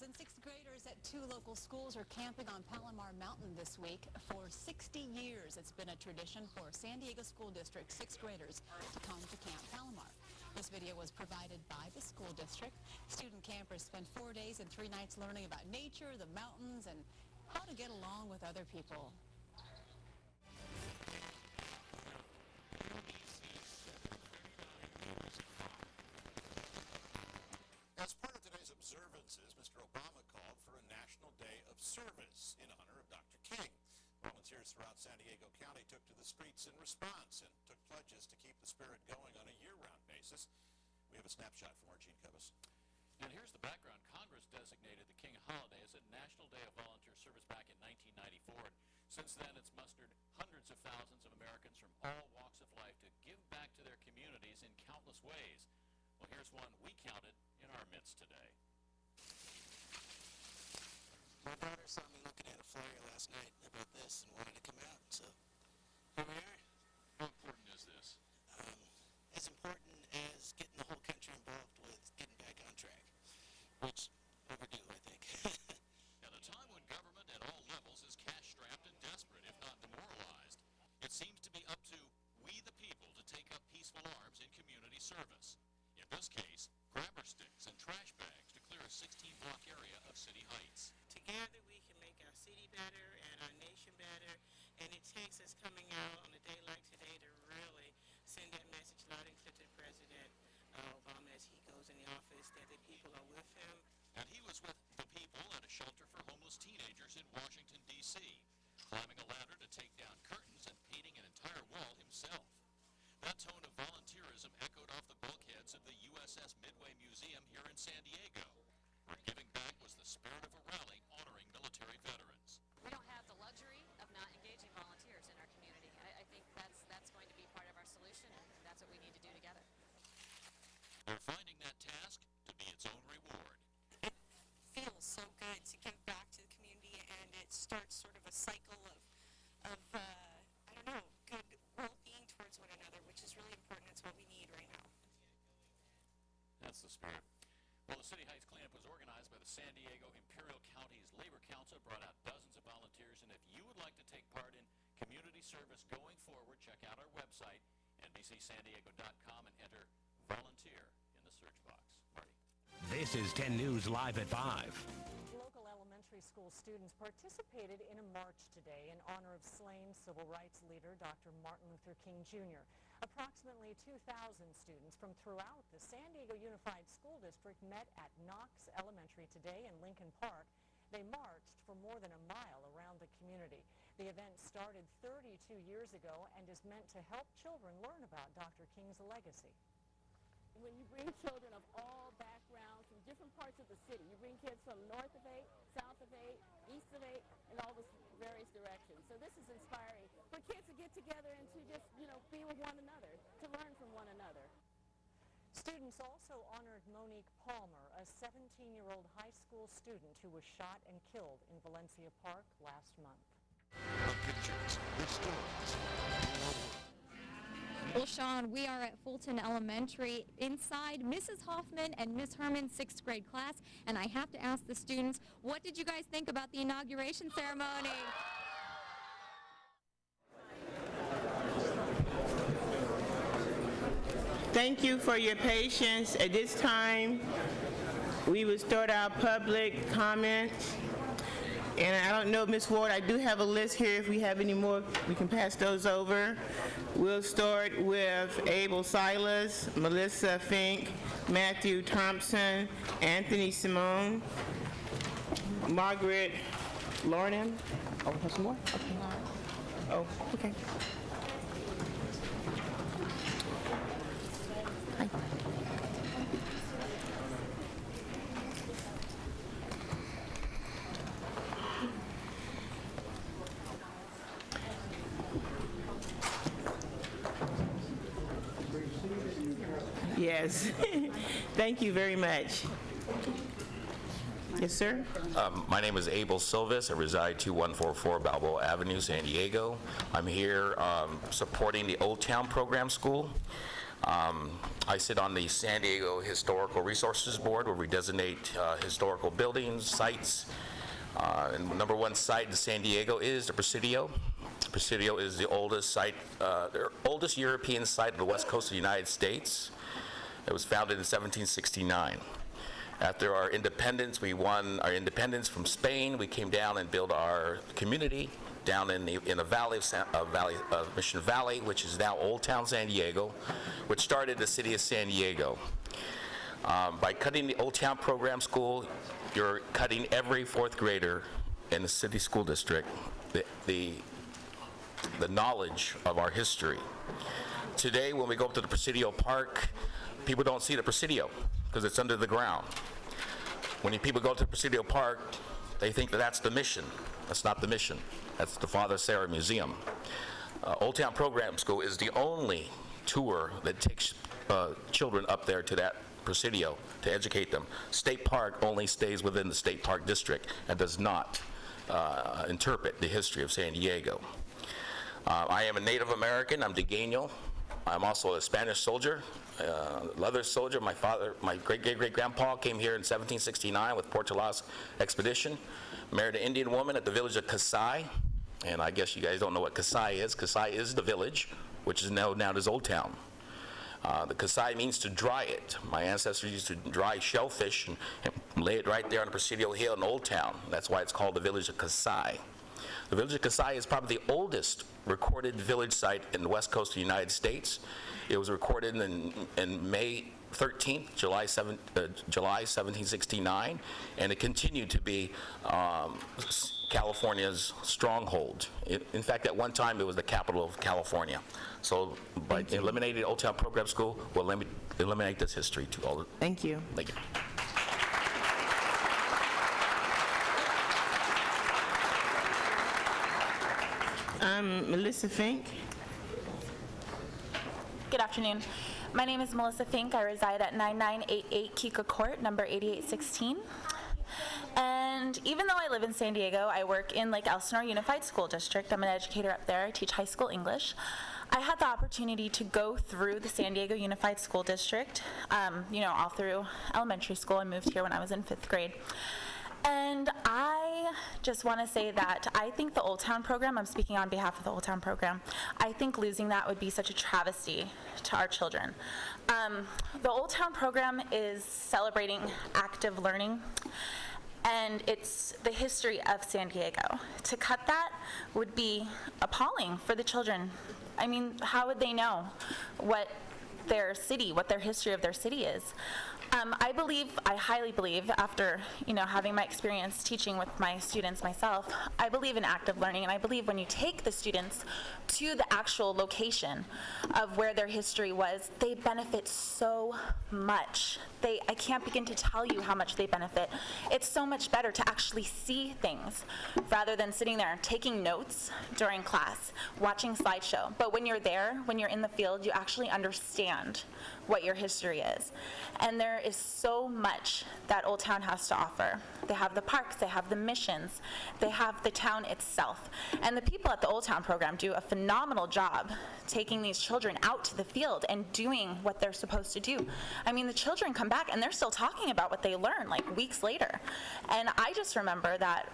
Yes, and sixth graders at two local schools are camping on Palomar Mountain this week. For 60 years, it's been a tradition for San Diego School District sixth graders to come to Camp Palomar. This video was provided by the school district. Student campers spend 4 days and 3 nights learning about nature, the mountains, and how to get along with other people. As part of today's observances, Mr. Obama called for a National Day of Service in honor of Dr. King. Volunteers throughout San Diego County took to the streets in response and took pledges to keep the spirit going on a year-round basis. We have a snapshot from Archie Cubas. And here's the background. Congress designated the King holiday as a National Day of Volunteer Service back in 1994. And since then, it's mustered hundreds of thousands of Americans from all walks of life to give back to their communities in countless ways. Well, here's one we counted in our midst today. My daughter saw me looking at a flyer last night about this and wanted to come out, so here we are. How important is this? As important as getting the whole country involved with getting back on track, which overdue, I think. At a time when government at all levels is cash-strapped and desperate, if not demoralized, it seems to be up to we the people to take up peaceful arms in community service. In this case, grabber sticks and trash bags to clear a 16-block area of City Heights. Together we can make our city better and our nation better, and it takes us coming out on a day like today to really send that message loud and clear to President Obama as he goes in the office that the people are with him. And he was with the people at a shelter for homeless teenagers in Washington, D.C., climbing a ladder to take down curtains and painting an entire wall himself. That tone of volunteerism echoed off the bulkheads of the USS Midway Museum here in San Diego, where giving back was the spirit of a rally honoring military veterans. We don't have the luxury of not engaging volunteers in our community. I think that's going to be part of our solution, and that's what we need to do together. They're finding that task to be its own reward. It feels so good to give back to the community, and it starts sort of a cycle of I don't know, good well-being towards one another, which is really important. That's what we need right now. That's the spirit. Well, the City Heights cleanup was organized by the San Diego Imperial County's Labor Council, brought out dozens of volunteers, and if you would like to take part in community service going forward, check out our website, NBCSanDiego.com, and enter volunteer in the search box. Marty. This is 10 News Live at 5. Local elementary school students participated in a march today in honor of slain civil rights leader Dr. Martin Luther King Jr. Approximately 2,000 students from throughout the San Diego Unified School District met at Knox Elementary today in Lincoln Park. They marched for more than a mile around the community. The event started 32 years ago and is meant to help children learn about Dr. King's legacy. When you bring children of all backgrounds from different parts of the city, you bring kids from north of 8, south of 8, east of 8, and all those various directions. So this is inspiring for kids to get together and to just, be with one another, to learn from one another. Students also honored Monique Palmer, a 17-year-old high school student who was shot and killed in Valencia Park last month. The pictures, the stories, Well, Sean, we are at Fulton Elementary inside Mrs. Hoffman and Miss Herman's 6th grade class, and I have to ask the students, what did you guys think about the inauguration ceremony? Thank you for your patience. At this time, we will start our public comments. And I don't know, Ms. Ward, I do have a list here. If we have any more, we can pass those over. We'll start with Abel Silas, Melissa Fink, Matthew Thompson, Anthony Simone, Margaret Lornan. Oh, have some more? Okay. Oh, okay. Hi. Yes. Thank you very much. Yes, sir. My name is Abel Silvis. I reside 2144 Balboa Avenue, San Diego. I'm here supporting the Old Town Program School. I sit on the San Diego Historical Resources Board, where we designate historical buildings, sites. And the number one site in San Diego is the Presidio. Presidio is the oldest site, the oldest European site of the west coast of the United States. It was founded in 1769. After our independence, we won our independence from Spain. We came down and built our community down in the valley of Mission Valley, which is now Old Town San Diego, which started the city of San Diego. By cutting the Old Town Program School, you're cutting every fourth grader in the city school district the knowledge of our history. Today, when we go up to the Presidio Park, people don't see the Presidio because it's under the ground. When people go to the Presidio Park, they think that that's the Mission. That's not the Mission. That's the Father Serra Museum. Old Town Program School is the only tour that takes children up there to that Presidio to educate them. State Park only stays within the State Park District and does not interpret the history of San Diego. I am a Native American. I'm Degano. I'm also a Spanish soldier, leather soldier. My great-great-great-grandpa came here in 1769 with Portolas expedition, married an Indian woman at the village of Kasai, and I guess you guys don't know what Kasai is. Kasai is the village, which is now known as Old Town. The Kasai means to dry it. My ancestors used to dry shellfish and lay it right there on the Presidio Hill in Old Town. That's why it's called the village of Kasai. The village of Kasai is probably the oldest recorded village site in the west coast of the United States. It was recorded in May 13th, July 1769, and it continued to be California's stronghold. In fact, at one time, it was the capital of California. So by eliminating Old Town Program School, we'll eliminate this history to all. Thank you. Thank you. Melissa Fink. Good afternoon. My name is Melissa Fink. I reside at 9988 Kika Court, number 8816. And even though I live in San Diego, I work in Lake Elsinore Unified School District. I'm an educator up there. I teach high school English. I had the opportunity to go through the San Diego Unified School District, all through elementary school. I moved here when I was in 5th grade. And I just want to say that I think the Old Town program, I'm speaking on behalf of the Old Town program, I think losing that would be such a travesty to our children. The Old Town program is celebrating active learning, and it's the history of San Diego. To cut that would be appalling for the children. I mean, how would they know what their history of their city is? I highly believe, after having my experience teaching with my students myself, I believe in active learning, and I believe when you take the students to the actual location of where their history was, they benefit so much. I can't begin to tell you how much they benefit. It's so much better to actually see things rather than sitting there taking notes during class, watching slideshow. But when you're there, when you're in the field, you actually understand what your history is. And there is so much that Old Town has to offer. They have the parks, they have the missions, they have the town itself. And the people at the Old Town program do a phenomenal job taking these children out to the field and doing what they're supposed to do. I mean, the children come back and they're still talking about what they learned like weeks later. And I just remember that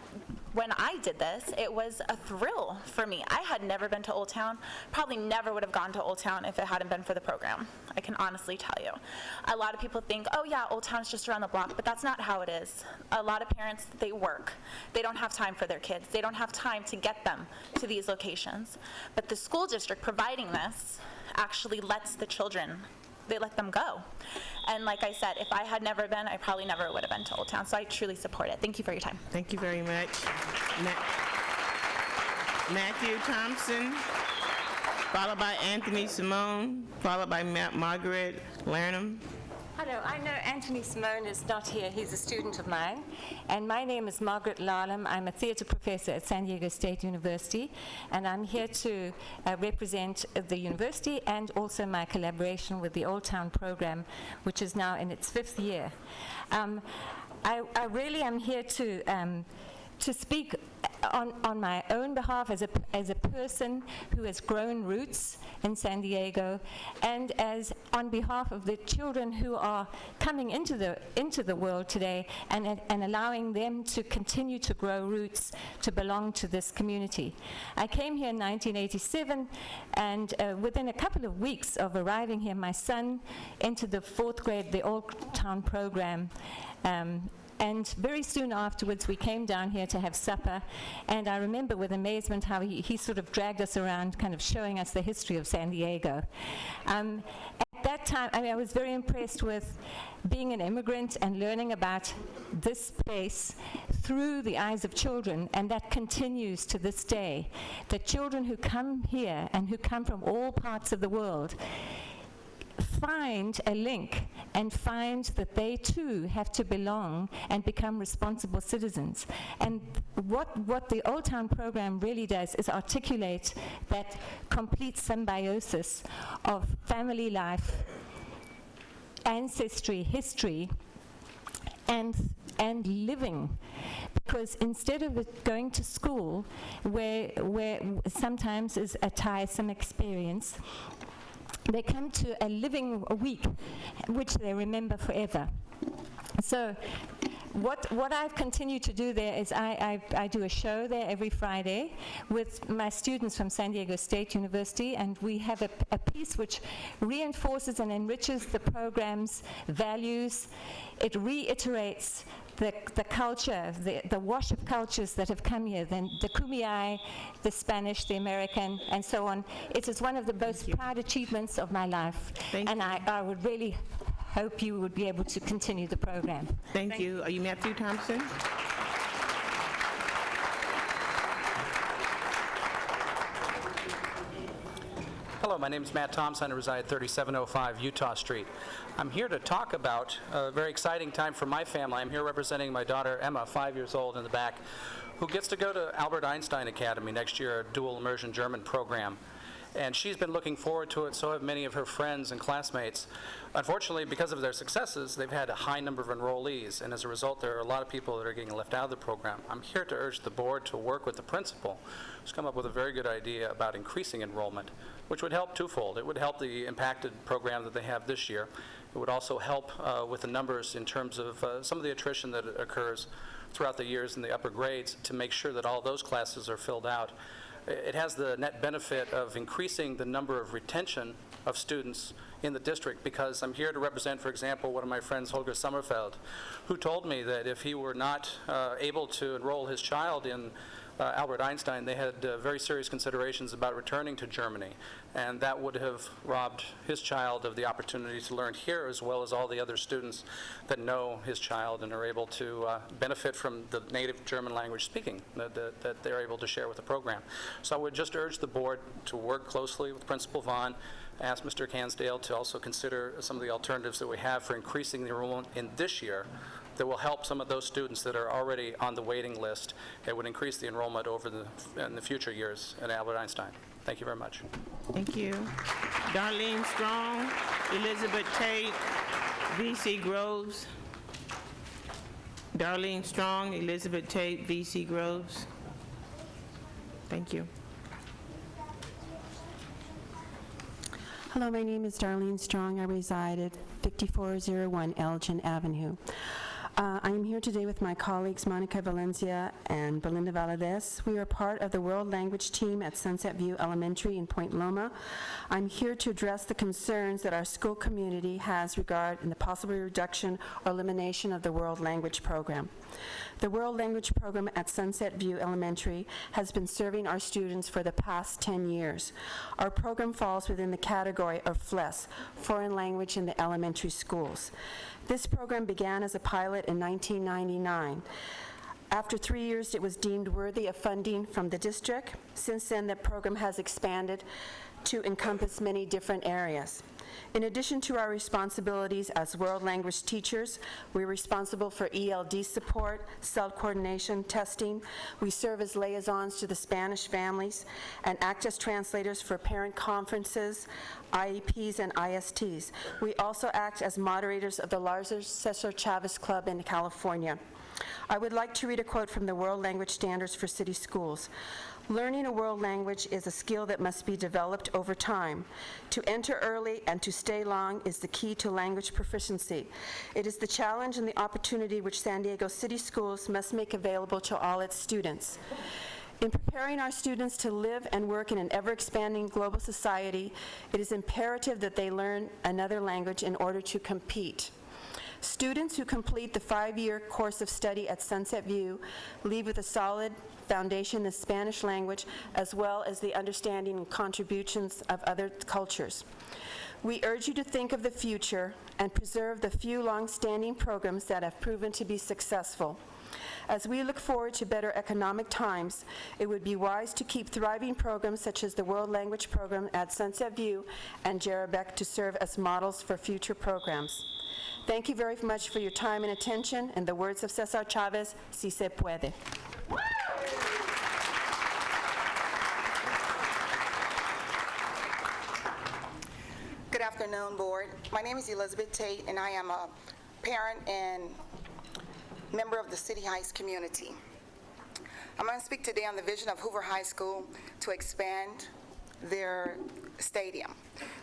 when I did this, it was a thrill for me. I had never been to Old Town, probably never would have gone to Old Town if it hadn't been for the program. I can honestly tell you. A lot of people think, oh yeah, Old Town's just around the block, but that's not how it is. A lot of parents, they work. They don't have time for their kids. They don't have time to get them to these locations. But the school district providing this actually lets the children, they let them go. And like I said, if I had never been, I probably never would have been to Old Town. So I truly support it. Thank you for your time. Thank you very much. Matthew Thompson, followed by Anthony Simone, followed by Margaret Lanham. Hello, I know Anthony Simone is not here. He's a student of mine. And my name is Margaret Lallam. I'm a theater professor at San Diego State University. And I'm here to represent the university and also my collaboration with the Old Town program, which is now in its 5th year. I really am here to speak on my own behalf as a person who has grown roots in San Diego, and as on behalf of the children who are coming into the world today, and allowing them to continue to grow roots to belong to this community. I came here in 1987, and within a couple of weeks of arriving here, my son entered the 4th grade, the Old Town program. And very soon afterwards, we came down here to have supper, and I remember with amazement how he sort of dragged us around, kind of showing us the history of San Diego. At that time, I was very impressed with being an immigrant and learning about this place through the eyes of children, and that continues to this day. The children who come here and who come from all parts of the world find a link and find that they too have to belong and become responsible citizens. And what the Old Town program really does is articulate that complete symbiosis of family life, ancestry, history, and living. Because instead of it going to school, where sometimes is a tiresome experience, they come to a living week, which they remember forever. So what I've continued to do there is I do a show there every Friday with my students from San Diego State University, and we have a piece which reinforces and enriches the program's values. It reiterates the culture, the wash of cultures that have come here, the Kumeyaay, the Spanish, the American, and so on. It is one of the most proud achievements of my life. And I would really hope you would be able to continue the program. Thank you. Are you Matthew Thompson? Hello, my name is Matt Thompson. I reside at 3705 Utah Street. I'm here to talk about a very exciting time for my family. I'm here representing my daughter, Emma, 5 years old in the back, who gets to go to Albert Einstein Academy next year, a dual immersion German program. And she's been looking forward to it, so have many of her friends and classmates. Unfortunately, because of their successes, they've had a high number of enrollees, and as a result, there are a lot of people that are getting left out of the program. I'm here to urge the board to work with the principal, who's come up with a very good idea about increasing enrollment, which would help twofold. It would help the impacted program that they have this year. It would also help with the numbers in terms of some of the attrition that occurs throughout the years in the upper grades to make sure that all those classes are filled out. It has the net benefit of increasing the number of retention of students in the district, because I'm here to represent, for example, one of my friends, Holger Sommerfeld, who told me that if he were not able to enroll his child in Albert Einstein, they had very serious considerations about returning to Germany, and that would have robbed his child of the opportunity to learn here, as well as all the other students that know his child and are able to benefit from the native German language speaking that they're able to share with the program. So I would just urge the board to work closely with Principal Vaughn, ask Mr. Cansdale to also consider some of the alternatives that we have for increasing the enrollment in this year that will help some of those students that are already on the waiting list. It would increase the enrollment in the future years at Albert Einstein. Thank you very much. Thank you. Darlene Strong, Elizabeth Tate, V.C. Groves. Darlene Strong, Elizabeth Tate, V.C. Groves. Thank you. Hello, my name is Darlene Strong. I reside at 5401 Elgin Avenue. I am here today with my colleagues Monica Valencia and Belinda Valadez. We are part of the World Language team at Sunset View Elementary in Point Loma. I'm here to address the concerns that our school community has regarding the possible reduction or elimination of the World Language program. The World Language program at Sunset View Elementary has been serving our students for the past 10 years. Our program falls within the category of FLES, Foreign Language in the Elementary Schools. This program began as a pilot in 1999. After 3 years, it was deemed worthy of funding from the district. Since then, the program has expanded to encompass many different areas. In addition to our responsibilities as world language teachers, we're responsible for ELD support, cell coordination, testing. We serve as liaisons to the Spanish families and act as translators for parent conferences, IEPs, and ISTs. We also act as moderators of the Larzer Cesar Chavez Club in California. I would like to read a quote from the World Language Standards for City Schools. Learning a world language is a skill that must be developed over time. To enter early and to stay long is the key to language proficiency. It is the challenge and the opportunity which San Diego City Schools must make available to all its students. In preparing our students to live and work in an ever-expanding global society, it is imperative that they learn another language in order to compete. Students who complete the 5-year course of study at Sunset View leave with a solid foundation in the Spanish language, as well as the understanding and contributions of other cultures. We urge you to think of the future and preserve the few long-standing programs that have proven to be successful. As we look forward to better economic times, it would be wise to keep thriving programs such as the World Language Program at Sunset View and Jerebec to serve as models for future programs. Thank you very much for your time and attention. In the words of Cesar Chavez, si se puede. Good afternoon, Board. My name is Elizabeth Tate, and I am a parent and member of the City Heights community. I'm going to speak today on the vision of Hoover High School to expand their stadium.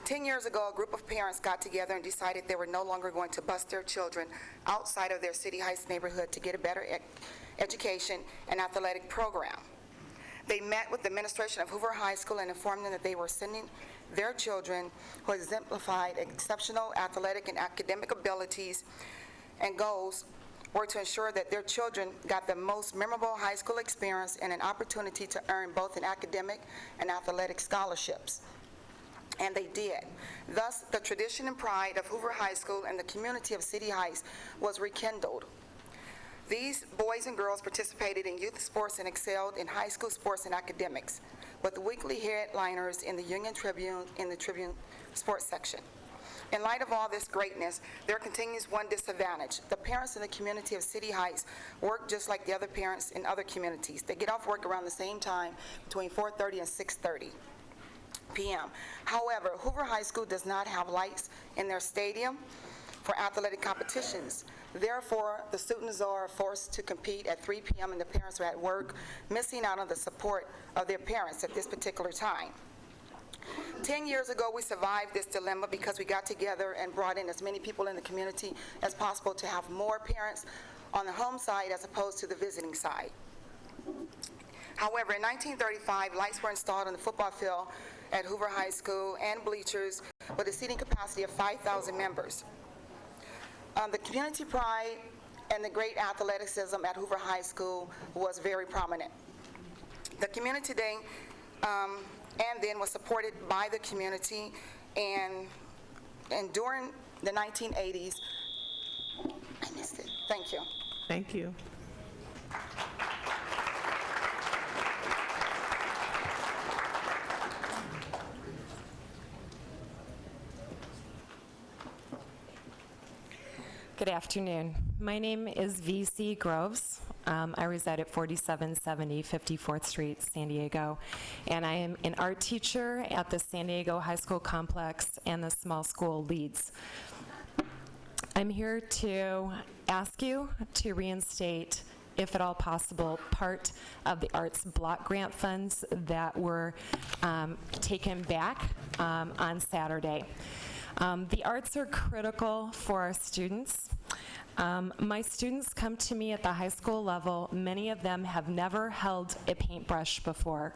10 years ago, a group of parents got together and decided they were no longer going to bus their children outside of their City Heights neighborhood to get a better education and athletic program. They met with the administration of Hoover High School and informed them that they were sending their children who exemplified exceptional athletic and academic abilities and goals were to ensure that their children got the most memorable high school experience and an opportunity to earn both an academic and athletic scholarships. And they did. Thus, the tradition and pride of Hoover High School and the community of City Heights was rekindled. These boys and girls participated in youth sports and excelled in high school sports and academics, with weekly headliners in the Union Tribune in the Tribune sports section. In light of all this greatness, there continues one disadvantage. The parents in the community of City Heights work just like the other parents in other communities. They get off work around the same time, between 4:30 and 6:30 p.m. However, Hoover High School does not have lights in their stadium for athletic competitions. Therefore, the students are forced to compete at 3 p.m. and the parents are at work, missing out on the support of their parents at this particular time. 10 years ago, we survived this dilemma because we got together and brought in as many people in the community as possible to have more parents on the home side as opposed to the visiting side. However, in 1935, lights were installed on the football field at Hoover High School and bleachers with a seating capacity of 5,000 members. The community pride and the great athleticism at Hoover High School was very prominent. The community day and then was supported by the community, and during the 1980s, I missed it. Thank you. Thank you. Good afternoon. My name is V.C. Groves. I reside at 4770 54th Street, San Diego, and I am an art teacher at the San Diego High School Complex and the Small School Leads. I'm here to ask you to reinstate, if at all possible, part of the arts block grant funds that were taken back on Saturday. The arts are critical for our students. My students come to me at the high school level. Many of them have never held a paintbrush before.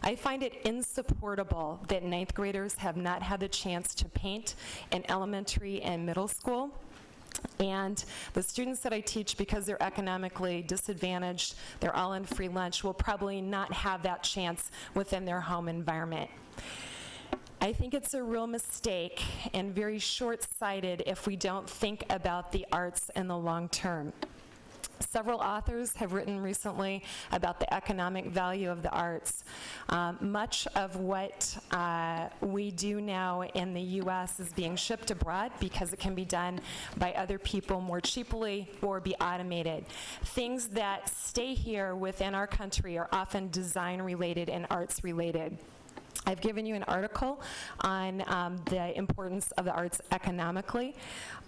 I find it insupportable that ninth graders have not had the chance to paint in elementary and middle school. And the students that I teach, because they're economically disadvantaged, they're all on free lunch, will probably not have that chance within their home environment. I think it's a real mistake and very short-sighted if we don't think about the arts in the long term. Several authors have written recently about the economic value of the arts. Much of what we do now in the U.S. is being shipped abroad because it can be done by other people more cheaply or be automated. Things that stay here within our country are often design-related and arts-related. I've given you an article on the importance of the arts economically.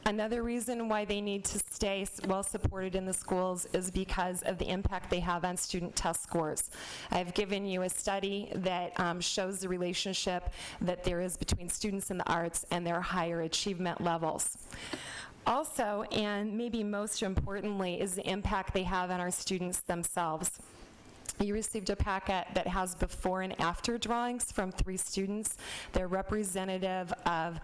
Another reason why they need to stay well supported in the schools is because of the impact they have on student test scores. I've given you a study that shows the relationship that there is between students in the arts and their higher achievement levels. Also, and maybe most importantly, is the impact they have on our students themselves. You received a packet that has before and after drawings from 3 students. They're representative of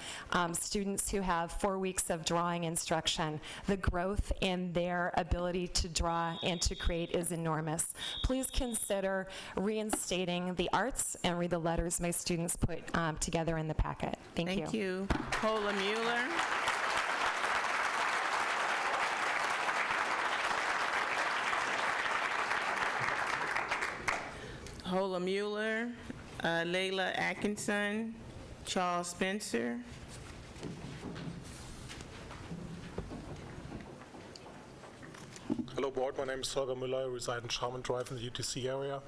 students who have 4 weeks of drawing instruction. The growth in their ability to draw and to create is enormous. Please consider reinstating the arts and read the letters my students put together in the packet. Thank you. Thank you. Hola Mueller. Hola Mueller, Layla Atkinson, Charles Spencer. Hello board, my name is Holger Müller. I reside in Charmant Drive in the UTC area.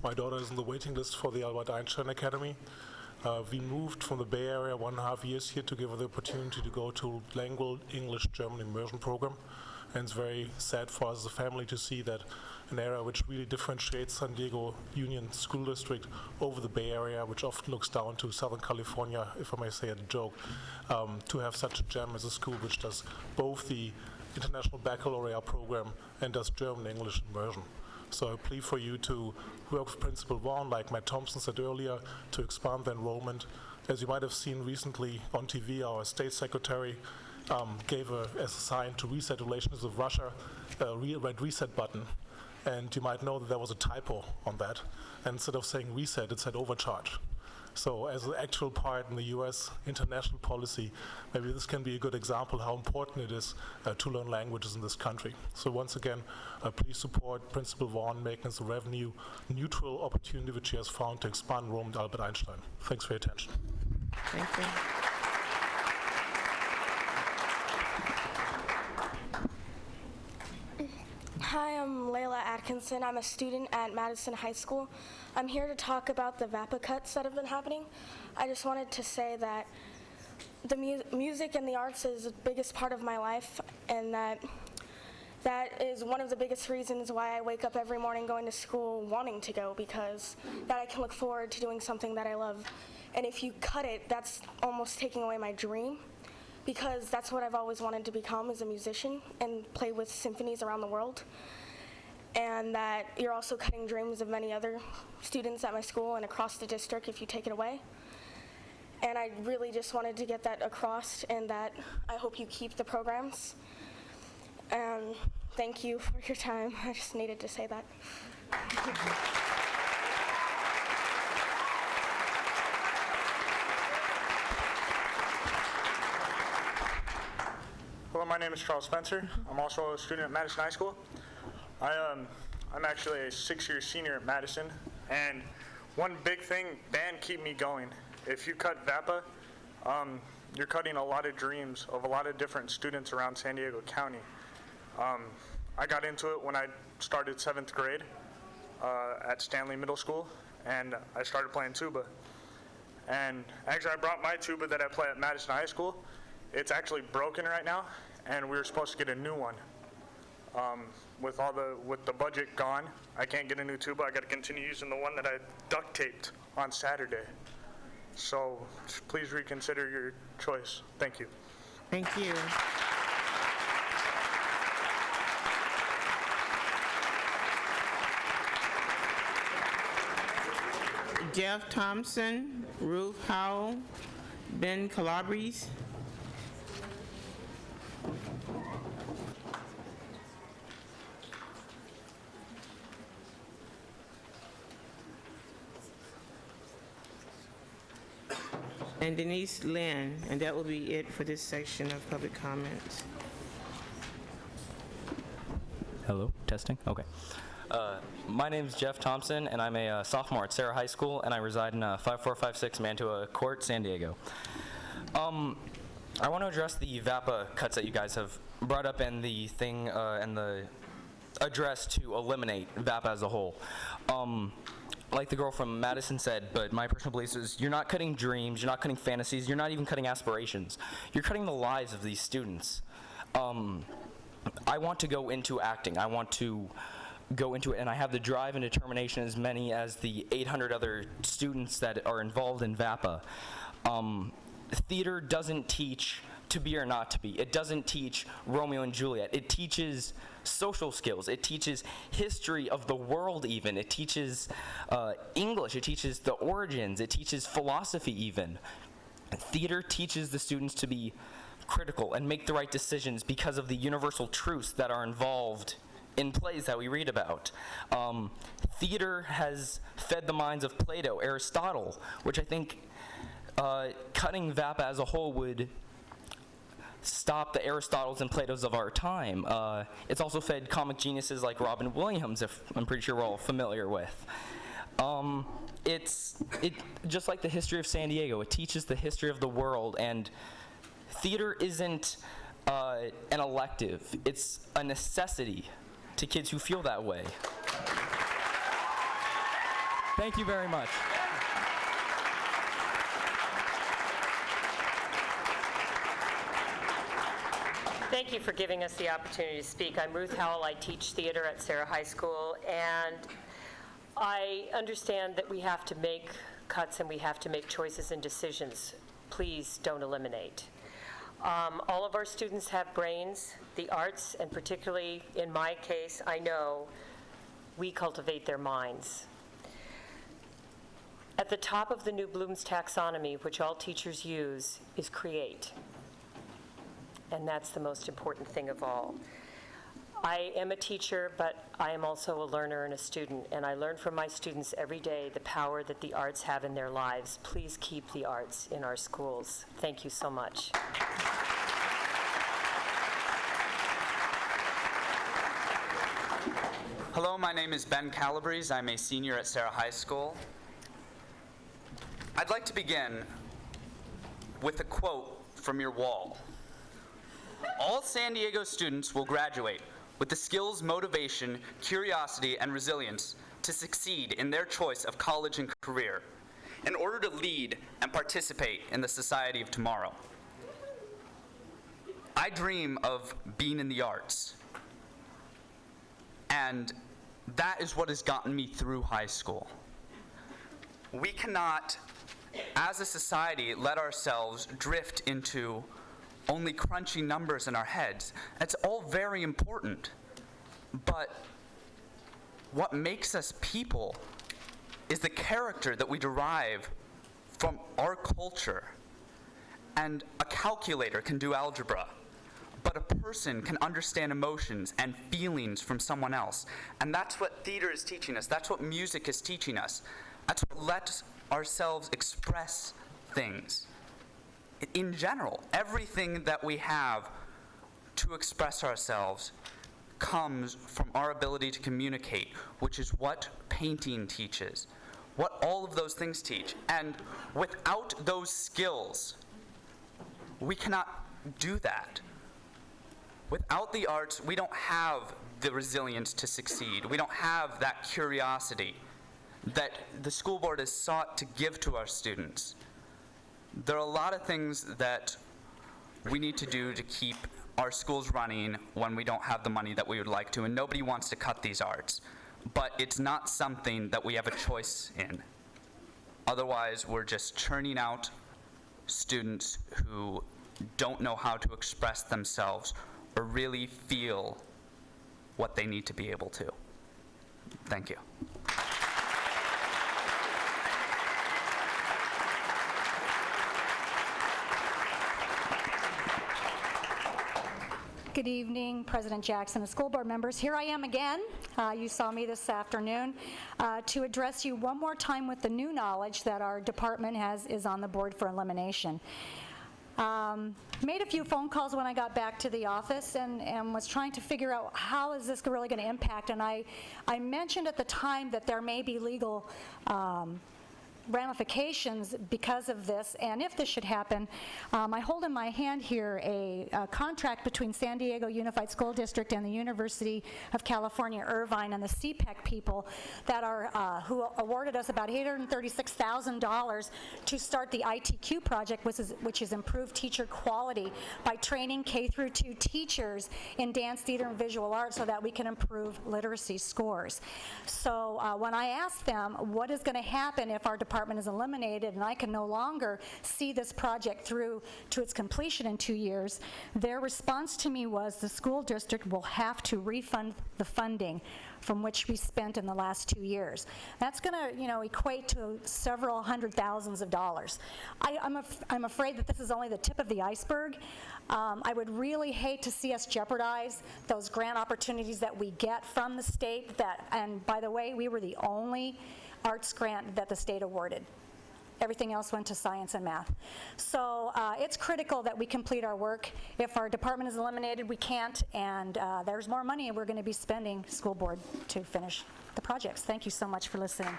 My daughter is on the waiting list for the Albert Einstein Academy. We moved from the Bay Area 1.5 years here to give her the opportunity to go to lingual English-German immersion program. And it's very sad for us as a family to see that an area which really differentiates San Diego Union School District over the Bay Area, which often looks down to Southern California, if I may say it a joke, to have such a gem as a school which does both the International Baccalaureate program and does German-English immersion. So I plead for you to work with Principal Vaughn, like Matt Thompson said earlier, to expand the enrollment. As you might have seen recently on TV, our State Secretary gave as a sign to reset relations with Russia a red reset button. And you might know that there was a typo on that. And instead of saying reset, it said overcharge. So as an actual part in the U.S. international policy, maybe this can be a good example how important it is to learn languages in this country. So once again, please support Principal Vaughn making this a revenue-neutral opportunity which he has found to expand Rome and Albert Einstein. Thanks for your attention. Thank you. Hi, I'm Layla Atkinson. I'm a student at Madison High School. I'm here to talk about the VAPA cuts that have been happening. I just wanted to say that the music and the arts is the biggest part of my life, and that is one of the biggest reasons why I wake up every morning going to school wanting to go, because that I can look forward to doing something that I love. And if you cut it, that's almost taking away my dream, because that's what I've always wanted to become, as a musician and play with symphonies around the world. And that you're also cutting dreams of many other students at my school and across the district if you take it away. And I really just wanted to get that across, and that I hope you keep the programs. And thank you for your time. I just needed to say that. Hello, my name is Charles Spencer. I'm also a student at Madison High School. I'm actually a 6-year senior at Madison, and one big thing, band keep me going. If you cut VAPA, you're cutting a lot of dreams of a lot of different students around San Diego County. I got into it when I started 7th grade at Stanley Middle School, and I started playing tuba. And actually I brought my tuba that I play at Madison High School. It's actually broken right now, and we were supposed to get a new one. With the budget gone, I can't get a new tuba. I got to continue using the one that I duct taped on Saturday. So please reconsider your choice. Thank you. Thank you. Jeff Thompson, Ruth Howell, Ben Calabres. And Denise Lynn, and that will be it for this section of public comments. Hello, testing, okay. My name is Jeff Thompson, and I'm a sophomore at Sarah High School, and I reside in 5456 Mantua Court, San Diego. I want to address the VAPA cuts that you guys have brought up, and the thing, and the address to eliminate VAPA as a whole. like the girl from Madison said, but my personal belief is you're not cutting dreams, you're not cutting fantasies, you're not even cutting aspirations. You're cutting the lives of these students. I want to go into acting. I want to go into it, and I have the drive and determination as many as the 800 other students that are involved in VAPA. Theater doesn't teach to be or not to be. It doesn't teach Romeo and Juliet. It teaches social skills. It teaches history of the world even. It teaches English. It teaches the origins. It teaches philosophy even. Theater teaches the students to be critical and make the right decisions because of the universal truths that are involved in plays that we read about. Theater has fed the minds of Plato, Aristotle, which I think cutting VAPA as a whole would stop the Aristotles and Platos of our time. It's also fed comic geniuses like Robin Williams, if I'm pretty sure we're all familiar with. It's just like the history of San Diego. It teaches the history of the world, and theater isn't an elective. It's a necessity to kids who feel that way. Thank you very much. Thank you for giving us the opportunity to speak. I'm Ruth Howell. I teach theater at Sarah High School, and I understand that we have to make cuts and we have to make choices and decisions. Please don't eliminate. All of our students have brains. The arts, and particularly in my case, I know we cultivate their minds. At the top of the new Bloom's taxonomy, which all teachers use, is create. And that's the most important thing of all. I am a teacher, but I am also a learner and a student, and I learn from my students every day the power that the arts have in their lives. Please keep the arts in our schools. Thank you so much. Hello, my name is Ben Calabrese. I'm a senior at Sarah High School. I'd like to begin with a quote from your wall. All San Diego students will graduate with the skills, motivation, curiosity, and resilience to succeed in their choice of college and career in order to lead and participate in the society of tomorrow. I dream of being in the arts, and that is what has gotten me through high school. We cannot, as a society, let ourselves drift into only crunching numbers in our heads. It's all very important, but what makes us people is the character that we derive from our culture. And a calculator can do algebra, but a person can understand emotions and feelings from someone else. And that's what theater is teaching us. That's what music is teaching us. That's what lets ourselves express things. In general, everything that we have to express ourselves comes from our ability to communicate, which is what painting teaches, what all of those things teach. And without those skills, we cannot do that. Without the arts, we don't have the resilience to succeed. We don't have that curiosity that the school board has sought to give to our students. There are a lot of things that we need to do to keep our schools running when we don't have the money that we would like to, and nobody wants to cut these arts. But it's not something that we have a choice in. Otherwise, we're just churning out students who don't know how to express themselves or really feel what they need to be able to. Thank you. Good evening, President Jackson and school board members. Here I am again. You saw me this afternoon to address you one more time with the new knowledge that our department is on the board for elimination. Made a few phone calls when I got back to the office and was trying to figure out how is this really going to impact. And I mentioned at the time that there may be legal ramifications because of this, and if this should happen, I hold in my hand here a contract between San Diego Unified School District and the University of California, Irvine, and the CPEC people that are, who awarded us about $836,000 to start the ITQ project, which is improved teacher quality by training K-2 teachers in dance, theater, and visual arts so that we can improve literacy scores. So when I asked them what is going to happen if our department is eliminated and I can no longer see this project through to its completion in 2 years, their response to me was the school district will have to refund the funding from which we spent in the last 2 years. That's going to, equate to several hundred thousands of dollars. I'm afraid that this is only the tip of the iceberg. I would really hate to see us jeopardize those grant opportunities that we get from the state. And by the way, we were the only arts grant that the state awarded. Everything else went to science and math. So it's critical that we complete our work. If our department is eliminated, we can't, and there's more money we're going to be spending, school board, to finish the projects. Thank you so much for listening.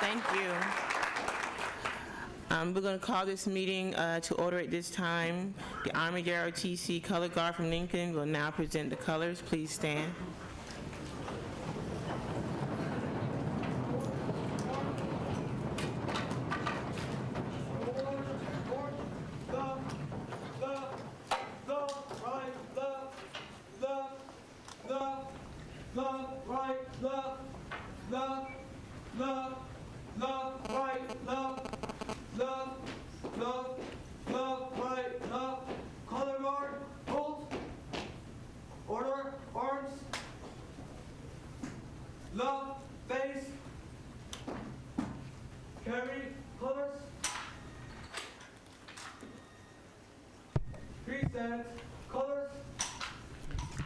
Thank you. We're going to call this meeting to order at this time. The Army JROTC Color Guard from Lincoln will now present the colors. Please stand.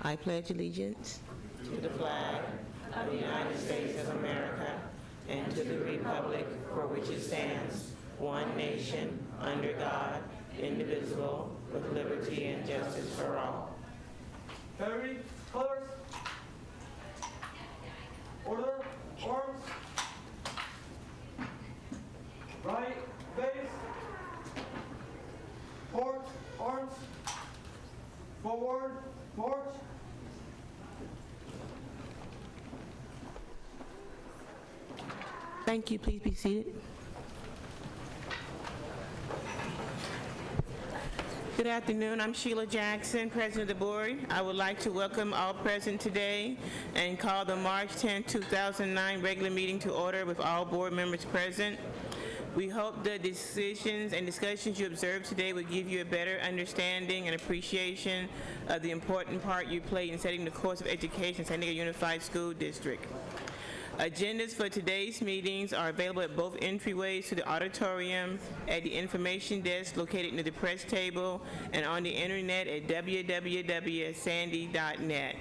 I pledge allegiance to the flag of the United States of America and to the republic for which it stands, one nation, under God, indivisible, with liberty and justice for all. Carry colors. Order, arms. Right, face. Forward, arms. Forward, march. Thank you. Please be seated. Good afternoon. I'm Sheila Jackson, President of the Board. I would like to welcome all present today and call the March 10, 2009 regular meeting to order with all board members present. We hope the decisions and discussions you observed today will give you a better understanding and appreciation of the important part you play in setting the course of education in San Diego Unified School District. Agendas for today's meetings are available at both entryways to the auditorium, at the information desk located near the press table, and on the internet at www.sandy.net.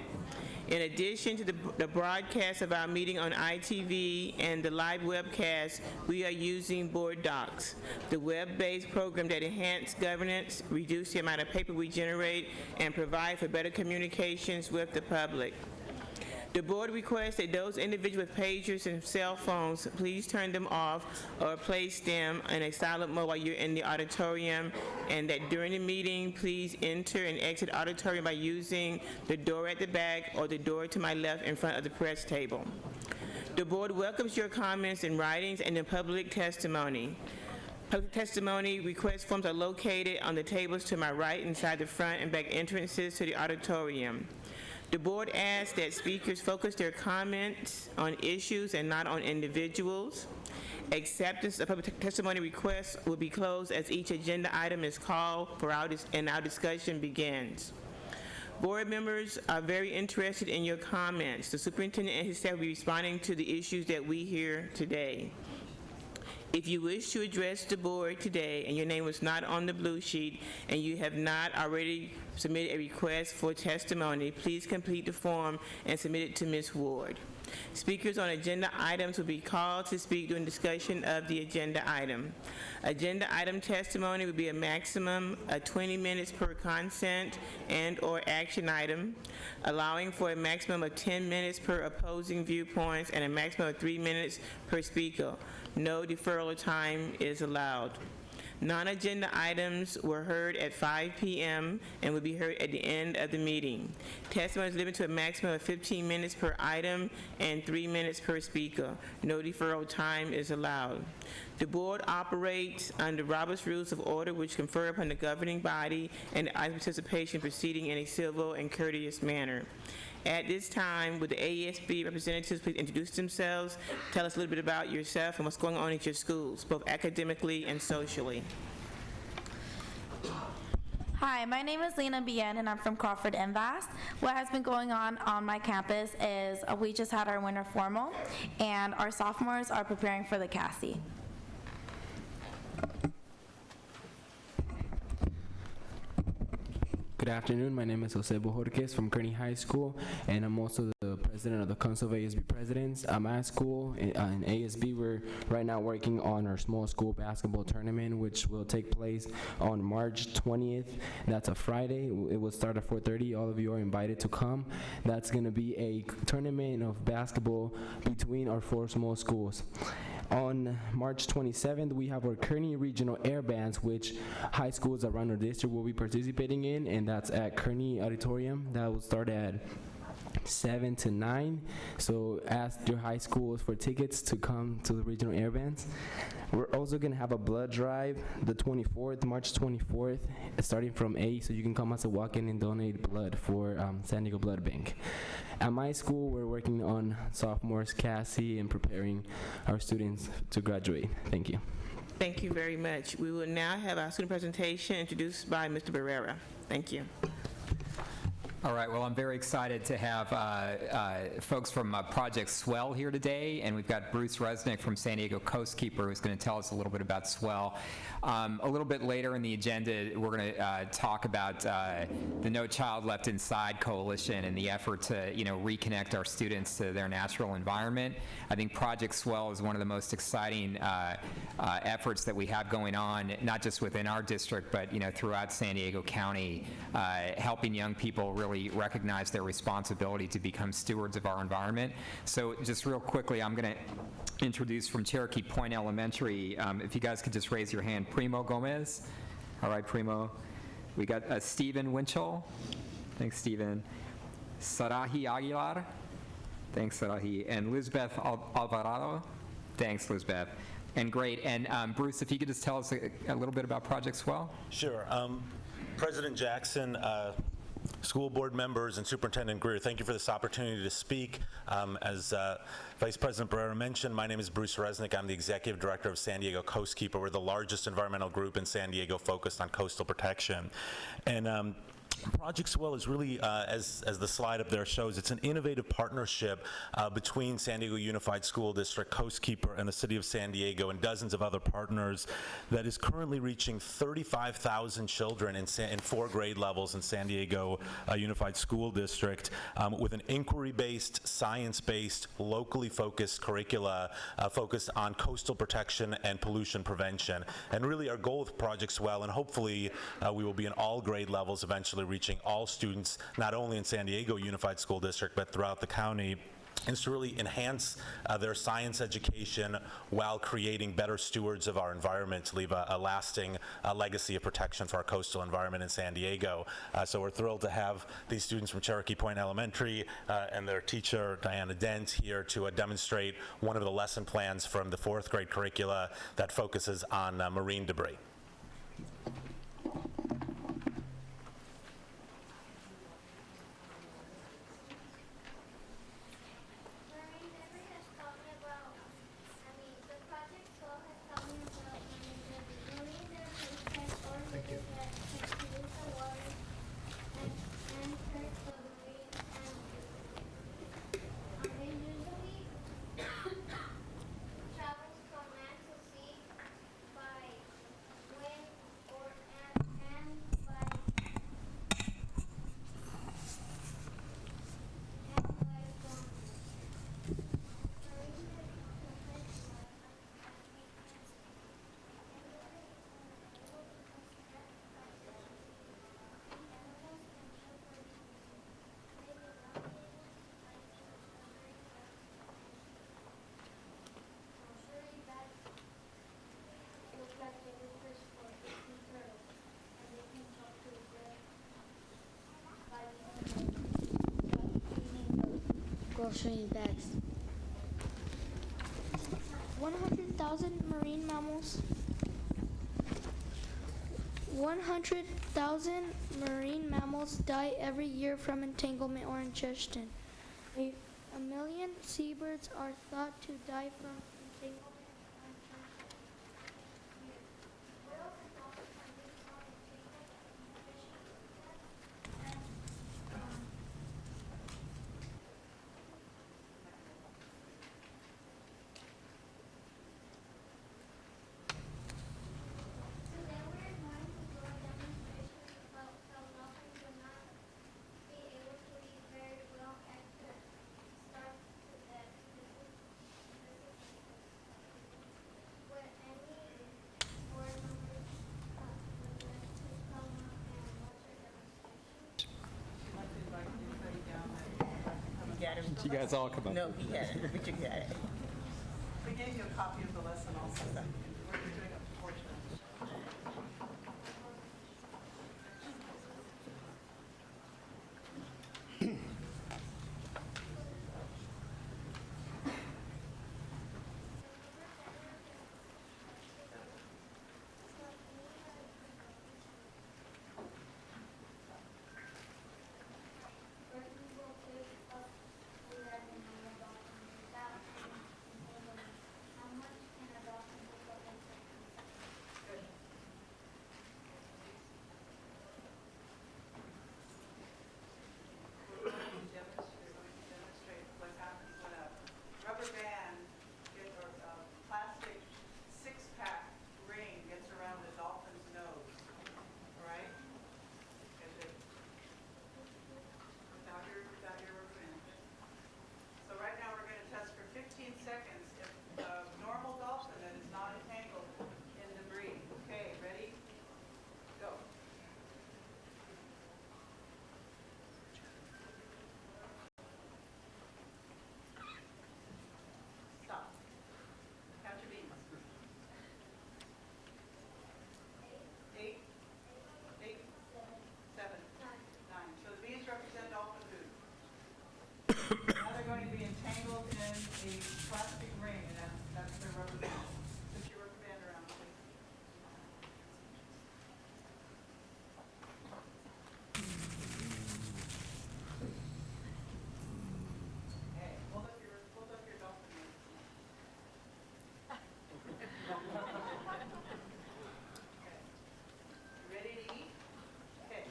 In addition to the broadcast of our meeting on ITV and the live webcast, we are using Board Docs, the web-based program that enhances governance, reduces the amount of paper we generate, and provide for better communications with the public. The board requests that those individuals with pagers and cell phones please turn them off or place them in a silent mode while you're in the auditorium, and that during the meeting, please enter and exit auditorium by using the door at the back or the door to my left in front of the press table. The board welcomes your comments and writings and the public testimony. Public testimony request forms are located on the tables to my right inside the front and back entrances to the auditorium. The board asks that speakers focus their comments on issues and not on individuals. Acceptance of public testimony requests will be closed as each agenda item is called for and our discussion begins. Board members are very interested in your comments. The superintendent and his staff will be responding to the issues that we hear today. If you wish to address the board today and your name was not on the blue sheet and you have not already submitted a request for testimony, please complete the form and submit it to Ms. Ward. Speakers on agenda items will be called to speak during discussion of the agenda item. Agenda item testimony will be a maximum of 20 minutes per consent and/or action item, allowing for a maximum of 10 minutes per opposing viewpoints and a maximum of 3 minutes per speaker. No deferral time is allowed. Non-agenda items were heard at 5 p.m. and will be heard at the end of the meeting. Testimony is limited to a maximum of 15 minutes per item and 3 minutes per speaker. No deferral time is allowed. The board operates under Robert's Rules of Order, which confer upon the governing body and the item participation proceeding in a civil and courteous manner. At this time, would the AESB representatives please introduce themselves, tell us a little bit about yourself and what's going on at your schools, both academically and socially. Hi, my name is Lena Bien, and I'm from Crawford MVAS. What has been going on my campus is we just had our winter formal, and our sophomores are preparing for the CASI. Good afternoon. My name is Jose Bojorquez from Kearney High School, and I'm also the president of the Council of ASB Presidents. I'm at school in ASB. We're right now working on our small school basketball tournament, which will take place on March 20th. That's a Friday. It will start at 4:30. All of you are invited to come. That's going to be a tournament of basketball between our 4 small schools. On March 27th, we have our Kearney Regional Air Bands, which high schools around our district will be participating in, and that's at Kearney Auditorium. That will start at 7 to 9. So ask your high schools for tickets to come to the Regional Air Bands. We're also going to have a blood drive the 24th, March 24th, starting from 8, so you can come as a walk-in and donate blood for San Diego Blood Bank. At my school, we're working on sophomores CASI and preparing our students to graduate. Thank you. Thank you very much. We will now have our student presentation introduced by Mr. Barrera. Thank you. All right, well, I'm very excited to have folks from Project Swell here today, and we've got Bruce Resnick from San Diego Coastkeeper who's going to tell us a little bit about Swell. A little bit later in the agenda, we're going to talk about the No Child Left Inside Coalition and the effort to, reconnect our students to their natural environment. I think Project Swell is one of the most exciting efforts that we have going on, not just within our district, but throughout San Diego County, helping young people really recognize their responsibility to become stewards of our environment. So just real quickly, I'm going to introduce from Cherokee Point Elementary. If you guys could just raise your hand. Primo Gomez. All right, Primo. We got Stephen Winchell. Thanks, Stephen. Sarahi Aguilar. Thanks, Sarahi. And Lizbeth Alvarado. Thanks, Lizbeth. And great. And Bruce, if you could just tell us a little bit about Project Swell. Sure. President Jackson, school board members, and Superintendent Greer, thank you for this opportunity to speak. As Vice President Barrera mentioned, my name is Bruce Resnick. I'm the Executive Director of San Diego Coastkeeper. We're the largest environmental group in San Diego focused on coastal protection. And Project Swell is really, as the slide up there shows, it's an innovative partnership between San Diego Unified School District, Coastkeeper, and the City of San Diego, and dozens of other partners that is currently reaching 35,000 children in 4 grade levels in San Diego Unified School District with an inquiry-based, science-based, locally focused curricula focused on coastal protection and pollution prevention. And really our goal with Project Swell, and hopefully we will be in all grade levels eventually, reaching all students, not only in San Diego Unified School District, but throughout the county, is to really enhance their science education while creating better stewards of our environment to leave a lasting legacy of protection for our coastal environment in San Diego. So we're thrilled to have these students from Cherokee Point Elementary and their teacher, Diana Dent, here to demonstrate one of the lesson plans from the 4th grade curricula that focuses on marine debris. show you bags. 100,000 marine mammals. 100,000 marine mammals die every year from entanglement or ingestion. A million seabirds are thought to die from entanglement. You guys all come up. No, he had it, but you got it. We gave you a copy of the lesson also. We're doing it proportionally. Rubber band or a plastic six-pack ring gets around the dolphin's nose, all right? Without your rubber band. So right now we're going to test for 15 seconds if a normal dolphin that is not entangled in debris. Okay, ready? Go. Stop. Count your beans. 8, 7, 9. So the beans represent dolphin food. Now they're going to be entangled in a plastic ring, and that's their rubber band. Put your rubber band around, please. Okay, hold up your dolphin nose. Okay. You ready to eat? Okay.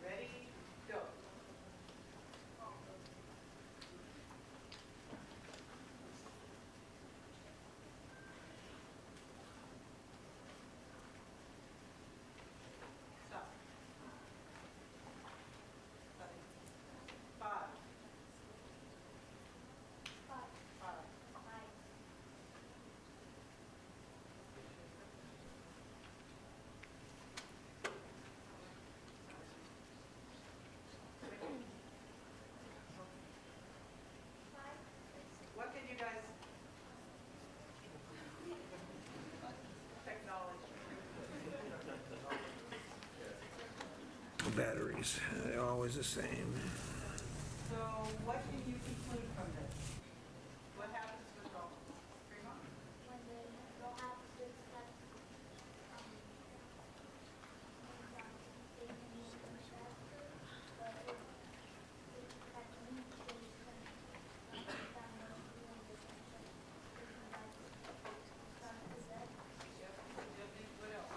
Ready, go. Stop. 5. 5. What can you guys... Technology. Batteries, they're always the same. So what can you conclude from this? What happens with dolphins? Prima? When they don't have to accept they can use them faster, but if technique is What else?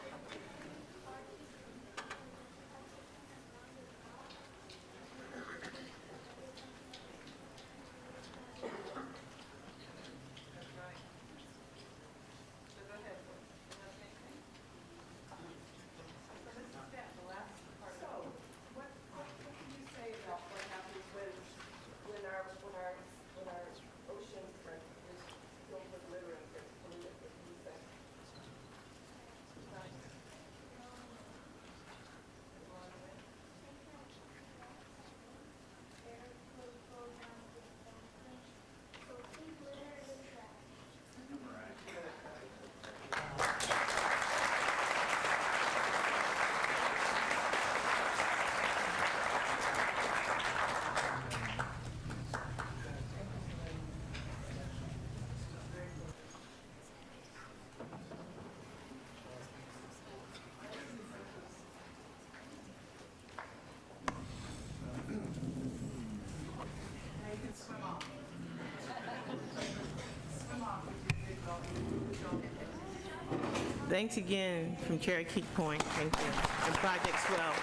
Thanks again from Cherokee Point. Thank you. And Project Swell.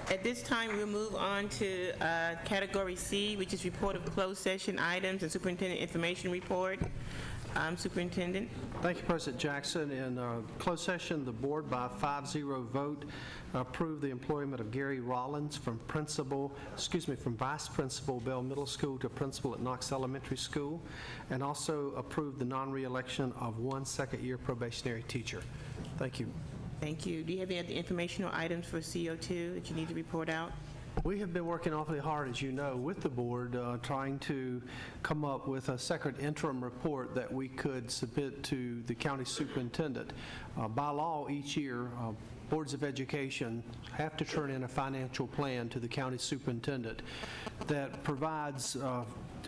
At this time, we'll move on to Category C, which is report of closed session items and superintendent information report. Superintendent. Thank you, President Jackson. In closed session, the board by a 5-0 vote approved the employment of Gary Rollins from Vice Principal Bell Middle School to Principal at Knox Elementary School, and also approved the non-reelection of one second-year probationary teacher. Thank you. Thank you. Do you have any other informational items for CO2 that you need to report out? We have been working awfully hard, as you know, with the board, trying to come up with a second interim report that we could submit to the county superintendent. By law, each year, boards of education have to turn in a financial plan to the county superintendent that provides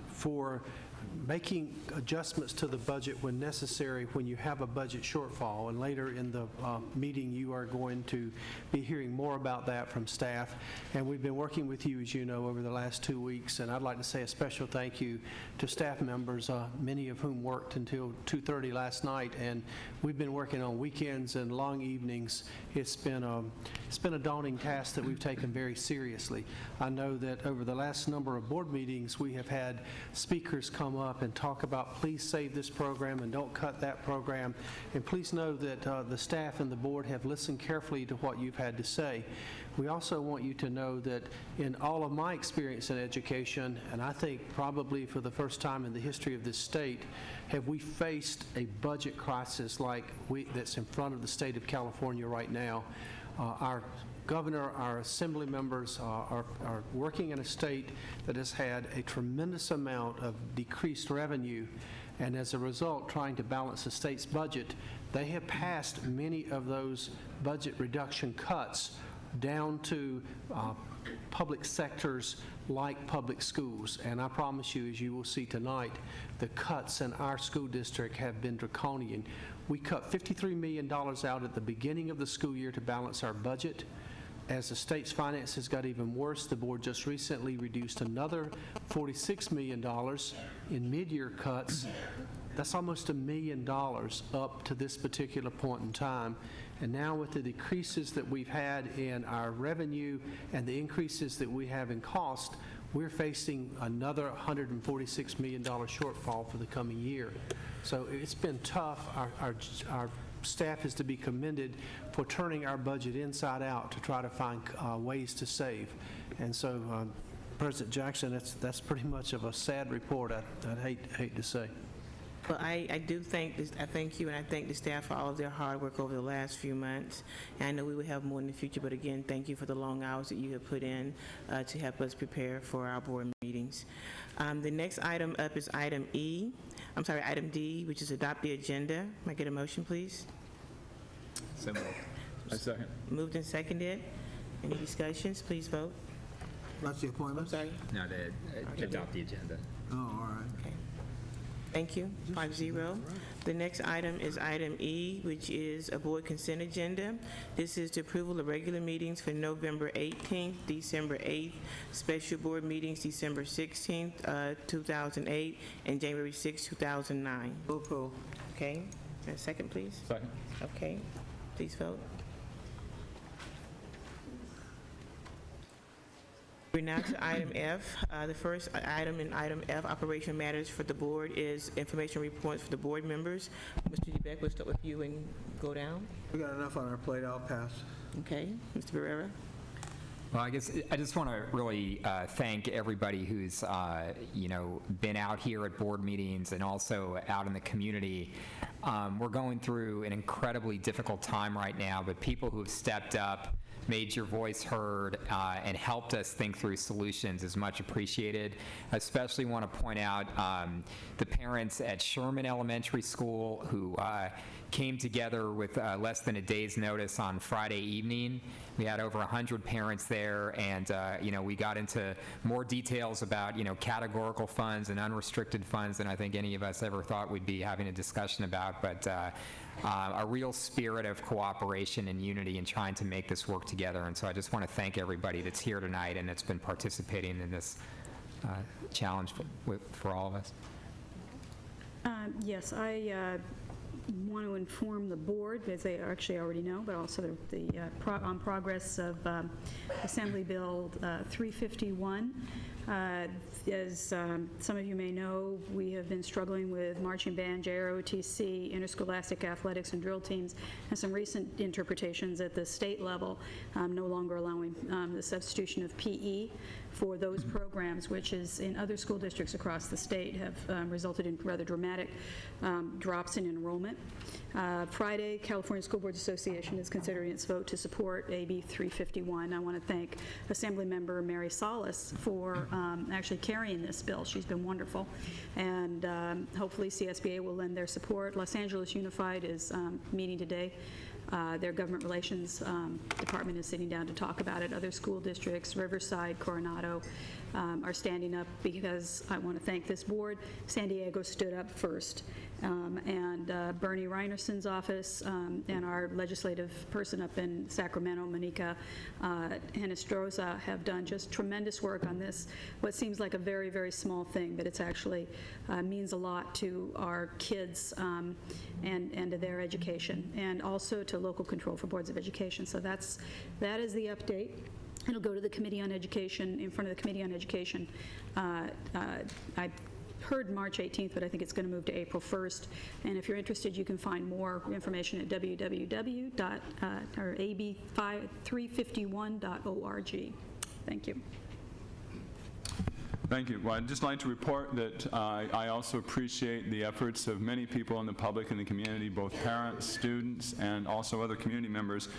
for making adjustments to the budget when necessary when you have a budget shortfall. And later in the meeting, you are going to be hearing more about that from staff. And we've been working with you, as you know, over the last 2 weeks. And I'd like to say a special thank you to staff members, many of whom worked until 2:30 last night. And we've been working on weekends and long evenings. It's been a daunting task that we've taken very seriously. I know that over the last number of board meetings, we have had speakers come up and talk about, please save this program and don't cut that program. And please know that the staff and the board have listened carefully to what you've had to say. We also want you to know that in all of my experience in education, and I think probably for the first time in the history of this state, have we faced a budget crisis like that's in front of the state of California right now. Our governor, our assembly members are working in a state that has had a tremendous amount of decreased revenue, and as a result, trying to balance the state's budget, they have passed many of those budget reduction cuts down to public sectors like public schools. And I promise you, as you will see tonight, the cuts in our school district have been draconian. We cut $53 million out at the beginning of the school year to balance our budget. As the state's finances got even worse, the board just recently reduced another $46 million in mid-year cuts. That's almost $1 million up to this particular point in time. And now with the decreases that we've had in our revenue and the increases that we have in cost, we're facing another $146 million shortfall for the coming year. So it's been tough. Our staff is to be commended for turning our budget inside out to try to find ways to save. And so, President Jackson, that's pretty much of a sad report, I'd hate to say. Well, I thank you, and I thank the staff for all of their hard work over the last few months. And I know we will have more in the future, but again, thank you for the long hours that you have put in to help us prepare for our board meetings. The next item up is item D, which is adopt the agenda. May I get a motion, please? So moved. I second. Moved and seconded. Any discussions? Please vote. That's the appointment? Sorry. No, to adopt the agenda. Oh, all right. Okay. Thank you. 5-0. The next item is item E, which is a board consent agenda. This is the approval of regular meetings for November 18th, December 8th, special board meetings December 16th, 2008, and January 6th, 2009. Approve. Okay. A second, please. Second. Okay. Please vote. We're now to item F. The first item in item F, operational matters for the board, is information reports for the board members. Mr. DeBeck, we'll start with you and go down. We got enough on our plate, I'll pass. Okay. Mr. Barrera? Well, I guess I just want to really thank everybody who's, been out here at board meetings and also out in the community. We're going through an incredibly difficult time right now, but people who have stepped up, made your voice heard, and helped us think through solutions is much appreciated. I especially want to point out the parents at Sherman Elementary School who came together with less than a day's notice on Friday evening. We had over 100 parents there, and we got into more details about categorical funds and unrestricted funds than I think any of us ever thought we'd be having a discussion about. But a real spirit of cooperation and unity in trying to make this work together. And so I just want to thank everybody that's here tonight and that's been participating in this challenge for all of us. Yes, I want to inform the board, as they actually already know, but also on progress of Assembly Bill 351. As some of you may know, we have been struggling with marching band, JROTC, interscholastic athletics and drill teams, and some recent interpretations at the state level no longer allowing the substitution of PE for those programs, which is in other school districts across the state have resulted in rather dramatic drops in enrollment. Friday, California School Boards Association is considering its vote to support AB 351. I want to thank Assemblymember Mary Salas for actually carrying this bill. She's been wonderful. And hopefully CSBA will lend their support. Los Angeles Unified is meeting today. Their government relations department is sitting down to talk about it. Other school districts, Riverside, Coronado, are standing up because I want to thank this board. San Diego stood up first. And Bernie Reinerson's office and our legislative person up in Sacramento, Monica Henestroza, have done just tremendous work on this, what seems like a very, very small thing, but it's actually means a lot to our kids and to their education, and also to local control for boards of education. So that is the update. It'll go to the Committee on Education, in front of the Committee on Education. I heard March 18th, but I think it's going to move to April 1st. And if you're interested, you can find more information at www.ab351.org. Thank you. Thank you. Well, I'd just like to report that I also appreciate the efforts of many people in the public and the community, both parents, students, and also other community members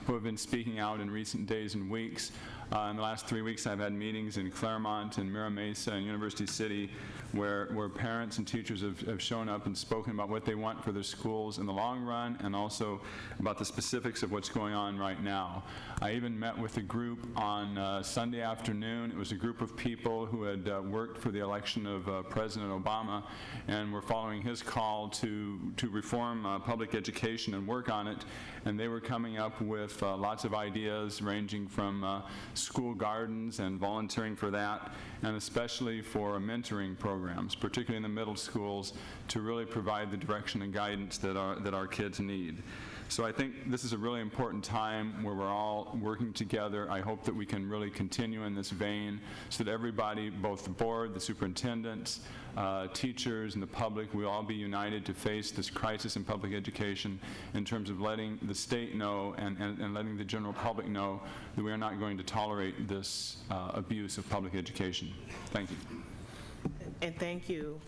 who have been speaking out in recent days and weeks. In the last 3 weeks, I've had meetings in Claremont and Mira Mesa and University City where parents and teachers have shown up and spoken about what they want for their schools in the long run, and also about the specifics of what's going on right now. I even met with a group on Sunday afternoon. It was a group of people who had worked for the election of President Obama and were following his call to reform public education and work on it. And they were coming up with lots of ideas ranging from school gardens and volunteering for that, and especially for mentoring programs, particularly in the middle schools, to really provide the direction and guidance that our kids need. So I think this is a really important time where we're all working together. I hope that we can really continue in this vein so that everybody, both the board, the superintendents, teachers, and the public, we all be united to face this crisis in public education in terms of letting the state know and letting the general public know that we are not going to tolerate this abuse of public education. Thank you. And thank you.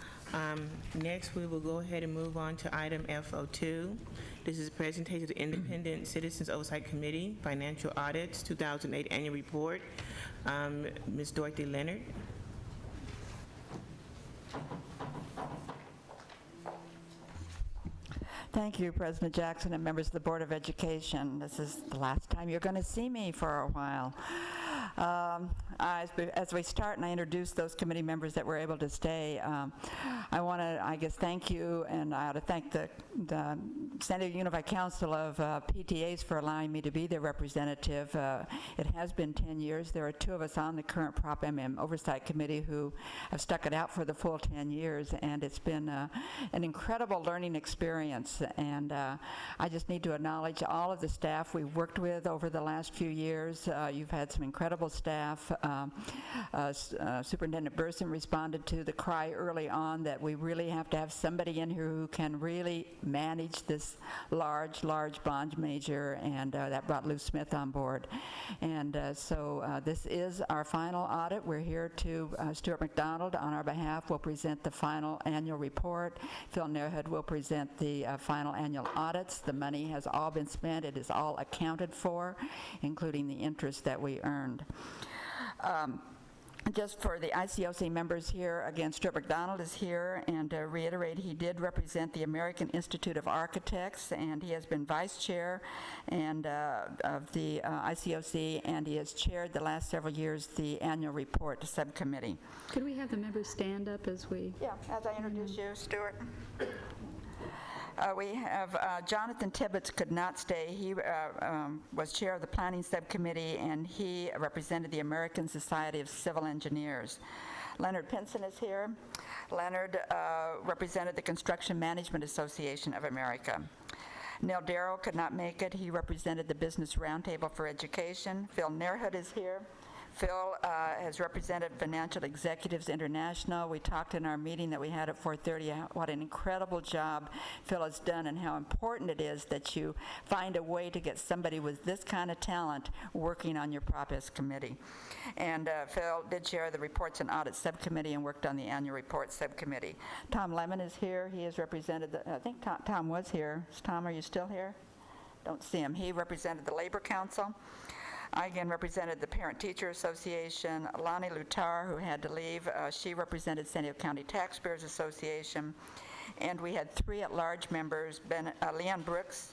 Next, we will go ahead and move on to item FO2. This is a presentation of the Independent Citizens Oversight Committee, Financial Audits, 2008 Annual Report. Ms. Dorothy Leonard. Thank you, President Jackson and members of the Board of Education. This is the last time you're going to see me for a while. As we start and I introduce those committee members that were able to stay, I want to, I guess, thank you, and I ought to thank the San Diego Unified Council of PTAs for allowing me to be their representative. It has been 10 years. There are 2 of us on the current Prop MM Oversight Committee who have stuck it out for the full 10 years, and it's been an incredible learning experience. And I just need to acknowledge all of the staff we've worked with over the last few years. You've had some incredible staff. Superintendent Burson responded to the cry early on that we really have to have somebody in here who can really manage this large bond major, and that brought Lou Smith on board. And so this is our final audit. We're here to, Stuart McDonald on our behalf will present the final annual report. Phil Nairhood will present the final annual audits. The money has all been spent. It is all accounted for, including the interest that we earned. Just for the ICOC members here, again, Stuart McDonald is here, and to reiterate, he did represent the American Institute of Architects, and he has been vice chair of the ICOC, and he has chaired the last several years the annual report subcommittee. Could we have the members stand up as we... Yeah, as I introduce you, Stuart. We have Jonathan Tibbetts could not stay. He was chair of the planning subcommittee, and he represented the American Society of Civil Engineers. Leonard Pinson is here. Leonard represented the Construction Management Association of America. Neil Darrow could not make it. He represented the Business Roundtable for Education. Phil Nairhood is here. Phil has represented Financial Executives International. We talked in our meeting that we had at 4:30 what an incredible job Phil has done and how important it is that you find a way to get somebody with this kind of talent working on your Prop S committee. And Phil did chair the Reports and Audit Subcommittee and worked on the Annual Report Subcommittee. Tom Lemon is here. He has represented, I think Tom was here. Tom, are you still here? Don't see him. He represented the Labor Council. I again represented the Parent Teacher Association. Lonnie Lutar, who had to leave, she represented San Diego County Taxpayers Association. And we had 3 at-large members, Leanne Brooks,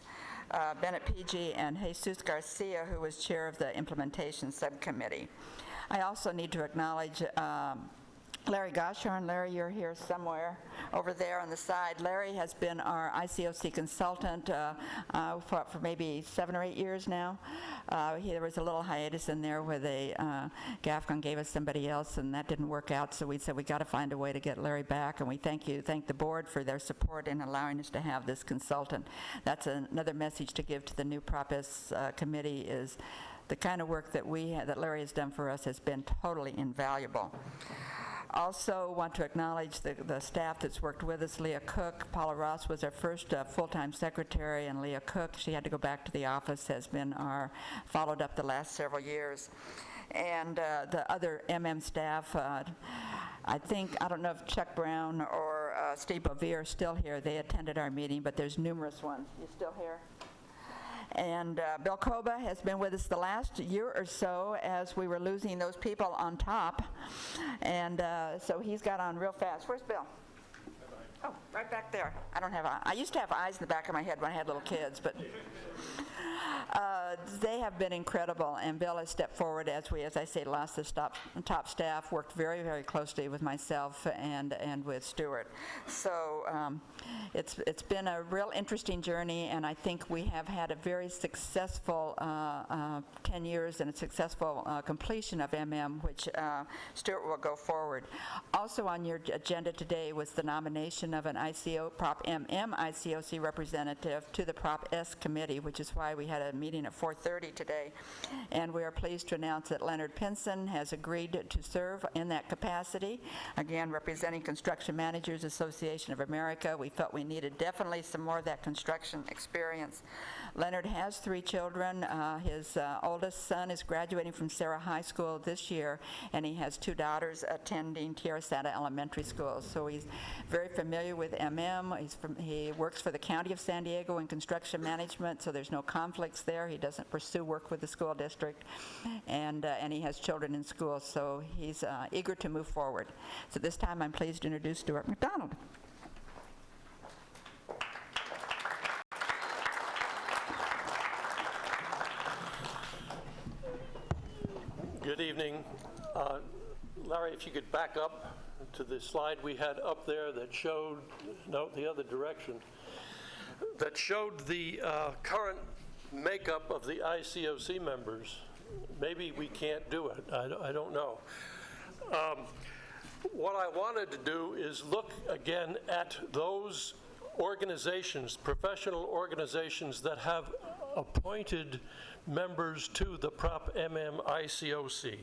Bennett PG, and Jesus Garcia, who was chair of the Implementation Subcommittee. I also need to acknowledge Larry Goshorn. Larry, you're here somewhere over there on the side. Larry has been our ICOC consultant for maybe 7 or 8 years now. There was a little hiatus in there where GAFCON gave us somebody else, and that didn't work out, so we said we got to find a way to get Larry back, and we thank the board for their support in allowing us to have this consultant. That's another message to give to the new Prop S committee is the kind of work that Larry has done for us has been totally invaluable. Also want to acknowledge the staff that's worked with us. Leah Cook, Paula Ross was our first full-time secretary, and Leah Cook, she had to go back to the office, has been followed up the last several years. And the other MM staff, I don't know if Chuck Brown or Steve Bovee are still here. They attended our meeting, but there's numerous ones. You still here? And Bill Koba has been with us the last year or so as we were losing those people on top. And so he's got on real fast. Where's Bill? Oh, right back there. I used to have eyes in the back of my head when I had little kids, but they have been incredible, and Bill has stepped forward as I say, lost the top staff, worked very, very closely with myself and with Stuart. So it's been a real interesting journey, and I think we have had a very successful 10 years and a successful completion of MM, which Stuart will go forward. Also on your agenda today was the nomination of an Prop MM ICOC representative to the Prop S committee, which is why we had a meeting at 4:30 today. And we are pleased to announce that Leonard Pinson has agreed to serve in that capacity. Again, representing Construction Managers Association of America. We felt we needed definitely some more of that construction experience. Leonard has 3 children. His oldest son is graduating from Sarah High School this year, and he has 2 daughters attending Tierra Santa Elementary School. So he's very familiar with MM. He works for the County of San Diego in construction management, so there's no conflicts there. He doesn't pursue work with the school district, and he has children in school, so he's eager to move forward. So this time I'm pleased to introduce Stuart McDonald. Good evening. Larry, if you could back up to the slide we had up there that showed, no, the other direction, that showed the current makeup of the ICOC members. Maybe we can't do it. I don't know. What I wanted to do is look again at those organizations, professional organizations that have appointed members to the Prop MM ICOC.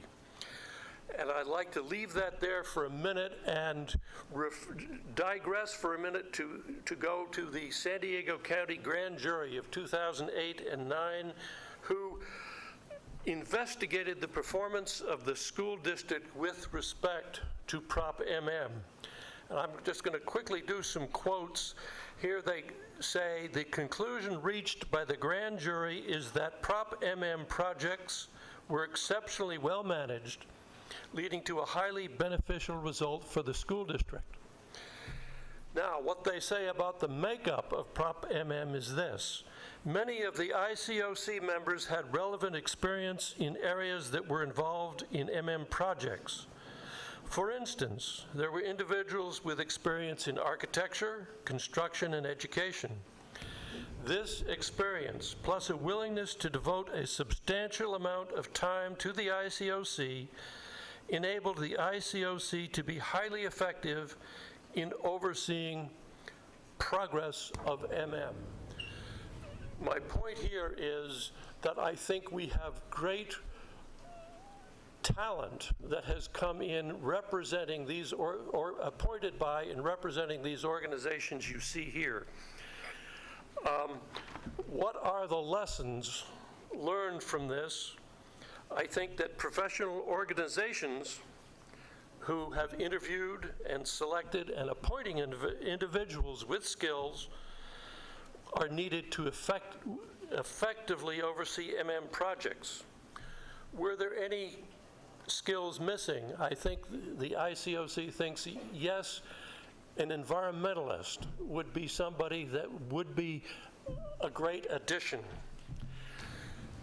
And I'd like to leave that there for a minute and digress for a minute to go to the San Diego County Grand Jury of 2008 and 9, who investigated the performance of the school district with respect to Prop MM. And I'm just going to quickly do some quotes. Here they say, the conclusion reached by the grand jury is that Prop MM projects were exceptionally well managed, leading to a highly beneficial result for the school district. Now, what they say about the makeup of Prop MM is this. Many of the ICOC members had relevant experience in areas that were involved in MM projects. For instance, there were individuals with experience in architecture, construction, and education. This experience, plus a willingness to devote a substantial amount of time to the ICOC, enabled the ICOC to be highly effective in overseeing progress of MM. My point here is that I think we have great talent that has come in representing these, or appointed by and representing these organizations you see here. What are the lessons learned from this? I think that professional organizations who have interviewed and selected and appointing individuals with skills are needed to effectively oversee MM projects. Were there any skills missing? I think the ICOC thinks yes, an environmentalist would be somebody that would be a great addition.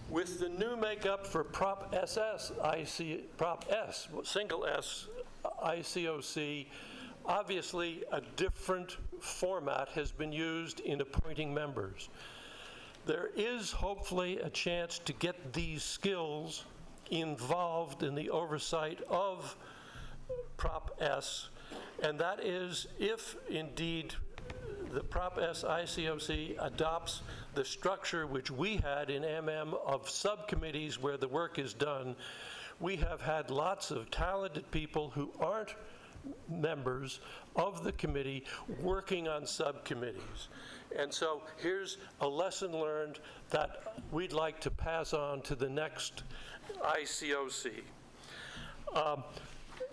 With the new makeup for Prop S, single S, ICOC, obviously a different format has been used in appointing members. There is hopefully a chance to get these skills involved in the oversight of Prop S, and that is if indeed the Prop S ICOC adopts the structure which we had in MM of subcommittees where the work is done. We have had lots of talented people who aren't members of the committee working on subcommittees. And so here's a lesson learned that we'd like to pass on to the next ICOC.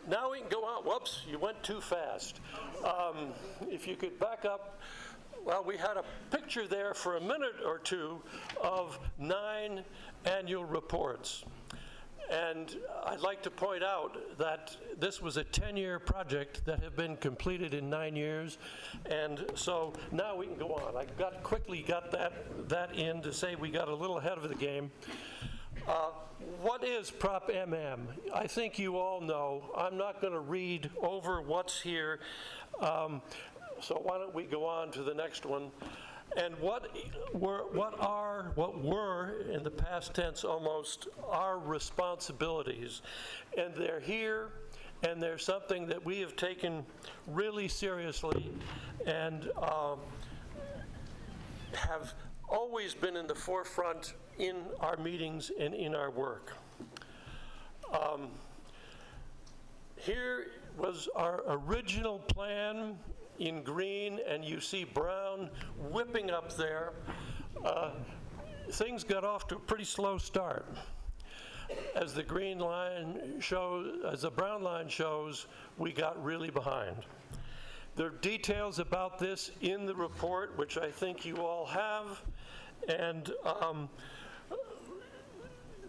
Now we can go on. Whoops, you went too fast. If you could back up. Well, we had a picture there for a minute or two of 9 annual reports. And I'd like to point out that this was a 10-year project that had been completed in 9 years. And so now we can go on. I quickly got that in to say we got a little ahead of the game. What is Prop MM? I think you all know. I'm not going to read over what's here. So why don't we go on to the next one? And what were in the past tense almost our responsibilities? And they're here, and they're something that we have taken really seriously and have always been in the forefront in our meetings and in our work. Here was our original plan in green, and you see brown whipping up there. Things got off to a pretty slow start. As the brown line shows, we got really behind. There are details about this in the report, which I think you all have, and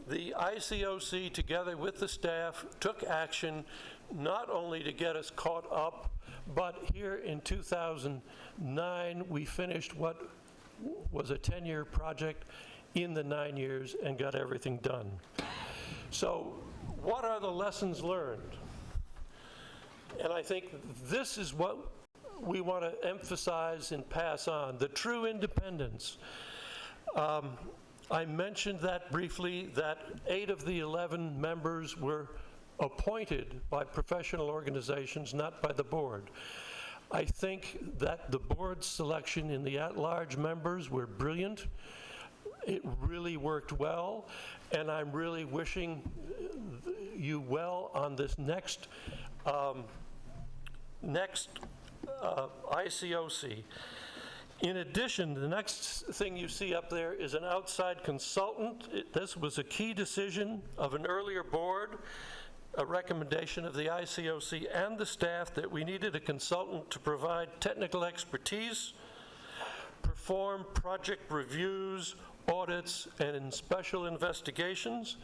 the ICOC, together with the staff, took action not only to get us caught up, but here in 2009, we finished what was a 10-year project in the 9 years and got everything done. So what are the lessons learned? And I think this is what we want to emphasize and pass on, the true independence. I mentioned that briefly, that 8 of the 11 members were appointed by professional organizations, not by the board. I think that the board's selection in the at-large members were brilliant. It really worked well, and I'm really wishing you well on this next ICOC. In addition, the next thing you see up there is an outside consultant. This was a key decision of an earlier board, a recommendation of the ICOC and the staff that we needed a consultant to provide technical expertise, perform project reviews, audits, and special investigations.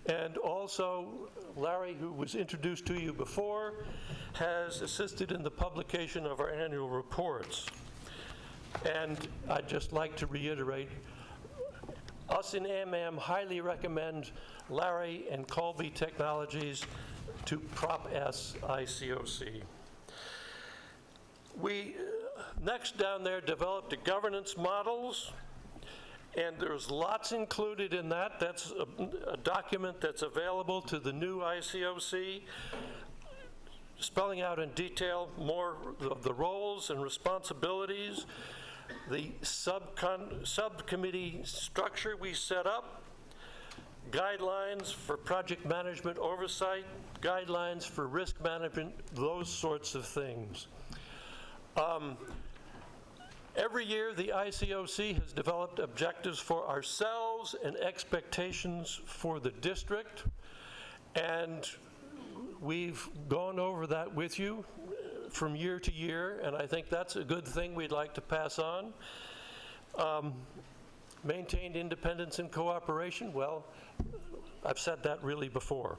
And also, Larry, who was introduced to you before, has assisted in the publication of our annual reports. And I'd just like to reiterate, us in MM highly recommend Larry and Colby Technologies to Prop S ICOC. We, next down there, developed the governance models, And there's lots included in that. That's a document that's available to the new ICOC, spelling out in detail more of the roles and responsibilities, the subcommittee structure we set up, guidelines for project management oversight, guidelines for risk management, those sorts of things. Every year, the ICOC has developed objectives for ourselves and expectations for the district, and we've gone over that with you from year to year, and I think that's a good thing we'd like to pass on. Maintained independence and cooperation, well, I've said that really before.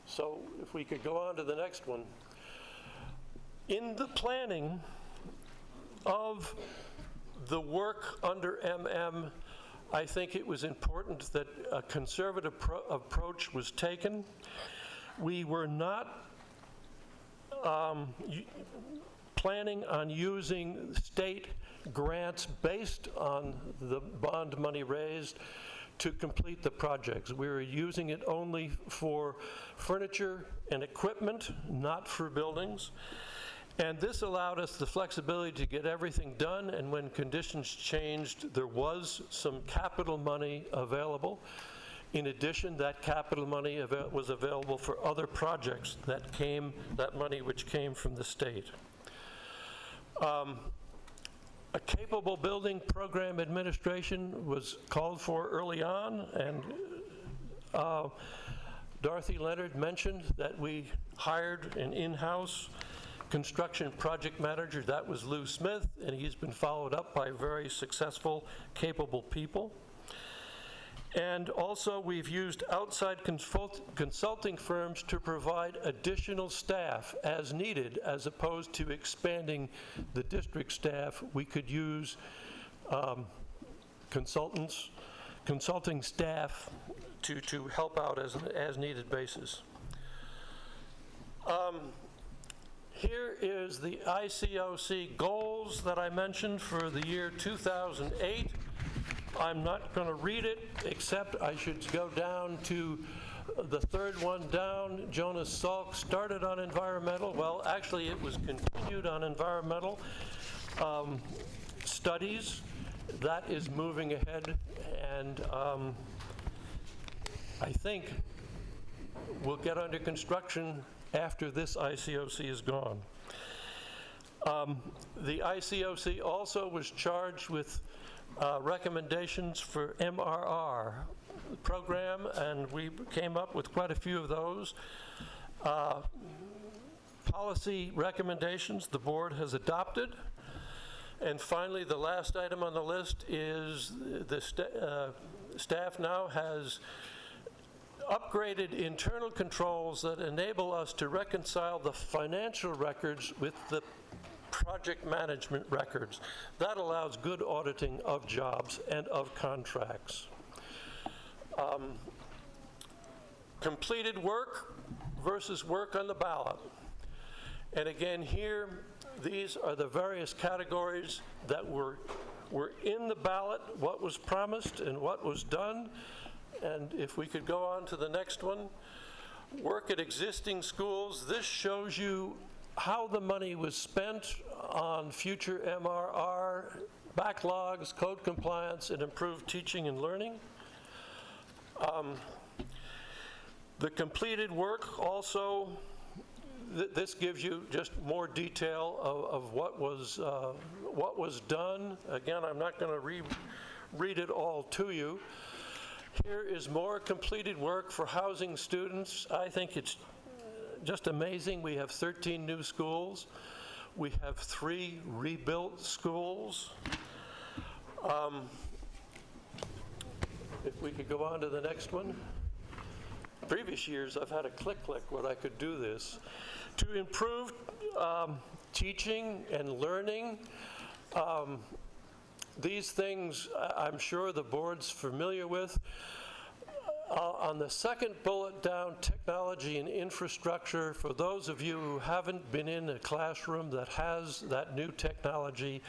So if we could go on to the next one. In the planning of the work under MM, I think it was important that a conservative approach was taken. We were not planning on using state grants based on the bond money raised to complete the projects. We were using it only for furniture and equipment, not for buildings. And this allowed us the flexibility to get everything done, and when conditions changed, there was some capital money available. In addition, that capital money was available for other projects that money which came from the state. A capable building program administration was called for early on, and Dorothy Leonard mentioned that we hired an in-house construction project manager. That was Lou Smith, and he's been followed up by very successful, capable people. And also, we've used outside consulting firms to provide additional staff as needed, as opposed to expanding the district staff. We could use consulting staff to help out as needed basis. Here is the ICOC goals that I mentioned for the year 2008. I'm not going to read it, except I should go down to the third one down. Jonas Salk started on environmental. Well, actually, it was continued on environmental studies. That is moving ahead, and I think we'll get under construction after this ICOC is gone. The ICOC also was charged with recommendations for MRR program, and we came up with quite a few of those. Policy recommendations the board has adopted. And finally, the last item on the list is the staff now has upgraded internal controls that enable us to reconcile the financial records with the project management records. That allows good auditing of jobs and of contracts. Completed work versus work on the ballot. And again, here, these are the various categories that were in the ballot, what was promised and what was done. And if we could go on to the next one. Work at existing schools. This shows you how the money was spent on future MRR, backlogs, code compliance, and improved teaching and learning. The completed work also, this gives you just more detail of what was done. Again, I'm not going to read it all to you. Here is more completed work for housing students. I think it's just amazing. We have 13 new schools. We have 3 rebuilt schools. If we could go on to the next one. Previous years, I've had a click when I could do this. To improve teaching and learning, these things I'm sure the board's familiar with. On the second bullet down, technology and infrastructure, for those of you who haven't been in a classroom that has that new technology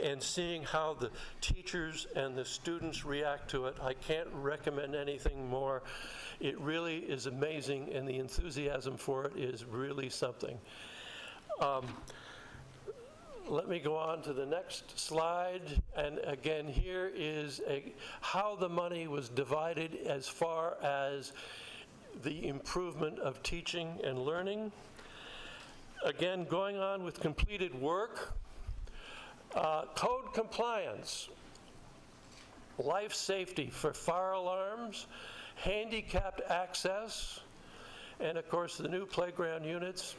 and seeing how the teachers and the students react to it, I can't recommend anything more. It really is amazing, and the enthusiasm for it is really something. Let me go on to the next slide. And again, here is how the money was divided as far as the improvement of teaching and learning. Again, going on with completed work, code compliance, life safety for fire alarms, handicapped access, and of course the new playground units.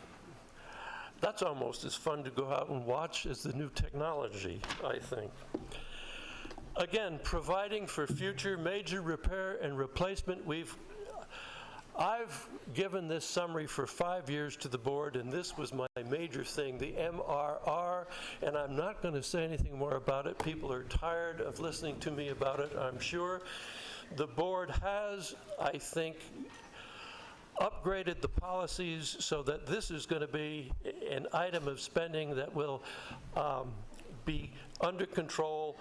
That's almost as fun to go out and watch as the new technology, I think. Again, providing for future major repair and replacement. I've given this summary for 5 years to the board, and this was my major thing, the MRR, and I'm not going to say anything more about it. People are tired of listening to me about it, I'm sure. The board has, I think, upgraded the policies so that this is going to be an item of spending that will be under control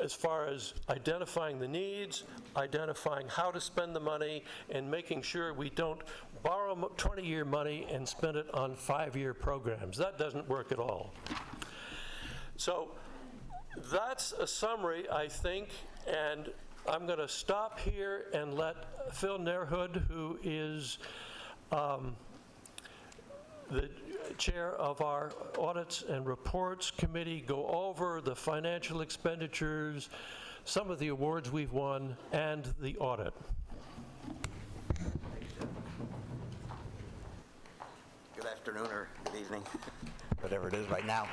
as far as identifying the needs, identifying how to spend the money, and making sure we don't borrow 20-year money and spend it on 5-year programs. That doesn't work at all. So that's a summary, I think, and I'm going to stop here and let Phil Nairhood, who is the chair of our Audits and Reports Committee, go over the financial expenditures, some of the awards we've won, and the audit. Good afternoon or good evening, whatever it is right now.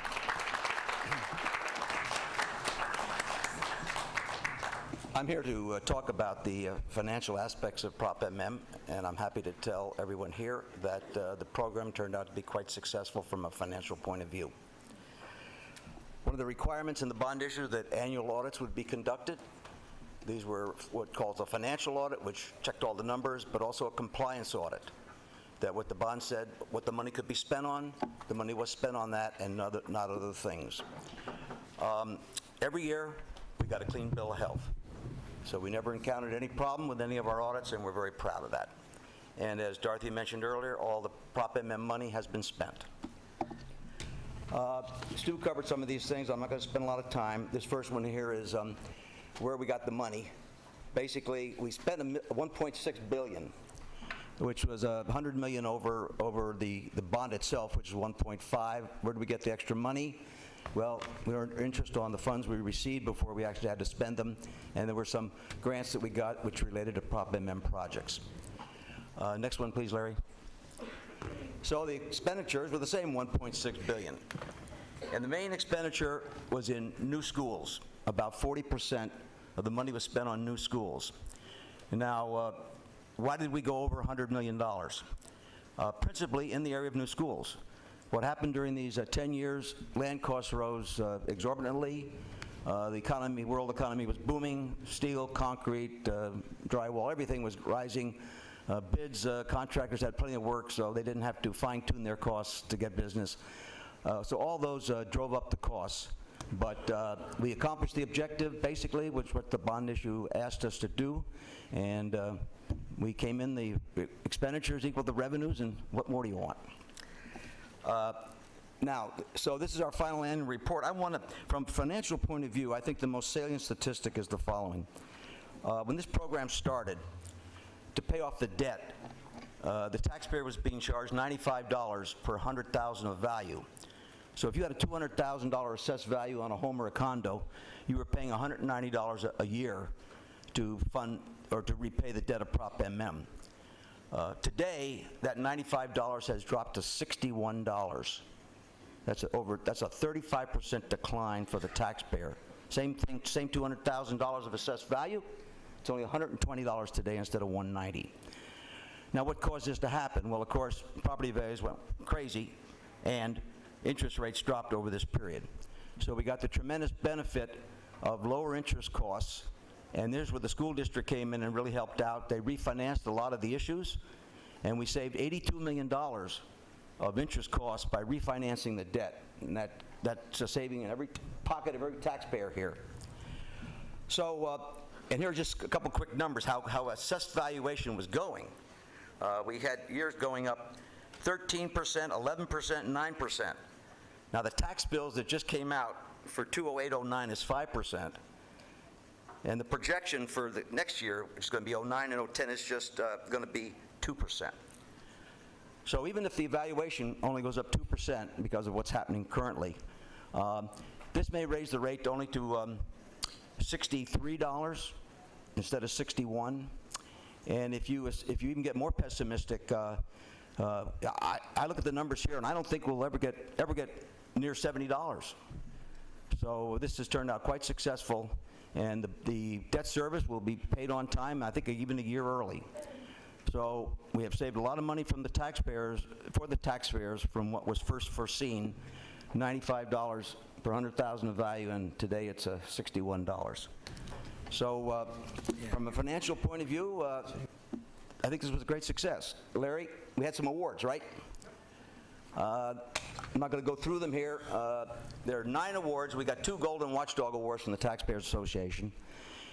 I'm here to talk about the financial aspects of Prop MM, and I'm happy to tell everyone here that the program turned out to be quite successful from a financial point of view. One of the requirements in the bond issue that annual audits would be conducted. These were what called a financial audit, which checked all the numbers, but also a compliance audit, that what the bond said, what the money could be spent on, the money was spent on that and not other things. Every year, we got a clean bill of health. So we never encountered any problem with any of our audits, and we're very proud of that. And as Dorothy mentioned earlier, all the Prop MM money has been spent. Stu covered some of these things. I'm not going to spend a lot of time. This first one here is where we got the money. Basically, we spent $1.6 billion, which was $100 million over the bond itself, which is 1.5. Where did we get the extra money? Well, we earned interest on the funds we received before we actually had to spend them, and there were some grants that we got which related to Prop MM projects. Next one, please, Larry. So the expenditures were the same, $1.6 billion. And the main expenditure was in new schools. About 40% of the money was spent on new schools. Now, why did we go over $100 million? Principally in the area of new schools. What happened during these 10 years, land costs rose exorbitantly. The world economy was booming. Steel, concrete, drywall, everything was rising. Bids, contractors had plenty of work, so they didn't have to fine-tune their costs to get business. So all those drove up the costs. But we accomplished the objective, basically, which what the bond issue asked us to do. And we came in, the expenditures equal the revenues, and what more do you want? Now, so this is our final annual report. I want to, from a financial point of view, I think the most salient statistic is the following. When this program started, to pay off the debt, the taxpayer was being charged $95 per $100,000 of value. So if you had a $200,000 assessed value on a home or a condo, you were paying $190 a year to fund or to repay the debt of Prop MM. Today, that $95 has dropped to $61. That's a 35% decline for the taxpayer. Same thing, same $200,000 of assessed value. It's only $120 today instead of $190. Now, what caused this to happen? Well, of course, property values went crazy, and interest rates dropped over this period. So we got the tremendous benefit of lower interest costs And there's where the school district came in and really helped out. They refinanced a lot of the issues, and we saved $82 million of interest costs by refinancing the debt. And that's a saving in every pocket of every taxpayer here. So, and here are just a couple quick numbers, how assessed valuation was going. We had years going up 13%, 11%, 9%. Now, the tax bills that just came out for 2008-09 is 5%. And the projection for the next year, which is going to be 09 and 010, is just going to be 2%. So even if the evaluation only goes up 2% because of what's happening currently, this may raise the rate only to $63 instead of $61. And if you even get more pessimistic, I look at the numbers here, and I don't think we'll ever get near $70. So this has turned out quite successful, and the debt service will be paid on time, I think even a year early. So we have saved a lot of money from the taxpayers, from what was first foreseen, $95 per 100,000 of value, and today it's $61. So from a financial point of view, I think this was a great success. Larry, we had some awards, right? I'm not going to go through them here. There are 9 awards. We got 2 Golden Watchdog Awards from the Taxpayers Association.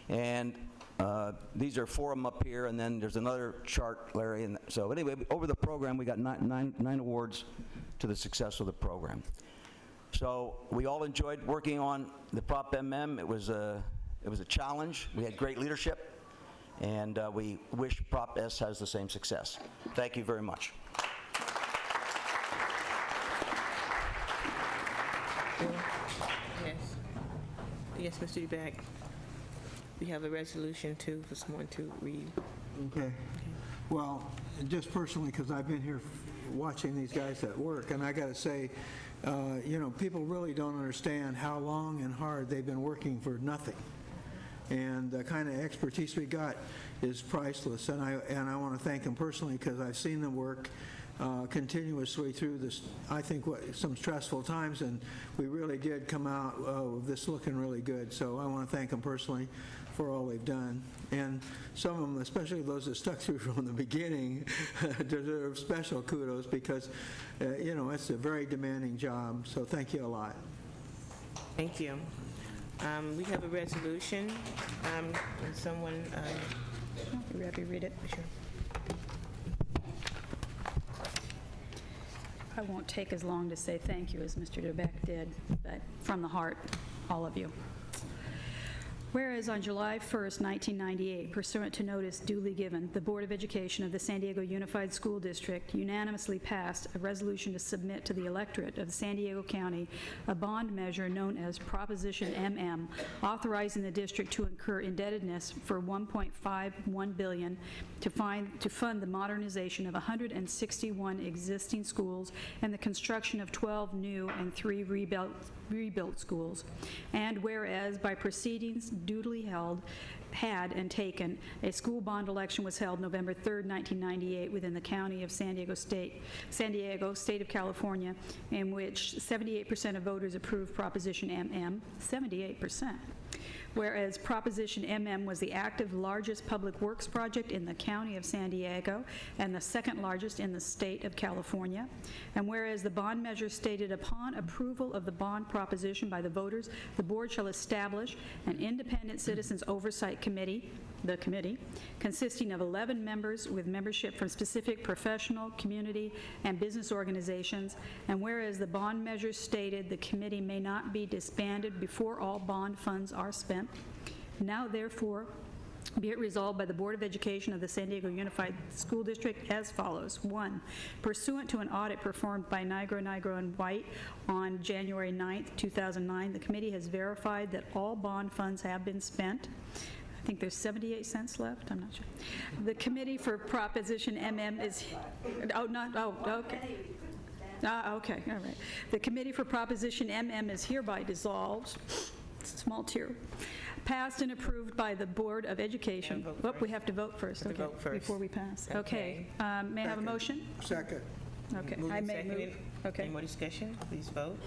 And these are 4 of them up here, and then there's another chart, Larry. And so anyway, over the program, we got nine awards to the success of the program. So we all enjoyed working on the Prop MM. It was a challenge. We had great leadership, and we wish Prop S has the same success. Thank you very much. Yes, Mr. Duback. We have a resolution too for someone to read. Okay. Well, just personally, because I've been here watching these guys at work, and I got to say, people really don't understand how long and hard they've been working for nothing. And the kind of expertise we got is priceless. And I want to thank them personally because I've seen them work continuously through this, I think, some stressful times, and we really did come out with this looking really good. So I want to thank them personally for all they've done. And some of them, especially those that stuck through from the beginning, deserve special kudos because, it's a very demanding job. So thank you a lot. Thank you. We have a resolution. Someone, read it? Sure. I won't take as long to say thank you as Mr. Duback did, but from the heart, all of you. Whereas on July 1st, 1998, pursuant to notice duly given, the Board of Education of the San Diego Unified School District unanimously passed a resolution to submit to the electorate of San Diego County a bond measure known as Proposition MM, authorizing the district to incur indebtedness for $1.51 billion to fund the modernization of 161 existing schools and the construction of 12 new and 3 rebuilt schools. And whereas by proceedings duly had and taken, a school bond election was held November 3rd, 1998 within the county of San Diego, state of California, in which 78% of voters approved Proposition MM, 78%. Whereas Proposition MM was the active largest public works project in the county of San Diego and the second largest in the state of California. And whereas the bond measure stated upon approval of the bond proposition by the voters, the board shall establish an independent citizens oversight committee, the committee, consisting of 11 members with membership from specific professional, community, and business organizations. And whereas the bond measure stated the committee may not be disbanded before all bond funds are spent, now therefore be it resolved by the Board of Education of the San Diego Unified School District as follows. 1, pursuant to an audit performed by Nigro & White on January 9th, 2009, the committee has verified that all bond funds have been spent. I think there's 78 cents left. I'm not sure. The committee for Proposition MM is, okay. Okay, all right. The committee for Proposition MM is hereby dissolved. Small tear. Passed and approved by the Board of Education. We have to vote first, okay, before we pass. Okay. May I have a motion? Second. Okay. Moved I and may seconded. move. Okay. Any more discussion? Please vote.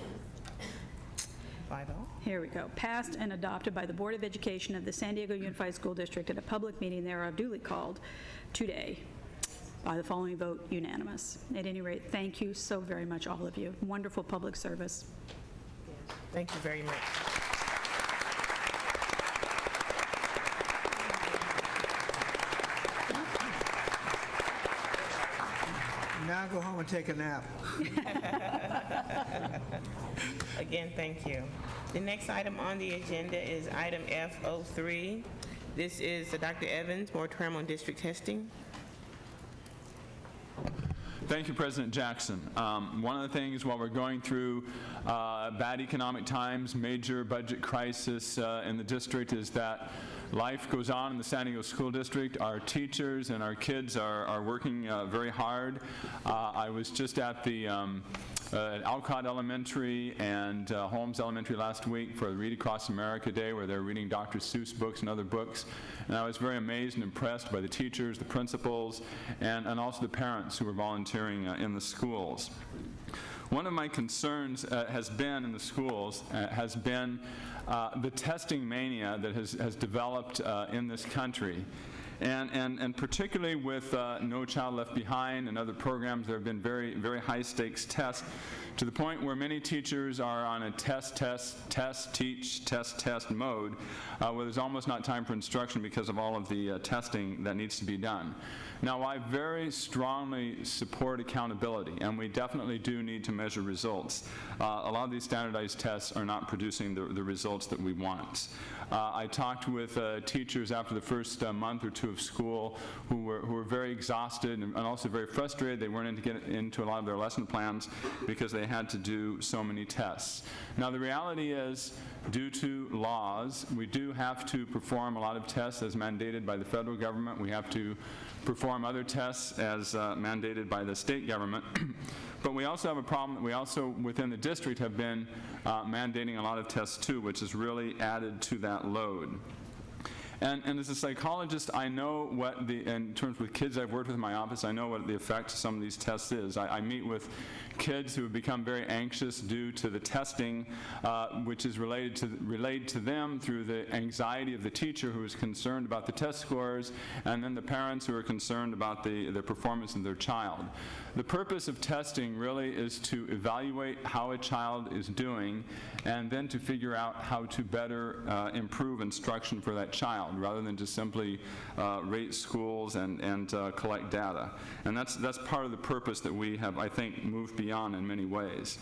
5-0. Here we go. Passed and adopted by the Board of Education of the San Diego Unified School District at a public meeting thereof duly called today by the following vote unanimous. At any rate, thank you so very much, all of you. Wonderful public service. Thank you very much. Now go home and take a nap. Again, thank you. The next item on the agenda is item F03. This is Dr. Evans, moratorium on district testing. Thank you, President Jackson. One of the things while we're going through bad economic times, major budget crisis in the district, is that life goes on in the San Diego School District. Our teachers and our kids are working very hard. I was just at the Alcott Elementary and Holmes Elementary last week for the Read Across America Day, where they're reading Dr. Seuss books and other books. And I was very amazed and impressed by the teachers, the principals, and also the parents who were volunteering in the schools. One of my concerns has been in the schools has been the testing mania that has developed in this country. And particularly with No Child Left Behind and other programs, there have been very, very high stakes tests to the point where many teachers are on a test, teach, test mode, where there's almost not time for instruction because of all of the testing that needs to be done. Now, I very strongly support accountability, and we definitely do need to measure results. A lot of these standardized tests are not producing the results that we want. I talked with teachers after the first month or two of school who were very exhausted and also very frustrated. They weren't able to get into a lot of their lesson plans because they had to do so many tests. Now, the reality is, due to laws, we do have to perform a lot of tests as mandated by the federal government. We have to perform other tests as mandated by the state government. But we also have a problem that we also, within the district, have been mandating a lot of tests too, which has really added to that load. And as a psychologist, I know what in terms with kids I've worked with in my office, I know what the effect of some of these tests is. I meet with kids who have become very anxious due to the testing, which is relayed to them through the anxiety of the teacher who is concerned about the test scores, and then the parents who are concerned about the performance of their child. The purpose of testing really is to evaluate how a child is doing and then to figure out how to better improve instruction for that child, rather than just simply rate schools and collect data. And that's part of the purpose that we have, I think, moved beyond in many ways.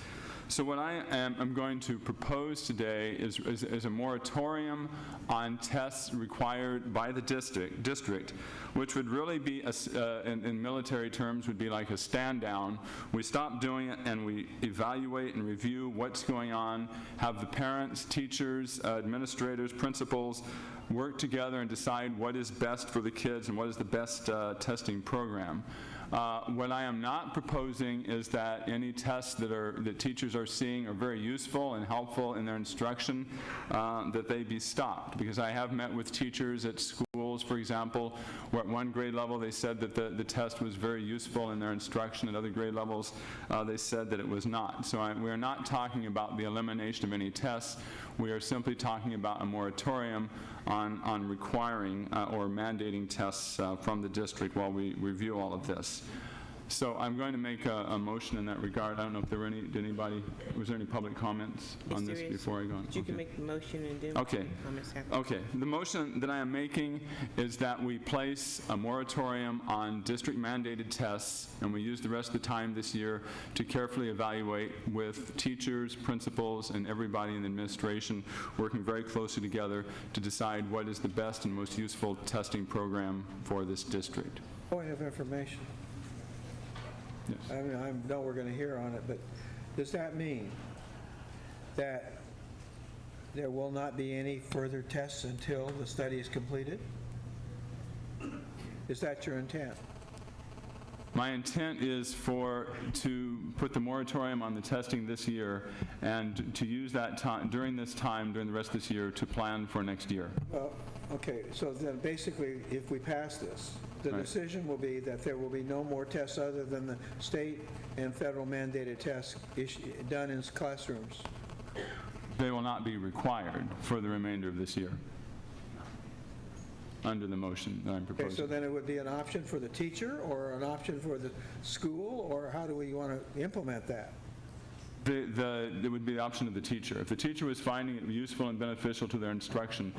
So what I'm going to propose today is a moratorium on tests required by the district, which would really be, in military terms, would be like a stand down. We stop doing it and we evaluate and review what's going on, have the parents, teachers, administrators, principals work together and decide what is best for the kids and what is the best testing program. What I am not proposing is that any tests that teachers are seeing are very useful and helpful in their instruction, that they be stopped. Because I have met with teachers at schools, for example, where at one grade level they said that the test was very useful in their instruction. At other grade levels, they said that it was not. So we are not talking about the elimination of any tests. We are simply talking about a moratorium on requiring or mandating tests from the district while we review all of this. So I'm going to make a motion in that regard. I don't know if there were was there any public comments on this before I go on? You can make the motion and then comments happen. Okay. The motion that I am making is that we place a moratorium on district mandated tests, and we use the rest of the time this year to carefully evaluate with teachers, principals, and everybody in the administration working very closely together to decide what is the best and most useful testing program for this district. Point of information. Yes. I mean, I know we're going to hear on it, but does that mean that there will not be any further tests until the study is completed? Is that your intent? My intent is to put the moratorium on the testing this year and to use that time during the rest of this year to plan for next year. Okay, so then basically, if we pass this, the decision will be that there will be no more tests other than the state and federal mandated tests done in classrooms. They will not be required for the remainder of this year under the motion that I'm Okay, proposing. so then it would be an option for the teacher or an option for the school, or how do we want to implement that? It would be the option of the teacher. If the teacher was finding it useful and beneficial to their instruction,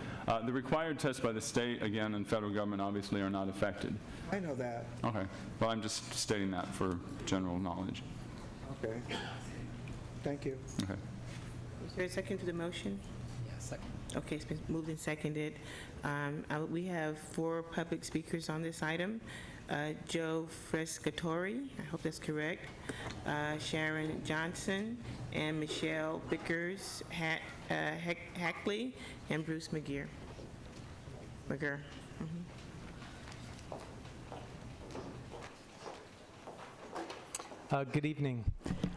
the required tests by the state, again, and federal government obviously are not affected. I know that. Okay. Well, I'm just stating that for general knowledge. Okay. Thank you. Okay. Is there a second to the motion? Yeah, second. Okay, it's been moved and seconded. We have 4 public speakers on this item. Joe Frescatori, I hope that's correct, Sharon Johnson, and Michelle Bickers Hackley, and Bruce McGeer. Good evening.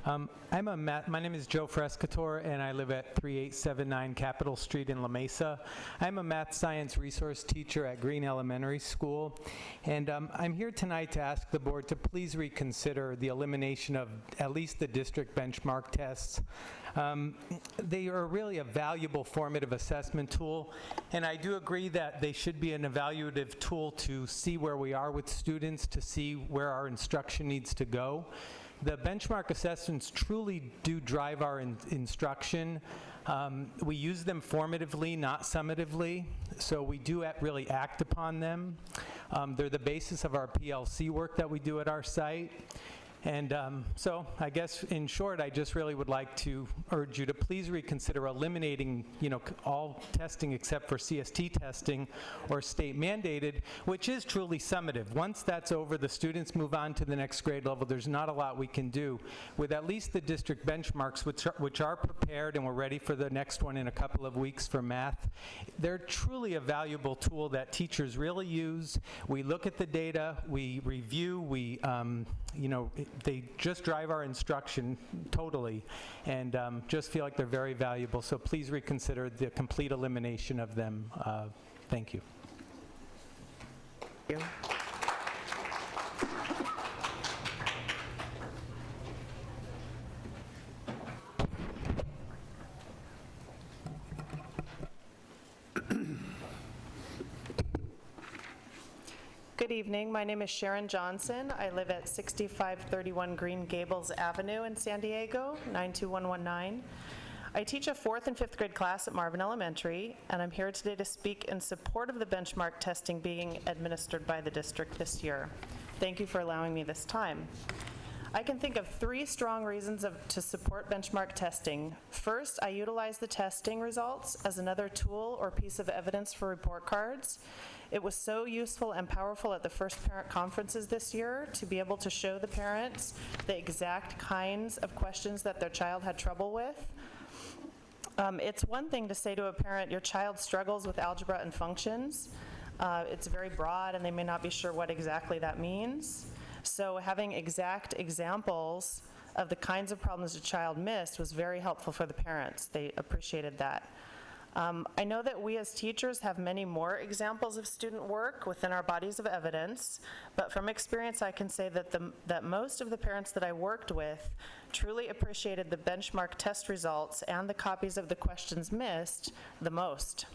My name is Joe Frescator, and I live at 3879 Capitol Street in La Mesa. I'm a math science resource teacher at Green Elementary School, and I'm here tonight to ask the board to please reconsider the elimination of at least the district benchmark tests. They are really a valuable formative assessment tool, and I do agree that they should be an evaluative tool to see where we are with students, to see where our instruction needs to go. The benchmark assessments truly do drive our instruction. We use them formatively, not summatively, so we do really act upon them. They're the basis of our PLC work that we do at our site. And so I guess in short, I just really would like to urge you to please reconsider eliminating, all testing except for CST testing or state mandated, which is truly summative. Once that's over, the students move on to the next grade level. There's not a lot we can do. With at least the district benchmarks, which are prepared, and we're ready for the next one in a couple of weeks for math, they're truly a valuable tool that teachers really use. We look at the data, we review, they just drive our instruction totally, and just feel like they're very valuable. So please reconsider the complete elimination of them. Thank you. Thank you. Good evening. My name is Sharon Johnson. I live at 6531 Green Gables Avenue in San Diego, 92119. I teach a 4th and 5th grade class at Marvin Elementary, and I'm here today to speak in support of the benchmark testing being administered by the district this year. Thank you for allowing me this time. I can think of 3 strong reasons to support benchmark testing. First, I utilize the testing results as another tool or piece of evidence for report cards. It was so useful and powerful at the first parent conferences this year to be able to show the parents the exact kinds of questions that their child had trouble with. It's one thing to say to a parent, your child struggles with algebra and functions. It's very broad, and they may not be sure what exactly that means. So having exact examples of the kinds of problems the child missed was very helpful for the parents. They appreciated that. I know that we as teachers have many more examples of student work within our bodies of evidence, but from experience I can say that most of the parents that I worked with truly appreciated the benchmark test results and the copies of the questions missed the most.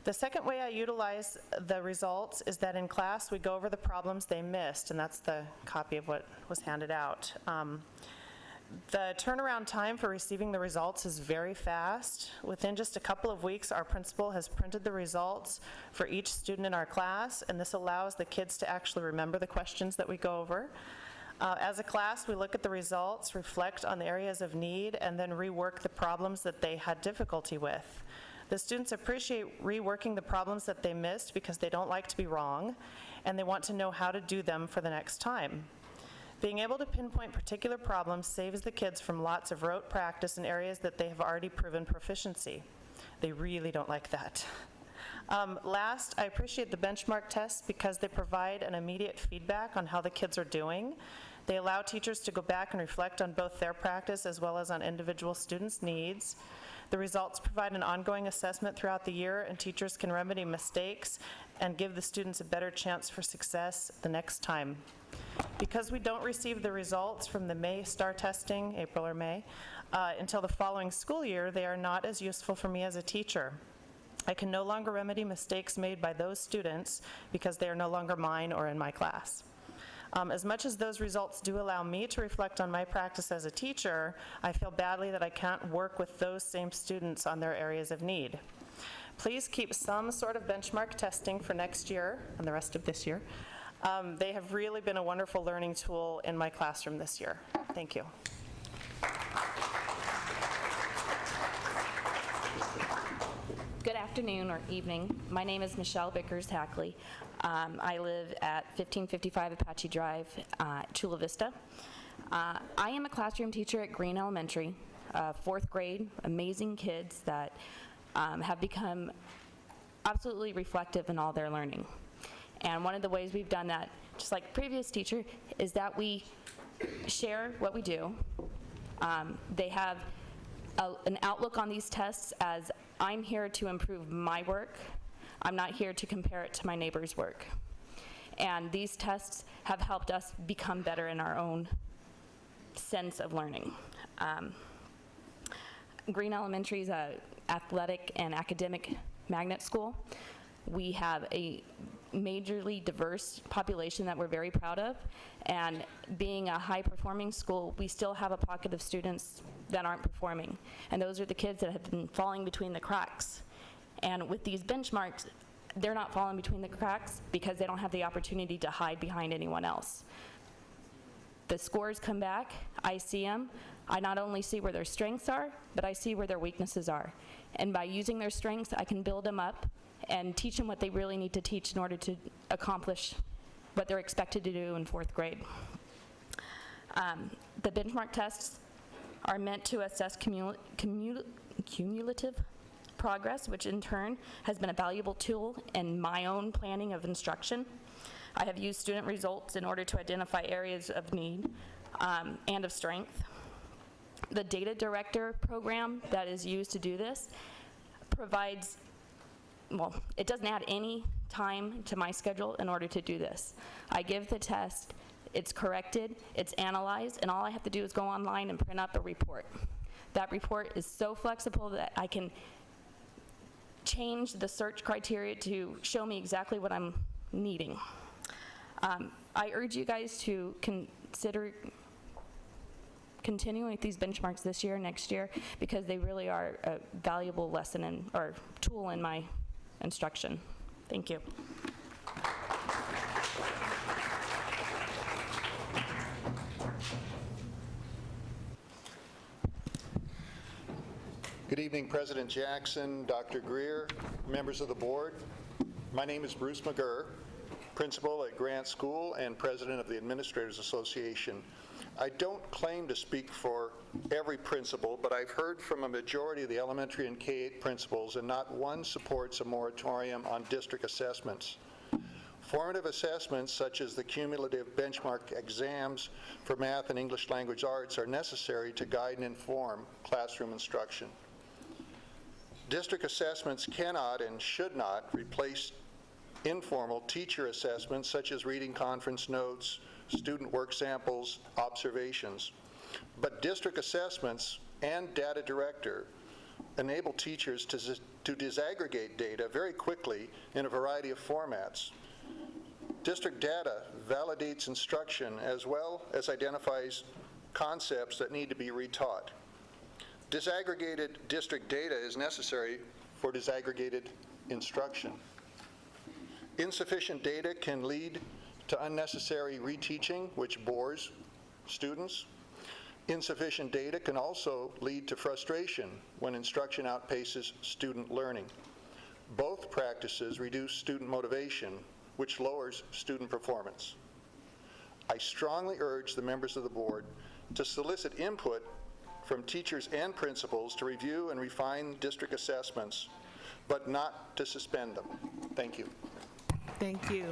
The second way I utilize the results is that in class we go over the problems they missed, and that's the copy of what was handed out. The turnaround time for receiving the results is very fast. Within just a couple of weeks, our principal has printed the results for each student in our class, and this allows the kids to actually remember the questions that we go over. As a class, we look at the results, reflect on the areas of need, and then rework the problems that they had difficulty with. The students appreciate reworking the problems that they missed because they don't like to be wrong, and they want to know how to do them for the next time. Being able to pinpoint particular problems saves the kids from lots of rote practice in areas that they have already proven proficiency. They really don't like that. Last, I appreciate the benchmark tests because they provide an immediate feedback on how the kids are doing. They allow teachers to go back and reflect on both their practice as well as on individual students' needs. The results provide an ongoing assessment throughout the year, and teachers can remedy mistakes and give the students a better chance for success the next time. Because we don't receive the results from the May STAR testing, April or May, until the following school year, they are not as useful for me as a teacher. I can no longer remedy mistakes made by those students because they are no longer mine or in my class. As much as those results do allow me to reflect on my practice as a teacher, I feel badly that I can't work with those same students on their areas of need. Please keep some sort of benchmark testing for next year and the rest of this year. They have really been a wonderful learning tool in my classroom this year. Thank you. Good afternoon or evening. My name is Michelle Vickers-Hackley. I live at 1555 Apache Drive, Chula Vista. I am a classroom teacher at Green Elementary, fourth grade, amazing kids that have become absolutely reflective in all their learning. And one of the ways we've done that, just like the previous teacher, is that we share what we do. They have an outlook on these tests as I'm here to improve my work. I'm not here to compare it to my neighbor's work. And these tests have helped us become better in our own sense of learning. Green Elementary is an athletic and academic magnet school. We have a majorly diverse population that we're very proud of, and being a high-performing school, we still have a pocket of students that aren't performing, and those are the kids that have been falling between the cracks. And with these benchmarks, they're not falling between the cracks because they don't have the opportunity to hide behind anyone else. The scores come back, I see them, I not only see where their strengths are, but I see where their weaknesses are. And by using their strengths, I can build them up and teach them what they really need to teach in order to accomplish what they're expected to do in fourth grade. The benchmark tests are meant to assess cumulative progress, which in turn has been a valuable tool in my own planning of instruction. I have used student results in order to identify areas of need and of strength. The Data Director program that is used to do this provides, well, it doesn't add any time to my schedule in order to do this. I give the test, it's corrected, it's analyzed, and all I have to do is go online and print up a report. That report is so flexible that I can change the search criteria to show me exactly what I'm needing. I urge you guys to consider continuing with these benchmarks this year, next year, because they really are a valuable lesson or tool in my instruction. Thank you. Good evening, President Jackson, Dr. Greer, members of the board. My name is Bruce McGurr, principal at Grant School and president of the Administrators Association. I don't claim to speak for every principal, but I've heard from a majority of the elementary and K-8 principals, and not one supports a moratorium on district assessments. Formative assessments, such as the cumulative benchmark exams for math and English language arts, are necessary to guide and inform classroom instruction. District assessments cannot and should not replace informal teacher assessments such as reading conference notes, student work samples, observations. But district assessments and Data Director enable teachers to disaggregate data very quickly in a variety of formats. District data validates instruction as well as identifies concepts that need to be retaught. Disaggregated district data is necessary for disaggregated instruction. Insufficient data can lead to unnecessary reteaching, which bores students. Insufficient data can also lead to frustration when instruction outpaces student learning. Both practices reduce student motivation, which lowers student performance. I strongly urge the members of the board to solicit input from teachers and principals to review and refine district assessments, but not to suspend them. Thank you. Thank you.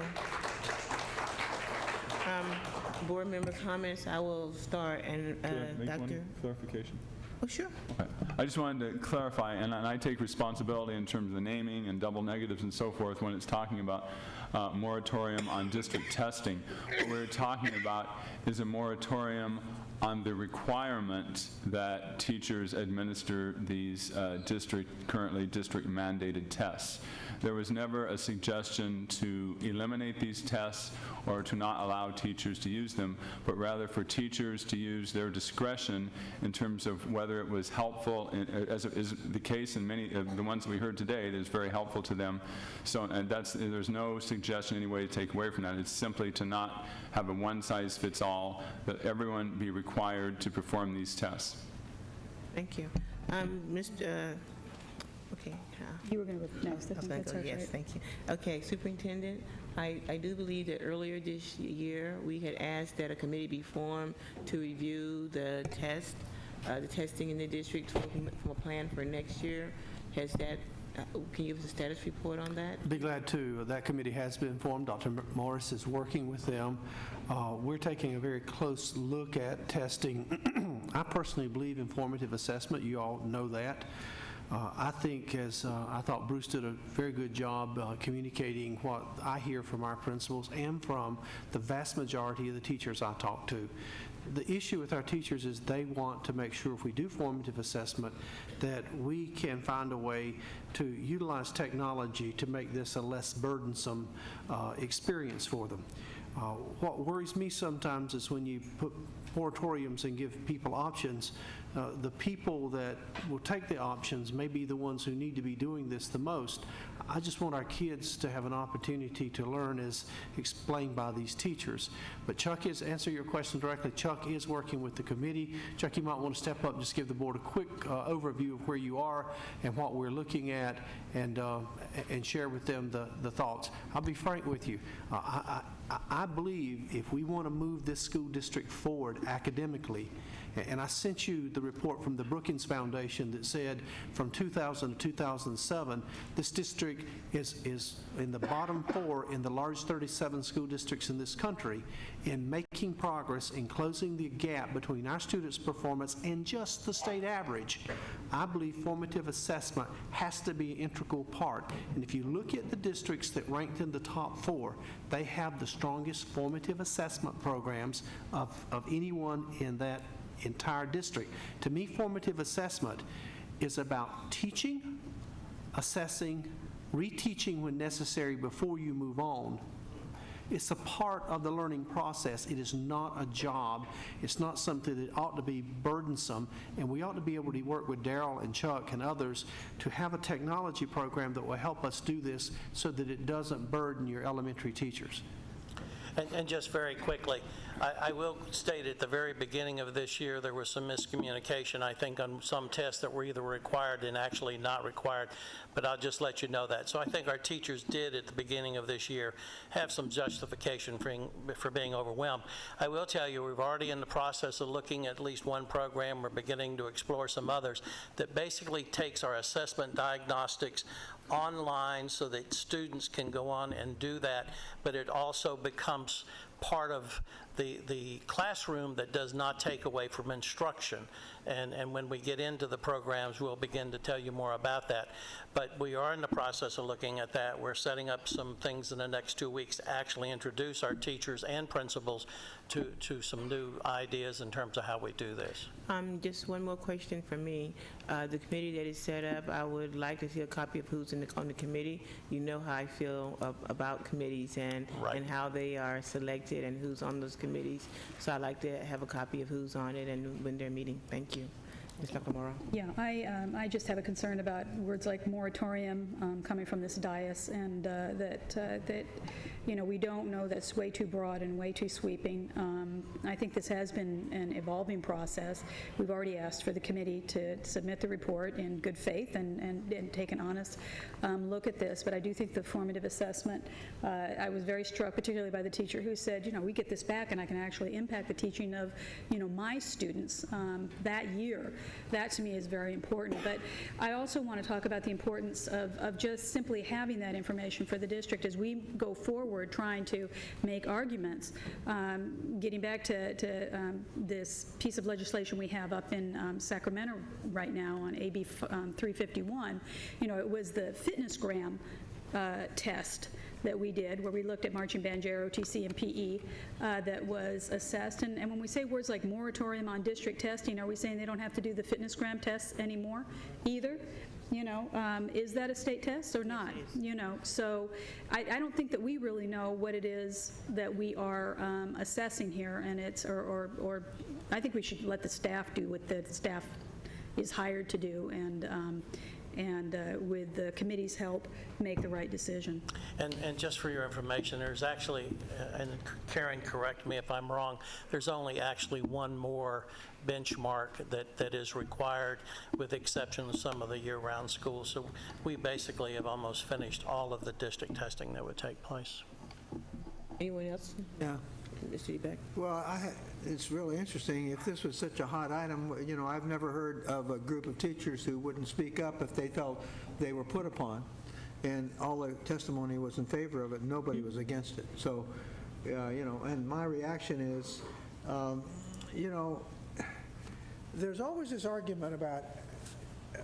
Board member comments, I will start, and Can I make Dr. one clarification? Oh, sure. Okay. I just wanted to clarify, and I take responsibility in terms of the naming and double negatives and so forth when it's talking about moratorium on district testing. What we're talking about is a moratorium on the requirement that teachers administer these currently district mandated tests. There was never a suggestion to eliminate these tests or to not allow teachers to use them, but rather for teachers to use their discretion in terms of whether it was helpful, as is the case in many of the ones that we heard today. It is very helpful to them. So, and there's no suggestion any way to take away from that. It's simply to not have a one-size-fits-all, that everyone be required to perform these tests. Thank you. Okay. You were going to, no, that's all Yes, right. thank you. Okay, Superintendent, I do believe that earlier this year, we had asked that a committee be formed to review the testing in the district from a plan for next year. Has that, can you give us a status report on that? Be glad to. That committee has been formed. Dr. Morris is working with them. We're taking a very close look at testing. I personally believe in formative assessment. You all know that. I think, as I thought Bruce did a very good job communicating what I hear from our principals and from the vast majority of the teachers I talk to. The issue with our teachers is they want to make sure if we do formative assessment that we can find a way to utilize technology to make this a less burdensome experience for them. What worries me sometimes is when you put moratoriums and give people options, the people that will take the options may be the ones who need to be doing this the most. I just want our kids to have an opportunity to learn as explained by these teachers. But Chuck is, answer your question directly, Chuck is working with the committee. Chuck, you might want to step up and just give the board a quick overview of where you are and what we're looking at, and share with them the thoughts. I'll be frank with you. I believe if we want to move this school district forward academically, and I sent you the report from the Brookings Foundation that said from 2000 to 2007, this district is in the bottom 4 in the large 37 school districts in this country in making progress in closing the gap between our students' performance and just the state average. I believe formative assessment has to be an integral part. And if you look at the districts that ranked in the top 4, they have the strongest formative assessment programs of anyone in that entire district. To me, formative assessment is about teaching, assessing, reteaching when necessary before you move on. It's a part of the learning process. It is not a job. It's not something that ought to be burdensome, and we ought to be able to work with Darrell and Chuck and others to have a technology program that will help us do this so that it doesn't burden your elementary teachers. And just very quickly, I will state at the very beginning of this year, there was some miscommunication, I think, on some tests that were either required and actually not required, but I'll just let you know that. So I think our teachers did, at the beginning of this year, have some justification for being overwhelmed. I will tell you, we're already in the process of looking at least one program. We're beginning to explore some others that basically takes our assessment diagnostics online so that students can go on and do that, but it also becomes part of the classroom that does not take away from instruction. And when we get into the programs, we'll begin to tell you more about that. But we are in the process of looking at that. We're setting up some things in the next 2 weeks to actually introduce our teachers and principals to some new ideas in terms of how we do this. Just one more question from me. The committee that is set up, I would like to see a copy of who's on the committee. You know how I feel about committees and how they are selected and who's on those committees. So I'd like to have a copy of who's on it and when they're meeting. Thank you. Ms. Nakamura. Yeah, I just have a concern about words like moratorium coming from this dais, and that we don't know, that's way too broad and way too sweeping. I think this has been an evolving process. We've already asked for the committee to submit the report in good faith and take an honest look at this, but I do think the formative assessment, I was very struck particularly by the teacher who said, we get this back and I can actually impact the teaching of, my students that year. That to me is very important. But I also want to talk about the importance of just simply having that information for the district as we go forward trying to make arguments. Getting back to this piece of legislation we have up in Sacramento right now on AB 351, it was the FitnessGram test that we did, where we looked at marching band, JROTC, and PE that was assessed. And when we say words like moratorium on district testing, are we saying they don't have to do the FitnessGram tests anymore either? Is that a state test or not? So I don't think that we really know what it is that we are assessing here, and or I think we should let the staff do what the staff is hired to do, and with the committee's help, make the right decision. And just for your information, there's actually, and Karen, correct me if I'm wrong, there's only actually one more benchmark that is required, with the exception of some of the year-round schools. So we basically have almost finished all of the district testing that would take place. Anyone else? Yeah. Mr. Ebeck? Well, it's really interesting. If this was such a hot item, I've never heard of a group of teachers who wouldn't speak up if they felt they were put upon, and all the testimony was in favor of it. Nobody was against it. So, and my reaction is, there's always this argument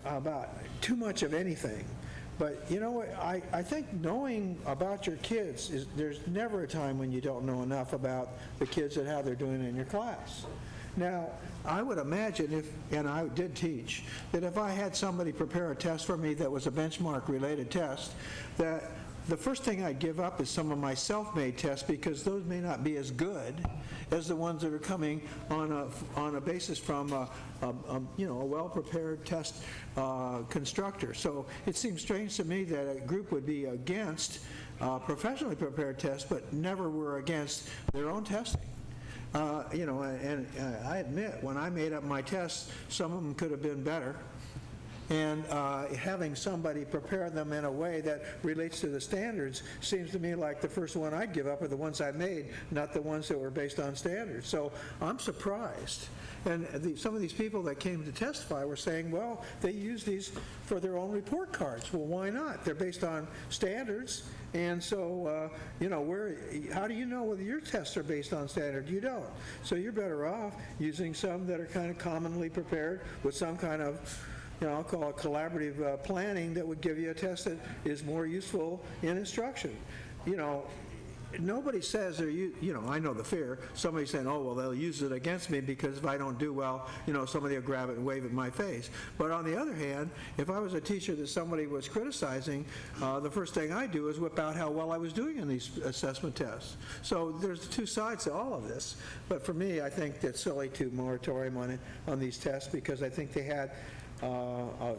about too much of anything. But you know what, I think knowing about your kids, there's never a time when you don't know enough about the kids and how they're doing in your class. Now, I would imagine and I did teach, that if I had somebody prepare a test for me that was a benchmark-related test, that the first thing I'd give up is some of my self-made tests, because those may not be as good as the ones that are coming on a basis from a well-prepared test constructor. So it seems strange to me that a group would be against professionally prepared tests, but never were against their own testing. And I admit, when I made up my tests, some of them could have been better. And having somebody prepare them in a way that relates to the standards seems to me like the first one I'd give up are the ones I made, not the ones that were based on standards. So I'm surprised. And some of these people that came to testify were saying, well, they use these for their own report cards. Well, why not? They're based on standards. And so, how do you know whether your tests are based on standard? You don't. So you're better off using some that are kind of commonly prepared with some kind of, I'll call it collaborative planning that would give you a test that is more useful in instruction. Nobody says, I know the fear, somebody saying, oh, well, they'll use it against me because if I don't do well, somebody will grab it and wave it in my face. But on the other hand, if I was a teacher that somebody was criticizing, the first thing I do is whip out how well I was doing in these assessment tests. So there's two sides to all of this. But for me, I think it's silly to moratorium on these tests, because I think they had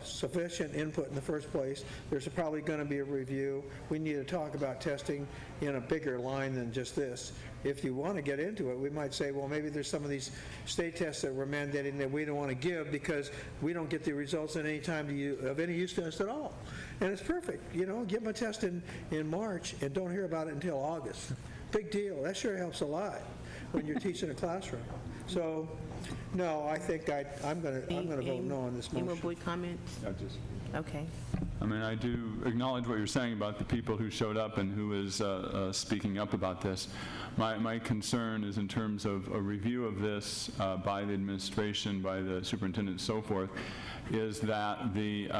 sufficient input in the first place. There's probably going to be a review. We need to talk about testing in a bigger line than just this. If you want to get into it, we might say, well, maybe there's some of these state tests that we're mandating that we don't want to give because we don't get the results at any time of any use to us at all. And it's perfect. Give them a test in March and don't hear about it until August. Big deal. That sure helps a lot when you're teaching a classroom. So, no, I think I'm going to vote no on this motion. Any more Boyd comments? Okay. I do acknowledge what you're saying about the people who showed up and who is speaking up about this. My concern is in terms of a review of this by the administration, by the superintendent and so forth, is that the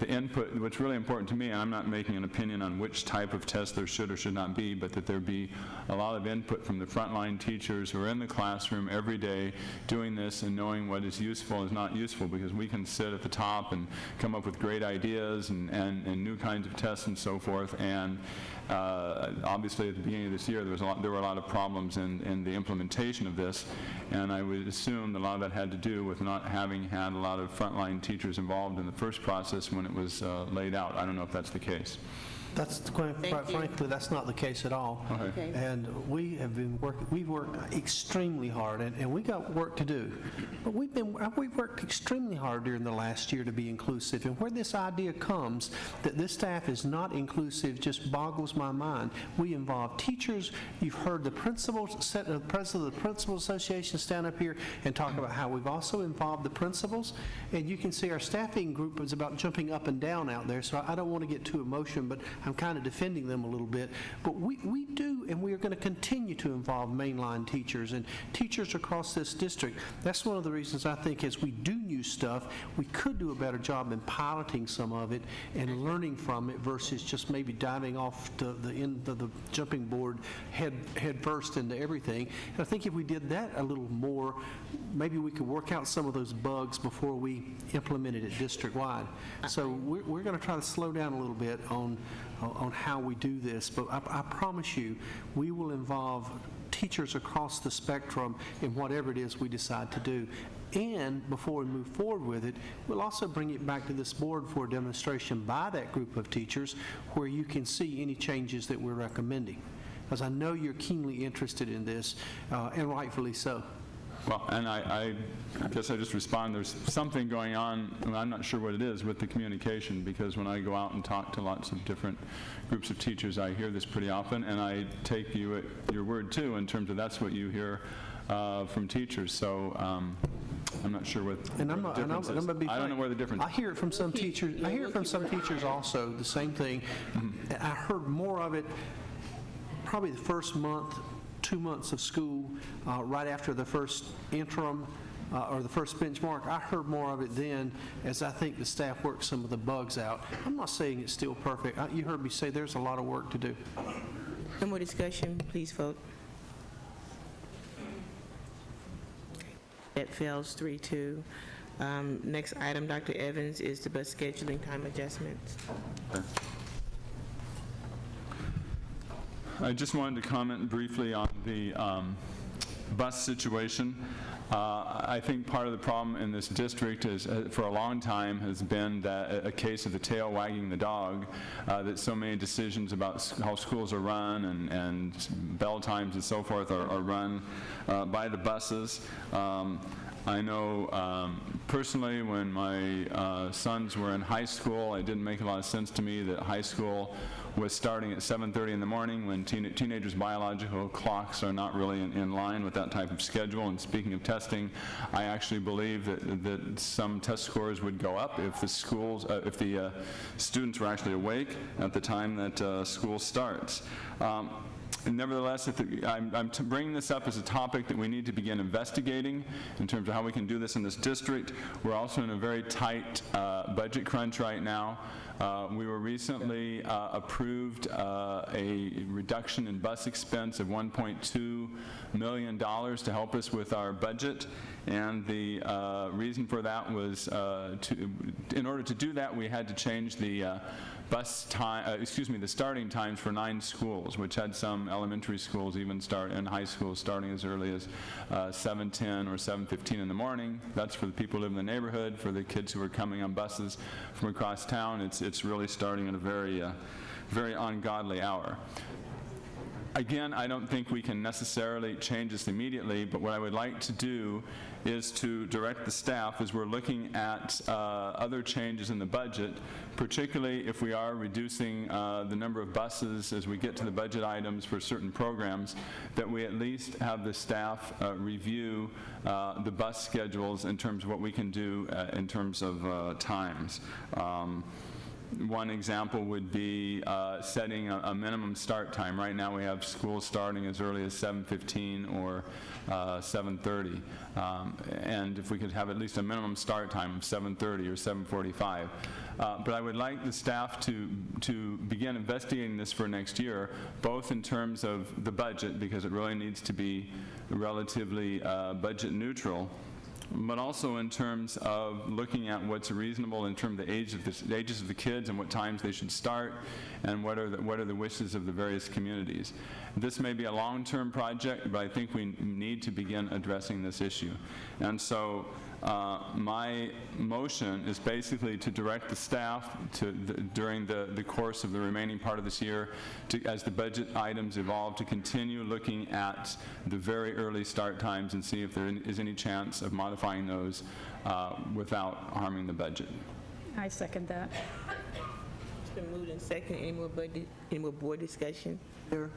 input, what's really important to me, and I'm not making an opinion on which type of test there should or should not be, but that there be a lot of input from the frontline teachers who are in the classroom every day doing this and knowing what is useful and is not useful, because we can sit at the top and come up with great ideas and new kinds of tests and so forth. And obviously at the beginning of this year there were a lot of problems in the implementation of this, and I would assume that a lot of that had to do with not having had a lot of frontline teachers involved in the first process when it was laid out. I don't know if that's the case. That's, quite frankly, that's not the case at all. Okay. And we have been working, we've worked extremely hard, and we got work to do. But we've worked extremely hard during the last year to be inclusive. And where this idea comes that this staff is not inclusive just boggles my mind. We involve teachers. You've heard the president of the Principal Association stand up here and talk about how we've also involved the principals. And you can see our staffing group is about jumping up and down out there. So I don't want to get too emotional, but I'm kind of defending them a little bit. But we do, and we are going to continue to involve mainline teachers and teachers across this district. That's one of the reasons I think as we do new stuff, we could do a better job in piloting some of it and learning from it versus just maybe diving off the end of the jumping board head first into everything. And I think if we did that a little more, maybe we could work out some of those bugs before we implemented it district-wide. So we're going to try to slow down a little bit on how we do this, but I promise you, we will involve teachers across the spectrum in whatever it is we decide to do. And before we move forward with it, we'll also bring it back to this board for a demonstration by that group of teachers where you can see any changes that we're recommending. Because I know you're keenly interested in this, and rightfully so. Well, and I guess I just respond, there's something going on, and I'm not sure what it is, with the communication, because when I go out and talk to lots of different groups of teachers, I hear this pretty often, and I take you at your word, too, in terms of that's what you hear from teachers. So I'm not sure what the difference is. I don't know where the difference is. I hear it from some teachers. I hear it from some teachers also, the same thing. I heard more of it probably the first month, 2 months of school, right after the first interim or the first benchmark. I heard more of it then as I think the staff worked some of the bugs out. I'm not saying it's still perfect. You heard me say there's a lot of work to do. No more discussion, please vote. That fails 3-2. Next item, Dr. Evans, is the bus scheduling time adjustments. Okay. I just wanted to comment briefly on the bus situation. I think part of the problem in this district is, for a long time, has been that a case of the tail wagging the dog, that so many decisions about how schools are run and bell times and so forth are run by the buses. I know personally when my sons were in high school, it didn't make a lot of sense to me that high school was starting at 7:30 in the morning when teenagers' biological clocks are not really in line with that type of schedule. And speaking of testing, I actually believe that some test scores would go up if the schools, if the students were actually awake at the time that school starts. Nevertheless, I'm bringing this up as a topic that we need to begin investigating in terms of how we can do this in this district. We're also in a very tight budget crunch right now. We were recently approved a reduction in bus expense of $1.2 million to help us with our budget. And the reason for that was in order to do that, we had to change the the starting times for 9 schools, which had some elementary schools even start and high schools starting as early as 7:10 or 7:15 in the morning. That's for the people who live in the neighborhood. For the kids who are coming on buses from across town, it's really starting at a very ungodly hour. Again, I don't think we can necessarily change this immediately, but what I would like to do is to direct the staff as we're looking at other changes in the budget, particularly if we are reducing the number of buses as we get to the budget items for certain programs, that we at least have the staff review the bus schedules in terms of what we can do in terms of times. One example would be setting a minimum start time. Right now we have schools starting as early as 7:15 or 7:30. And if we could have at least a minimum start time of 7:30 or 7:45. But I would like the staff to begin investigating this for next year, both in terms of the budget, because it really needs to be relatively budget neutral, but also in terms of looking at what's reasonable in terms of the ages of the kids and what times they should start, and what are the wishes of the various communities. This may be a long-term project, but I think we need to begin addressing this issue. And so My motion is basically to direct the staff to, during the course of the remaining part of this year, as the budget items evolve, to continue looking at the very early start times and see if there is any chance of modifying those without harming the budget. I second that. It's been moved and second. Any more board discussion? Here.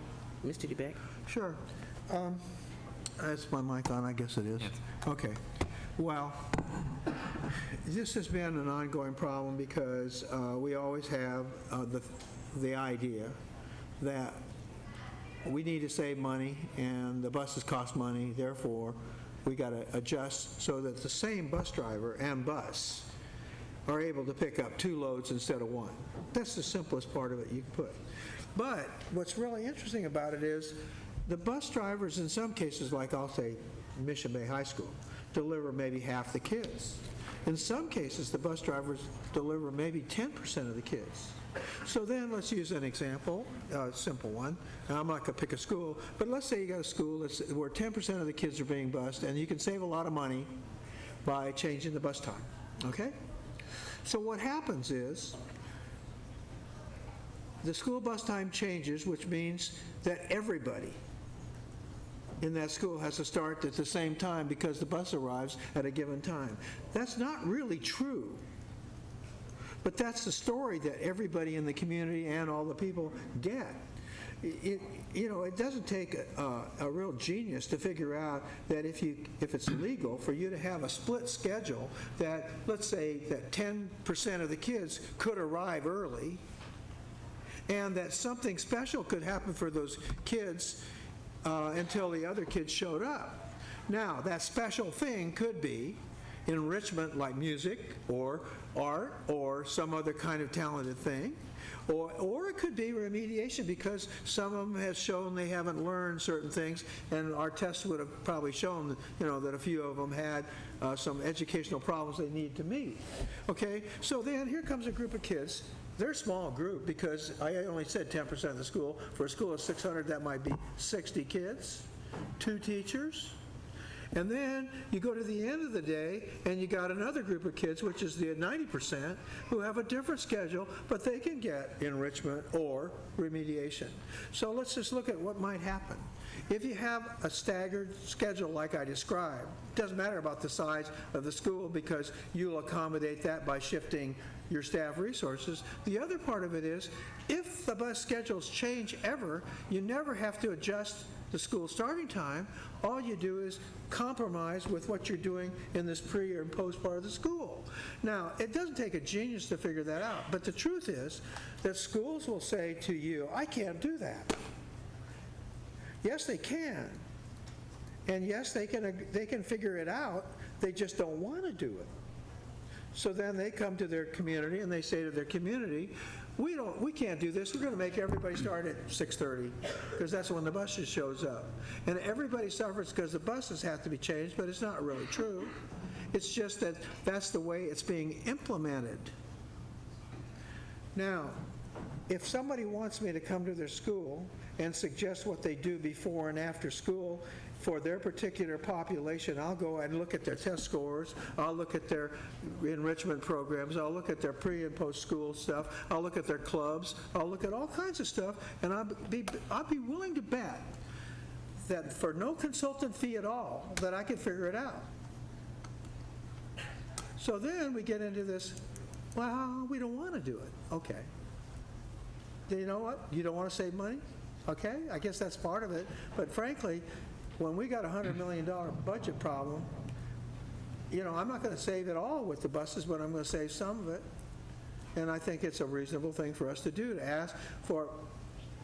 Mr. DeBeck? Sure. Is my mic on? I guess it is. Yes. Okay. Well, this has been an ongoing problem because we always have the idea that we need to save money and the buses cost money, therefore we got to adjust so that the same bus driver and bus are able to pick up 2 loads instead of 1. That's the simplest part of it you can put. But what's really interesting about it is the bus drivers in some cases, like I'll say Mission Bay High School, deliver maybe half the kids. In some cases, the bus drivers deliver maybe 10% of the kids. So then let's use an example, a simple one. Now, I'm not going to pick a school, but let's say you got a school where 10% of the kids are being bused, and you can save a lot of money by changing the bus time, okay? So what happens is the school bus time changes, which means that everybody in that school has to start at the same time because the bus arrives at a given time. That's not really true. But that's the story that everybody in the community and all the people get. It doesn't take a real genius to figure out that if it's legal for you to have a split schedule, that let's say that 10% of the kids could arrive early, and that something special could happen for those kids until the other kids showed up. Now, that special thing could be enrichment like music or art or some other kind of talented thing, or it could be remediation because some of them has shown they haven't learned certain things, and our tests would have probably shown that a few of them had some educational problems they need to meet. Okay, so then here comes a group of kids. They're a small group because I only said 10% of the school. For a school of 600, that might be 60 kids, 2 teachers. And then you go to the end of the day and you got another group of kids, which is the 90%, who have a different schedule, but they can get enrichment or remediation. So let's just look at what might happen. If you have a staggered schedule like I described, it doesn't matter about the size of the school because you'll accommodate that by shifting your staff resources. The other part of it is, if the bus schedules change ever, you never have to adjust the school starting time. All you do is compromise with what you're doing in this pre and post part of the school. Now, it doesn't take a genius to figure that out, but the truth is that schools will say to you, I can't do that. Yes, they can. And yes, they can figure it out. They just don't want to do it. So then they come to their community and they say to their community, we can't do this. We're going to make everybody start at 6:30 because that's when the bus just shows up. And everybody suffers because the buses have to be changed, but it's not really true. It's just that that's the way it's being implemented. Now, if somebody wants me to come to their school and suggest what they do before and after school for their particular population, I'll go and look at their test scores, I'll look at their enrichment programs, I'll look at their pre and post school stuff, I'll look at their clubs, I'll look at all kinds of stuff, and I'll be willing to bet that for no consultant fee at all, that I can figure it out. So then we get into this, well, we don't want to do it. Okay. You know what? You don't want to save money? Okay, I guess that's part of it. But frankly, when we got a $100 million budget problem, I'm not going to save it all with the buses, but I'm going to save some of it. And I think it's a reasonable thing for us to do, to ask for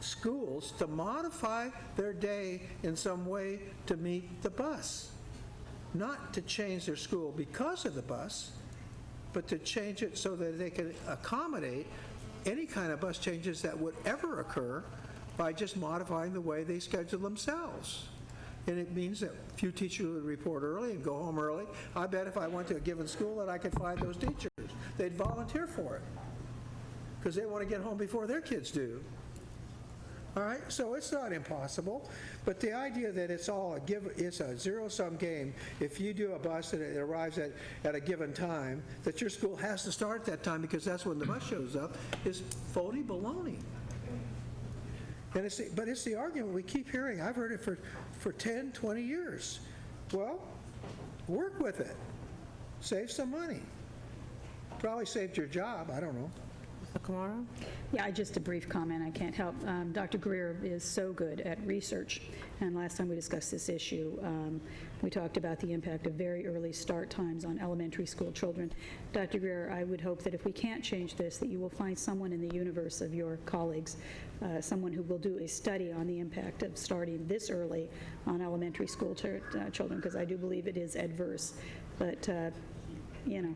schools to modify their day in some way to meet the bus. Not to change their school because of the bus, but to change it so that they can accommodate any kind of bus changes that would ever occur by just modifying the way they schedule themselves. And it means that few teachers would report early and go home early. I bet if I went to a given school that I could find those teachers. They'd volunteer for it because they want to get home before their kids do. all right? So it's not impossible, but the idea that it's a zero-sum game, if you do a bus and it arrives at a given time, that your school has to start at that time because that's when the bus shows up, is phony baloney. And it's the argument we keep hearing. I've heard it for 10, 20 years. Well, work with it. Save some money. Probably saved your job, I don't know. Kamara? Yeah, just a brief comment. I can't help. Dr. Greer is so good at research. And last time we discussed this issue, we talked about the impact of very early start times on elementary school children. Dr. Greer, I would hope that if we can't change this, that you will find someone in the universe of your colleagues, someone who will do a study on the impact of starting this early on elementary school children, because I do believe it is adverse. But, you know.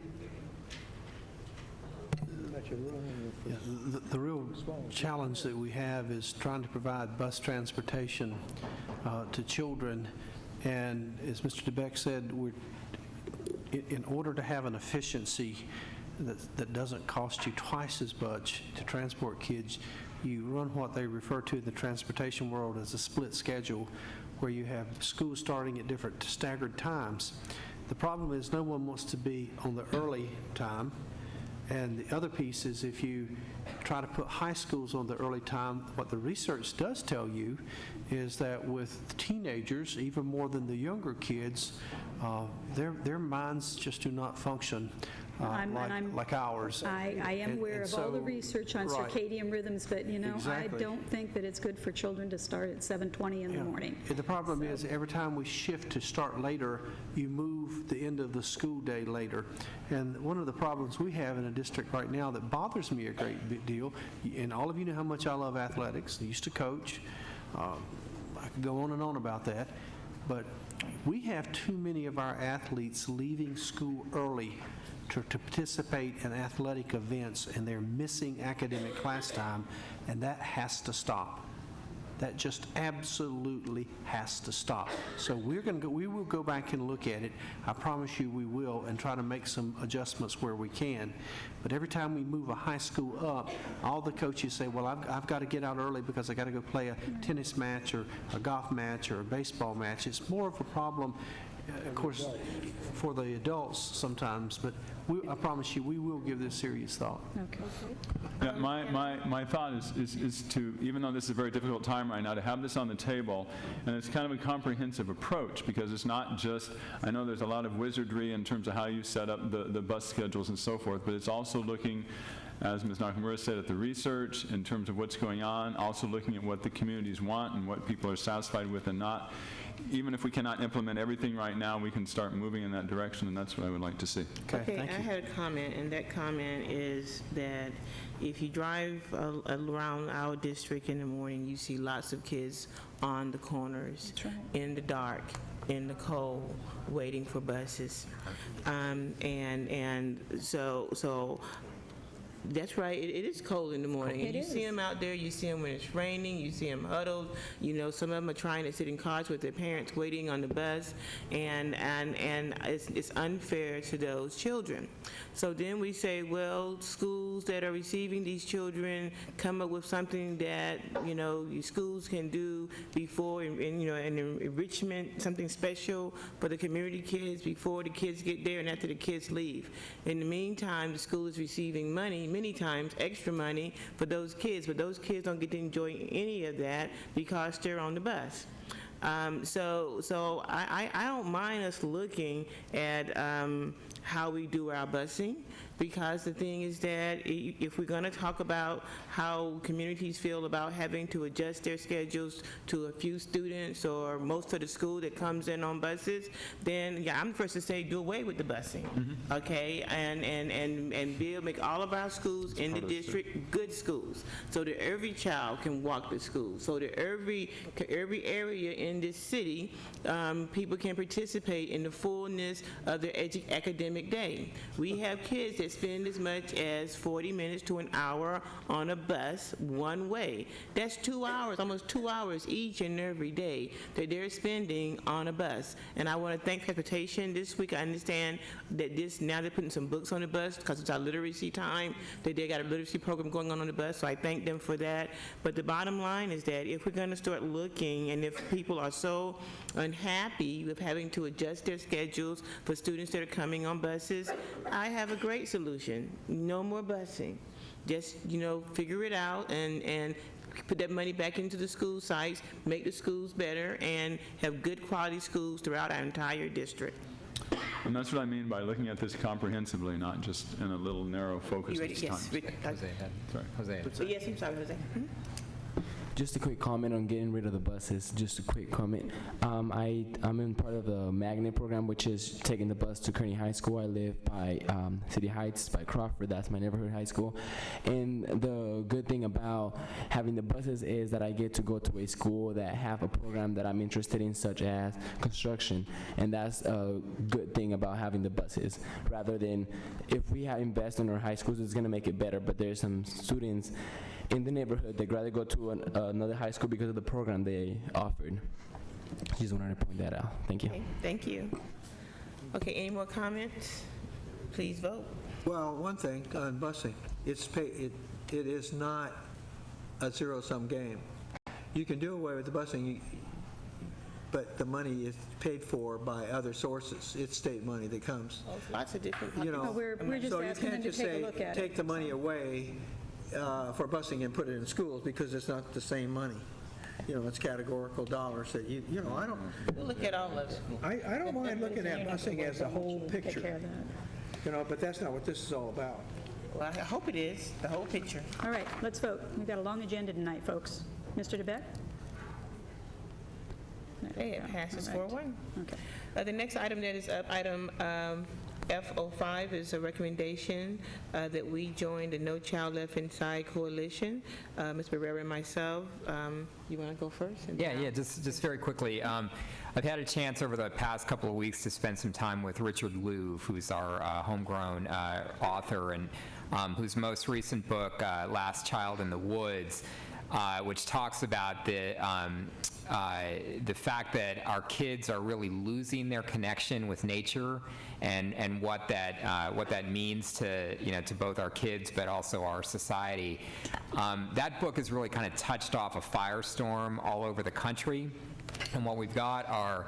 Yeah, the real challenge that we have is trying to provide bus transportation to children. And as Mr. DeBeck said, in order to have an efficiency that doesn't cost you twice as much to transport kids, you run what they refer to in the transportation world as a split schedule, where you have schools starting at different staggered times. The problem is no one wants to be on the early time. And the other piece is if you try to put high schools on the early time, what the research does tell you is that with teenagers, even more than the younger kids, their minds just do not function like ours. I am aware of all the research on circadian rhythms, but, you know, Exactly. I don't think that it's good for children to start at 7:20 in the morning. And the problem is every time we shift to start later, you move the end of the school day later. And one of the problems we have in a district right now that bothers me a great deal, and all of you know how much I love athletics. I used to coach. I could go on and on about that. But we have too many of our athletes leaving school early to participate in athletic events, and they're missing academic class time, and that has to stop. That just absolutely has to stop. So we will go back and look at it. I promise you we will, and try to make some adjustments where we can. But every time we move a high school up, all the coaches say, well, I've got to get out early because I got to go play a tennis match or a golf match or a baseball match. It's more of a problem, of course, for the adults sometimes, but I promise you, we will give this serious thought. Okay. Yeah, my thought is to, even though this is a very difficult time right now, to have this on the table, and it's kind of a comprehensive approach, because it's not just, I know there's a lot of wizardry in terms of how you set up the bus schedules and so forth, but it's also looking, as Ms. Nakamura said, at the research in terms of what's going on, also looking at what the communities want and what people are satisfied with and not. Even if we cannot implement everything right now, we can start moving in that direction, and that's what I would like to see. Okay, I had a comment, and that comment is that if you drive around our district in the morning, you see lots of kids on the corners, in the dark, in the cold, waiting for buses. And so that's right. It is cold in the morning. It You is. see them out there. You see them when it's raining. You see them huddled. You know, some of them are trying to sit in cars with their parents waiting on the bus, and it's unfair to those children. So then we say, well, schools that are receiving these children come up with something that, you know, your schools can do before, and you know, an enrichment, something special for the community kids before the kids get there and after the kids leave. In the meantime, the school is receiving money, many times extra money for those kids, but those kids don't get to enjoy any of that because they're on the bus. So I don't mind us looking at how we do our busing, because the thing is that if we're going to talk about how communities feel about having to adjust their schedules to a few students or most of the school that comes in on buses, then yeah, I'm the first to say do away with the busing, okay, and make all of our schools in the district good schools, so that every child can walk to school, so that every area in this city, people can participate in the fullness of their academic academic day. We have kids that spend as much as 40 minutes to an hour on a bus one way. That's 2 hours, almost 2 hours each and every day that they're spending on a bus. And I want to thank Transportation this week. I understand that now they're putting some books on the bus because it's our literacy time, that they got a literacy program going on the bus, so I thank them for that. But the bottom line is that if we're going to start looking, and if people are so unhappy with having to adjust their schedules for students that are coming on buses, I have a great solution. No more busing. Just, figure it out and put that money back into the school sites, make the schools better, and have good quality schools throughout our entire district. And that's what I mean by looking at this comprehensively, not just in a little narrow focus You ready? at Yes. times. Jose. Yes, I'm sorry, Jose. Just a quick comment on getting rid of the buses. Just a quick comment. I'm in part of the Magnet program, which is taking the bus to Kearney High School. I live by City Heights, by Crawford. That's my neighborhood high school. And the good thing about having the buses is that I get to go to a school that have a program that I'm interested in, such as construction. And that's a good thing about having the buses. Rather than, if we invest in our high schools, it's going to make it better. But there's some students in the neighborhood they'd rather go to another high school because of the program they offered. Just wanted to point that out. Thank you. Okay, thank you. Okay, any more comments? Please vote. Well, one thing on busing, it is not a zero-sum game. You can do away with the busing, but the money is paid for by other sources. It's state money that comes. Lots of different. We're just so you asking them can't to just take a say, look at take it. the money away for busing and put it in schools, because it's not the same money. It's categorical dollars that I don't. We'll look at all of it. I don't mind looking at busing as a whole picture. Take care of that. But that's not what this is all about. Well, I hope it is, the whole picture. All right, let's vote. We've got a long agenda tonight, folks. Mr. DeBeck? Okay, it passes All right. 4-1. Okay. The next item that is up, item F05, is a recommendation that we join the No Child Left Inside Coalition. Ms. Barrera and myself, you want to go first? Yeah, just very quickly. I've had a chance over the past couple of weeks to spend some time with Richard Louv, who's our homegrown author, and whose most recent book, Last Child in the Woods, which talks about the fact that our kids are really losing their connection with nature, and what that means to both our kids but also our society. That book has really kind of touched off a firestorm all over the country, and what we've got are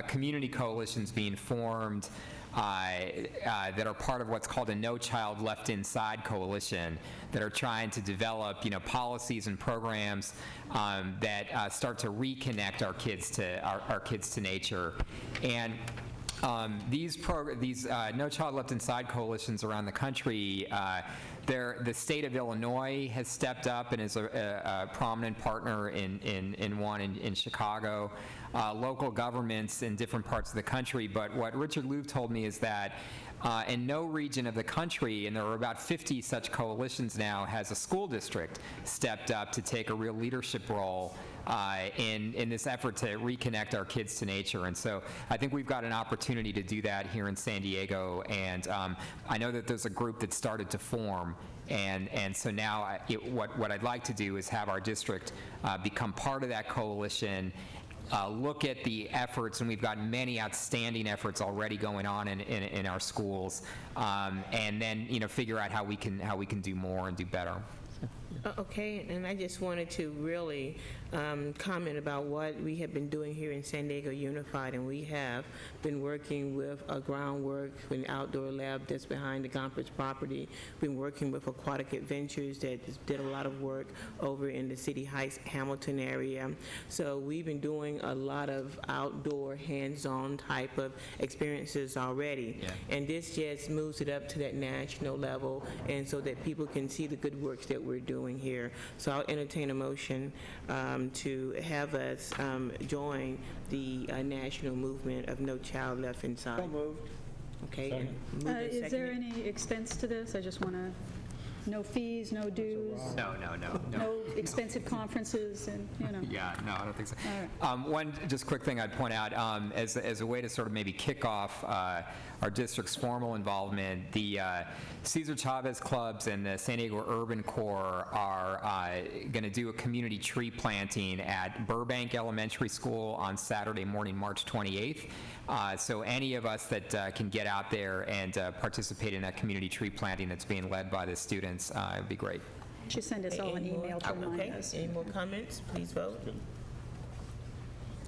community coalitions being formed that are part of what's called a No Child Left Inside coalition, that are trying to develop, policies and programs that start to reconnect our kids to nature. And these No Child Left Inside coalitions around the country, the state of Illinois has stepped up and is a prominent partner in one in Chicago. Local governments in different parts of the country. But what Richard Louv told me is that in no region of the country, and there are about 50 such coalitions now, has a school district stepped up to take a real leadership role in this effort to reconnect our kids to nature. And so I think we've got an opportunity to do that here in San Diego. And I know that there's a group that started to form. And so now what I'd like to do is have our district become part of that coalition, look at the efforts, and we've got many outstanding efforts already going on in our schools, and then figure out how we can do more and do better. Okay, and I just wanted to really comment about what we have been doing here in San Diego Unified, and we have been working with a groundwork, an outdoor lab that's behind the Gompertz property, been working with Aquatic Adventures that did a lot of work over in the City Heights, Hamilton area. So we've been doing a lot of outdoor, hands-on type of experiences already. Yeah. And this just moves it up to that national level, and so that people can see the good works that we're doing here. So I'll entertain a motion to have us join the national movement of No Child Left Inside. So moved. Okay. and moved and Is there seconded. any expense to this? I just want to No fees, no dues, No. no expensive conferences, and, Yeah, no, I don't think so. All right. One just quick thing I'd point out, as a way to sort of maybe kick off our district's formal involvement, the Cesar Chavez Clubs and the San Diego Urban Corps are going to do a community tree planting at Burbank Elementary School on Saturday morning, March 28th. So any of us that can get out there and participate in that community tree planting that's being led by the students would be great. Should send us all an email to remind Okay, us. any more comments? Please vote.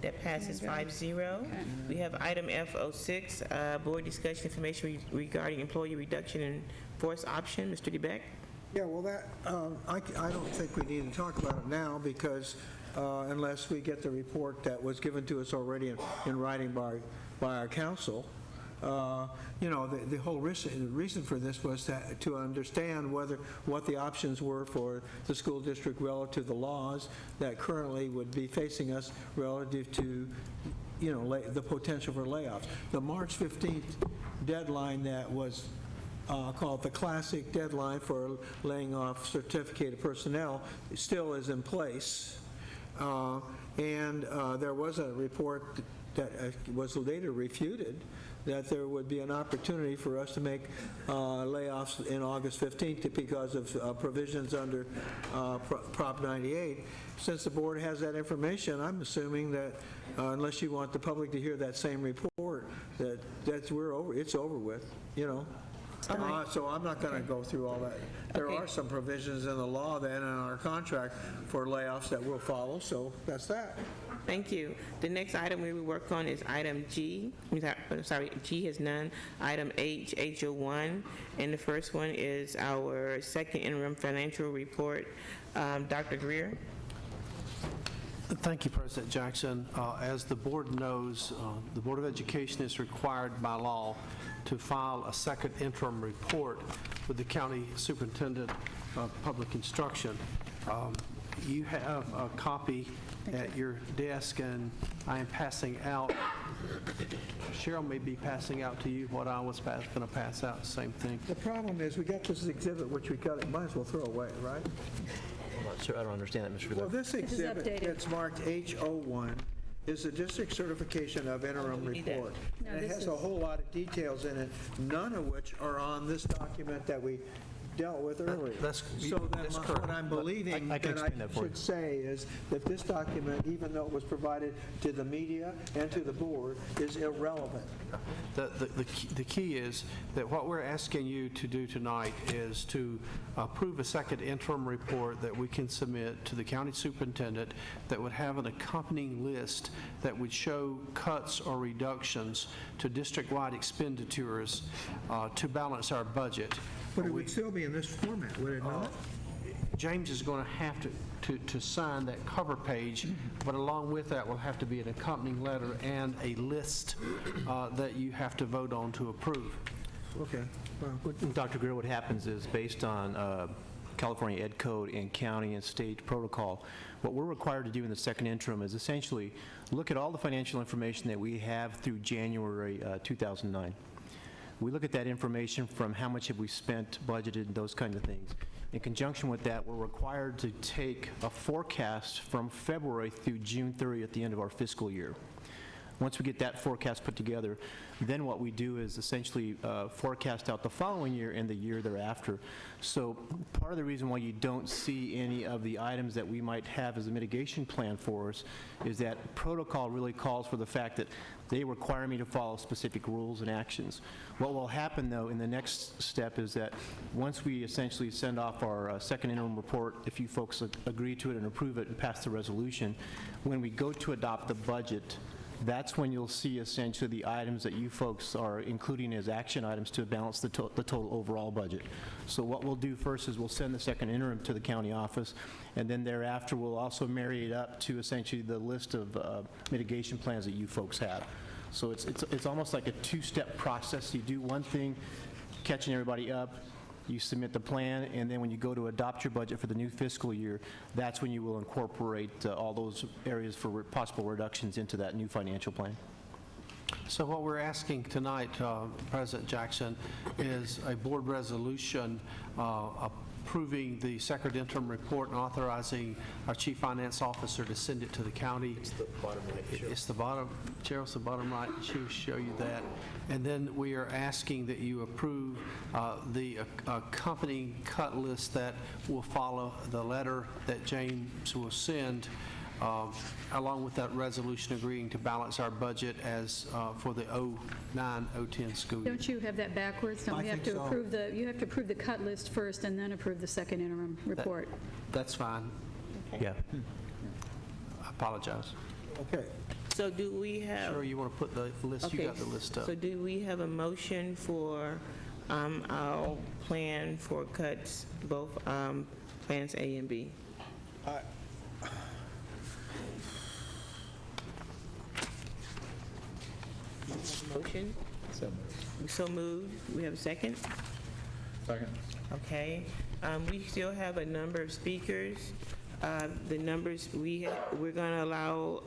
That passes 5-0. We have item F06, board discussion information regarding employee reduction in force option. Mr. DeBeck? Yeah, well, that, I don't think we need to talk about it now because unless we get the report that was given to us already in writing by our council, the whole reason for this was to understand what the options were for the school district relative to the laws that currently would be facing us relative to, the potential for layoffs. The March 15th deadline that was called the classic deadline for laying off certificated personnel still is in place. And there was a report that was later refuted that there would be an opportunity for us to make layoffs in August 15th because of provisions under Prop 98. Since the board has that information, I'm assuming that unless you want the public to hear that same report, it's over with, So I'm not going to go through all that. There are some provisions in the law then in our contract for layoffs that will follow, so that's that. Thank you. The next item we will work on is item G. G has none. Item H, H01, and the first one is our second interim financial report. Dr. Greer? Thank you, President Jackson. As the board knows, the Board of Education is required by law to file a second interim report with the County Superintendent of Public Instruction. You have a copy at your desk, and I am passing out. Cheryl may be passing out to you what I was going to pass out, same thing. The problem is we got this exhibit, which we might as well throw away, right? I'm not sure, I don't understand that, Mr. Well, Goodell. this exhibit that's marked H01 is the district certification of interim report. No, And it this has a is- whole lot of details in it, none of which are on this document that we dealt with earlier. That's What I'm believing I can that explain that for you. should say is that this document, even though it was provided to the media and to the board, is irrelevant. The key is that what we're asking you to do tonight is to approve a second interim report that we can submit to the county superintendent that would have an accompanying list that would show cuts or reductions to district-wide expenditures to balance our budget. But it would still be in this format, would it not? James is going to have to sign that cover page, but along with that will have to be an accompanying letter and a list that you have to vote on to approve. Okay. Dr. Greer, what happens is based on California Ed Code and county and state protocol, what we're required to do in the second interim is essentially look at all the financial information that we have through January 2009. We look at that information from how much have we spent, budgeted, and those kinds of things. In conjunction with that, we're required to take a forecast from February through June 30 at the end of our fiscal year. Once we get that forecast put together, then what we do is essentially forecast out the following year and the year thereafter. So part of the reason why you don't see any of the items that we might have as a mitigation plan for us is that protocol really calls for the fact that they require me to follow specific rules and actions. What will happen, though, in the next step is that once we essentially send off our second interim report, if you folks agree to it and approve it and pass the resolution, when we go to adopt the budget, that's when you'll see essentially the items that you folks are including as action items to balance the total overall budget. So what we'll do first is we'll send the second interim to the county office, and then thereafter we'll also marry it up to essentially the list of mitigation plans that you folks have. So it's almost like a two-step process. You do one thing, catching everybody up, you submit the plan, and then when you go to adopt your budget for the new fiscal year, that's when you will incorporate all those areas for possible reductions into that new financial plan. So what we're asking tonight, President Jackson, is a board resolution approving the second interim report and authorizing our chief finance officer to send it to the county. It's the bottom right. It's the bottom, Cheryl's the bottom right. She'll show you that. And then we are asking that you approve the accompanying cut list that will follow the letter that James will send, along with that resolution agreeing to balance our budget as for the 09-010 school year. Don't you have that backwards? Don't we have to approve you have to approve the cut list first and then approve the second interim report? That's fine. Yeah. I apologize. Okay. So do we have? Sure, you want to put the list, you got the list up. So do we have a motion for our plan for cuts, both plans A and B? Motion? So moved. We have a second? Second. Okay. We still have a number of speakers. The numbers, we're going to allow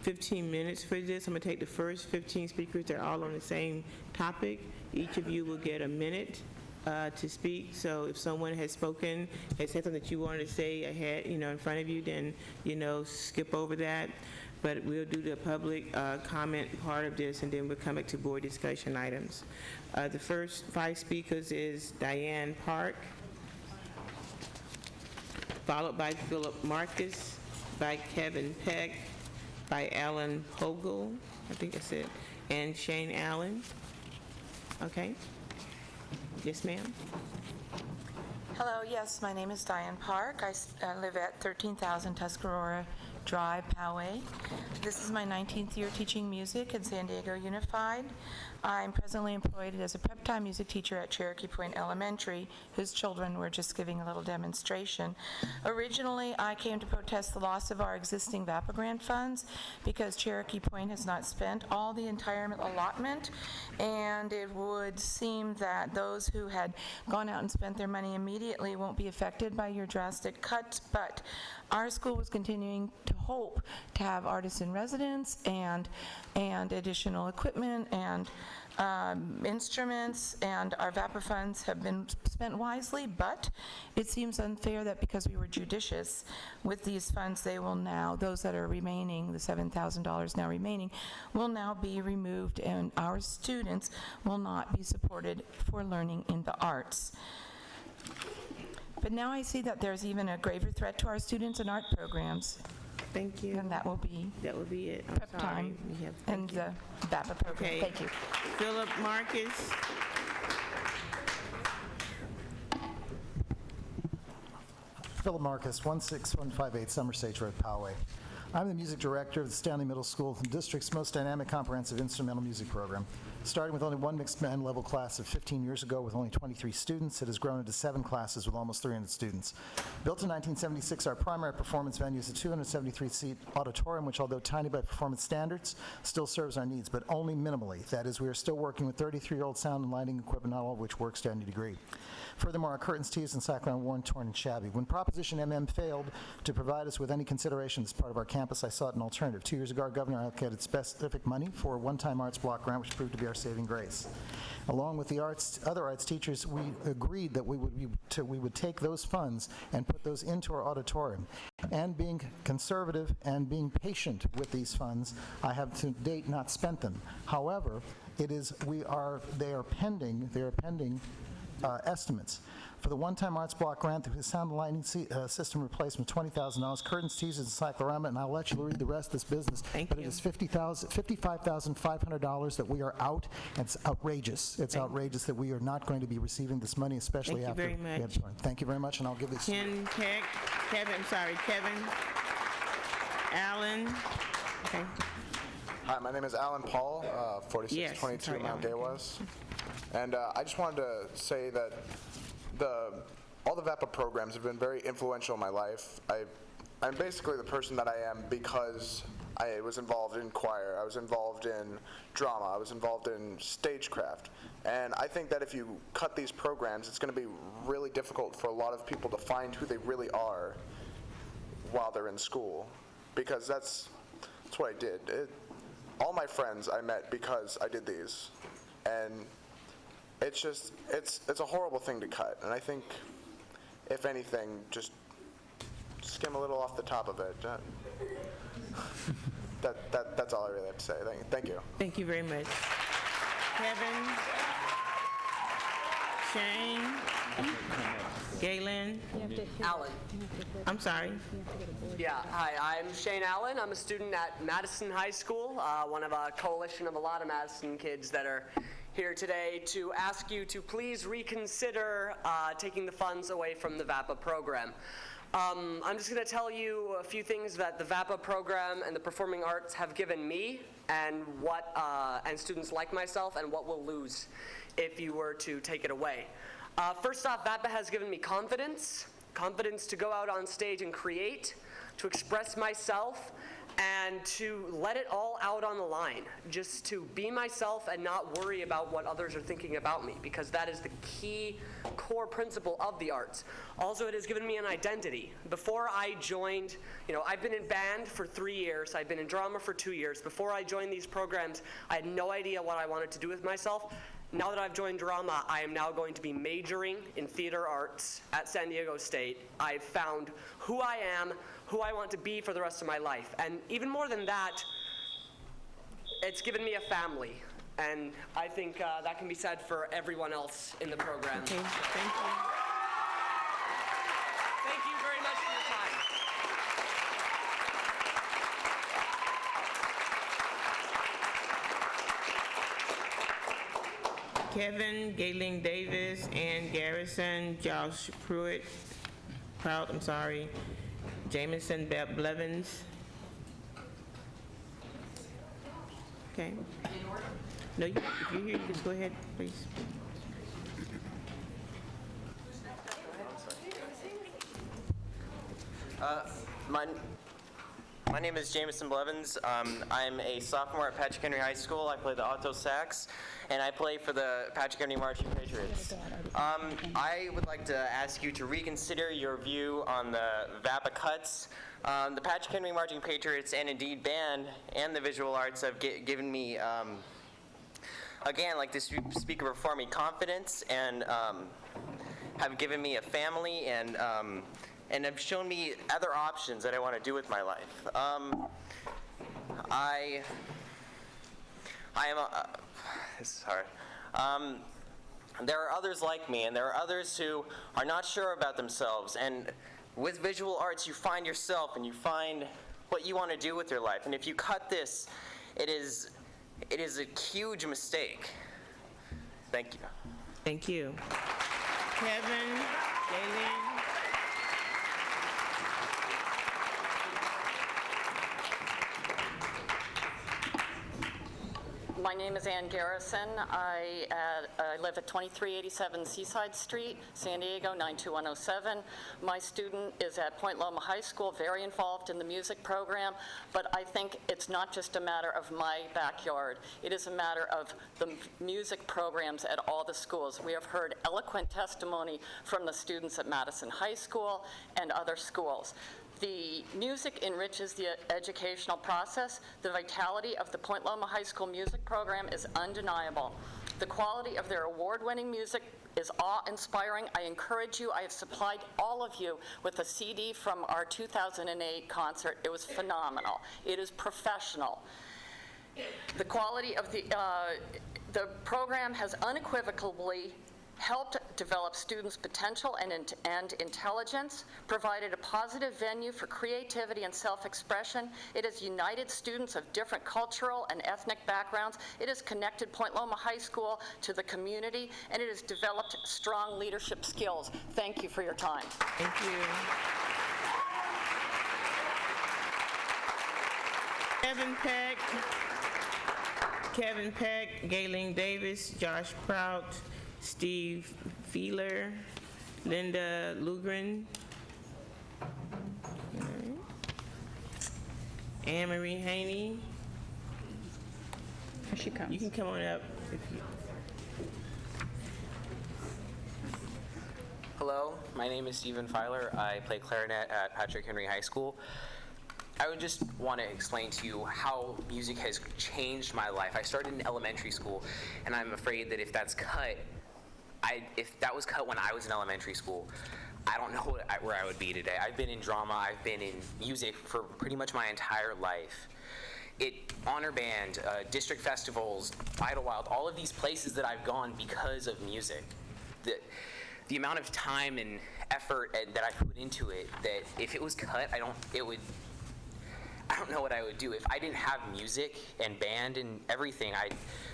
15 minutes for this. I'm going to take the first 15 speakers. They're all on the same topic. Each of you will get a minute to speak. So if someone has spoken, has said something that you wanted to say ahead, in front of you, then, skip over that. But we'll do the public comment part of this, and then we'll come back to board discussion items. The first 5 speakers is Diane Park, followed by Philip Marcus, by Kevin Peck, by Alan Hogle, I think that's it, and Shane Allen. Okay? Yes, ma'am? Hello, yes, my name is Diane Park. I live at 13,000 Tuscarora Drive, Poway. This is my 19th year teaching music at San Diego Unified. I'm presently employed as a prep time music teacher at Cherokee Point Elementary, whose children were just giving a little demonstration. Originally, I came to protest the loss of our existing VAPA grant funds because Cherokee Point has not spent all the entire allotment, and it would seem that those who had gone out and spent their money immediately won't be affected by your drastic cuts, but our school was continuing to hope to have artists in residence and additional equipment and instruments, and our VAPA funds have been spent wisely, but it seems unfair that because we were judicious with these funds, they will now, those that are remaining, the $7,000 now remaining, will now be removed, and our students will not be supported for learning in the arts. But now I see that there's even a graver threat to our students and art programs. Thank you. And that will be it. I'm prep sorry. time and the VAPA program. Okay. Thank you. Philip Marcus. Philip Marcus, 16158 Summer Stage Road, Poway. I'm the music director of the Stanley Middle School District's most dynamic comprehensive instrumental music program. Starting with only one mixed band level class of 15 years ago with only 23 students, it has grown into 7 classes with almost 300 students. Built in 1976, our primary performance venue is a 273-seat auditorium, which, although tiny by performance standards, still serves our needs, but only minimally. That is, we are still working with 33-year-old sound and lighting equipment, not all of which works to any degree. Furthermore, our curtains, tees, and cyclone are worn, torn, and shabby. When Proposition MM failed to provide us with any consideration as part of our campus, I sought an alternative. 2 years ago, our governor allocated specific money for a one-time arts block grant, which proved to be our saving grace. Along with the other arts teachers, we agreed that we would take those funds and put those into our auditorium. And being conservative and being patient with these funds, I have to date not spent them. However, they are pending estimates. For the one-time arts block grant, the sound and lighting system replacement, $20,000, curtains, tees, and cyclorama, and I'll let you read the rest of this business. But it is $55,500 that we are out, and it's outrageous. It's outrageous that we are not going to be receiving this money, especially after. Thank you very much. Thank you very much, and I'll give this. Kevin, Alan. Okay. Hi, my name is Alan Paul, 4622 Mount Gaywas. And I just wanted to say that all the VAPA programs have been very influential in my life. I'm basically the person that I am because I was involved in choir, I was involved in drama, I was involved in stagecraft. And I think that if you cut these programs, it's going to be really difficult for a lot of people to find who they really are while they're in school, because that's what I did. All my friends I met because I did these. And it's a horrible thing to cut, and I think if anything, just skim a little off the top of it. That's all I really have to say. Thank you. Thank you very much. Kevin, Shane, Galen, Allen. I'm sorry. Yeah, hi, I'm Shane Allen. I'm a student at Madison High School, one of a coalition of a lot of Madison kids that are here today to ask you to please reconsider taking the funds away from the VAPA program. I'm just going to tell you a few things that the VAPA program and the performing arts have given me and and students like myself, and what we'll lose if you were to take it away. First off, VAPA has given me confidence to go out on stage and create, to express myself, and to let it all out on the line, just to be myself and not worry about what others are thinking about me, because that is the key core principle of the arts. Also, it has given me an identity. Before I joined, I've been in band for 3 years, I've been in drama for 2 years. Before I joined these programs, I had no idea what I wanted to do with myself. Now that I've joined drama, I am now going to be majoring in theater arts at San Diego State. I've found who I am, who I want to be for the rest of my life. And even more than that, it's given me a family. And I think that can be said for everyone else in the program. Okay, thank you. Thank you very much for your time. Kevin, Galen Davis, Ann Garrison, Josh Prout, Jameson Blevins. Okay. No, if you're here, you just go ahead, please. My name is Jameson Blevins. I'm a sophomore at Patrick Henry High School. I play the alto sax, and I play for the Patrick Henry Marching Patriots. I would like to ask you to reconsider your view on the VAPA cuts. The Patrick Henry Marching Patriots and indeed band and the visual arts have given me, again, like the speaker before me, confidence, and have given me a family, and have shown me other options that I want to do with my life. I am this is hard. There are others like me, and there are others who are not sure about themselves, and with visual arts you find yourself and you find what you want to do with your life. And if you cut this, it is a huge mistake. Thank you. Thank you. Kevin, Galen. My name is Ann Garrison. I live at 2387 Seaside Street, San Diego, 92107. My student is at Point Loma High School, very involved in the music program, but I think it's not just a matter of my backyard. It is a matter of the music programs at all the schools. We have heard eloquent testimony from the students at Madison High School and other schools. The music enriches the educational process. The vitality of the Point Loma High School music program is undeniable. The quality of their award-winning music is awe-inspiring. I encourage you, I have supplied all of you with a CD from our 2008 concert. It was phenomenal. It is professional. The quality of the program has unequivocally helped develop students' potential and intelligence, provided a positive venue for creativity and self-expression. It has united students of different cultural and ethnic backgrounds. It has connected Point Loma High School to the community, and it has developed strong leadership skills. Thank you for your time. Thank you. Kevin Peck, Galen Davis, Josh Prout, Steve Feeler, Linda Lugren, Anne Marie Haney. Here she comes. You can come on up. Hello, my name is Stephen Filer. I play clarinet at Patrick Henry High School. I would just want to explain to you how music has changed my life. I started in elementary school, and I'm afraid that if that was cut when I was in elementary school, I don't know where I would be today. I've been in drama, I've been in music for pretty much my entire life. Honor Band, district festivals, Idlewild, all of these places that I've gone because of music. The amount of time and effort that I put into it, that if it was cut, I don't know what I would do. If I didn't have music and band and everything, I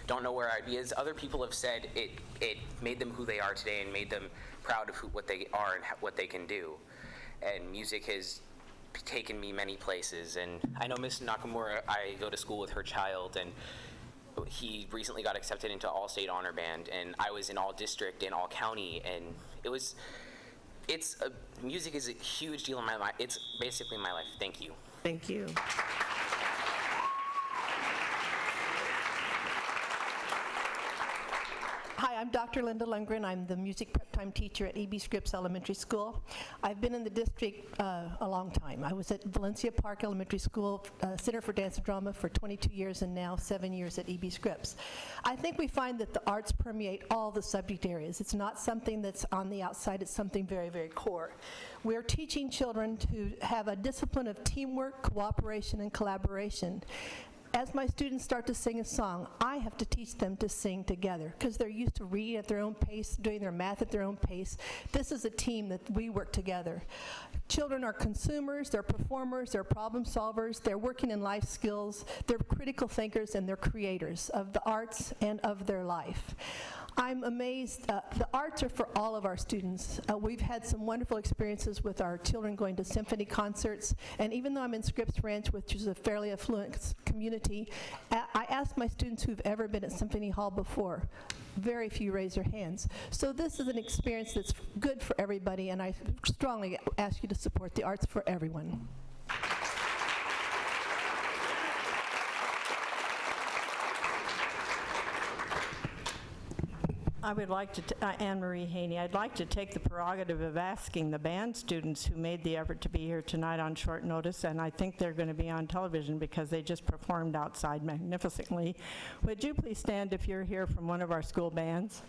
don't know where I'd be. As other people have said, it made them who they are today and made them proud of what they are and what they can do. And music has taken me many places. And I know Miss Nakamura, I go to school with her child, and he recently got accepted into All-State Honor Band, and I was in All-District and All-County, and music is a huge deal in my life. It's basically my life. Thank you. Thank you. Hi, I'm Dr. Linda Lundgren. I'm the music prep time teacher at E.B. Scripps Elementary School. I've been in the district a long time. I was at Valencia Park Elementary School Center for Dance and Drama for 22 years and now 7 years at E.B. Scripps. I think we find that the arts permeate all the subject areas. It's not something that's on the outside. It's something very, very core. We're teaching children to have a discipline of teamwork, cooperation, and collaboration. As my students start to sing a song, I have to teach them to sing together because they're used to reading at their own pace, doing their math at their own pace. This is a team that we work together. Children are consumers, they're performers, they're problem solvers, they're working in life skills, they're critical thinkers, and they're creators of the arts and of their life. I'm amazed. The arts are for all of our students. We've had some wonderful experiences with our children going to symphony concerts, and even though I'm in Scripps Ranch, which is a fairly affluent community, I asked my students who've ever been at Symphony Hall before. Very few raise their hands. So this is an experience that's good for everybody, and I strongly ask you to support the arts for everyone. I would like to, Anne Marie Haney, I'd like to take the prerogative of asking the band students who made the effort to be here tonight on short notice, and I think they're going to be on television because they just performed outside magnificently. Would you please stand if you're here from one of our school bands?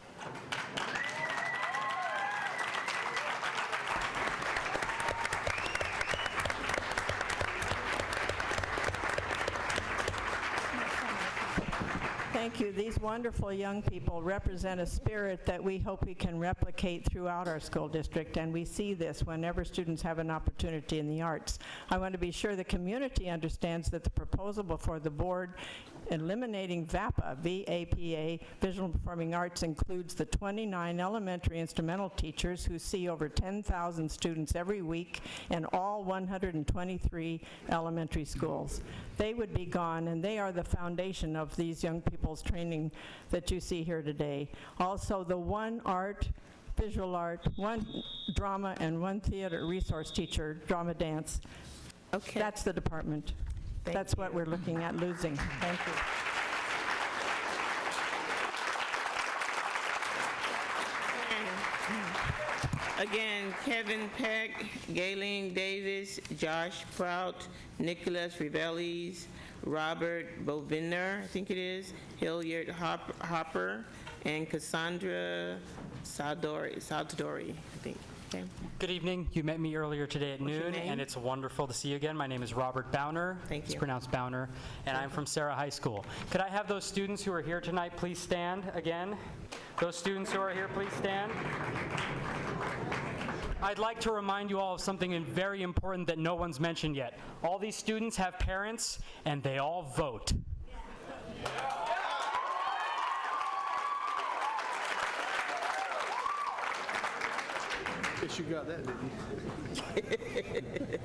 Thank you. These wonderful young people represent a spirit that we hope we can replicate throughout our school district, and we see this whenever students have an opportunity in the arts. I want to be sure the community understands that the proposal before the board eliminating VAPA, V-A-P-A, Visual Performing Arts, includes the 29 elementary instrumental teachers who see over 10,000 students every week in all 123 elementary schools. They would be gone, and they are the foundation of these young people's training that you see here today. Also, the one art, visual art, one drama, and one theater resource teacher, drama dance. Okay. That's the department. That's what we're looking at losing. Thank you. Again, Kevin Peck, Galen Davis, Josh Prout, Nicholas Rivelis, Robert Boviner, I think it is, Hilliard Hopper, and Cassandra Saldori, I think. Okay. Good evening. You met me earlier today at noon, and it's wonderful to see you again. My name is Robert Bowner. Thank you. It's pronounced Bowner, and I'm from Sarah High School. Could I have those students who are here tonight please stand again? Those students who are here, please stand. I'd like to remind you all of something very important that no one's mentioned yet. All these students have parents, and they all vote. Guess you got that, didn't you?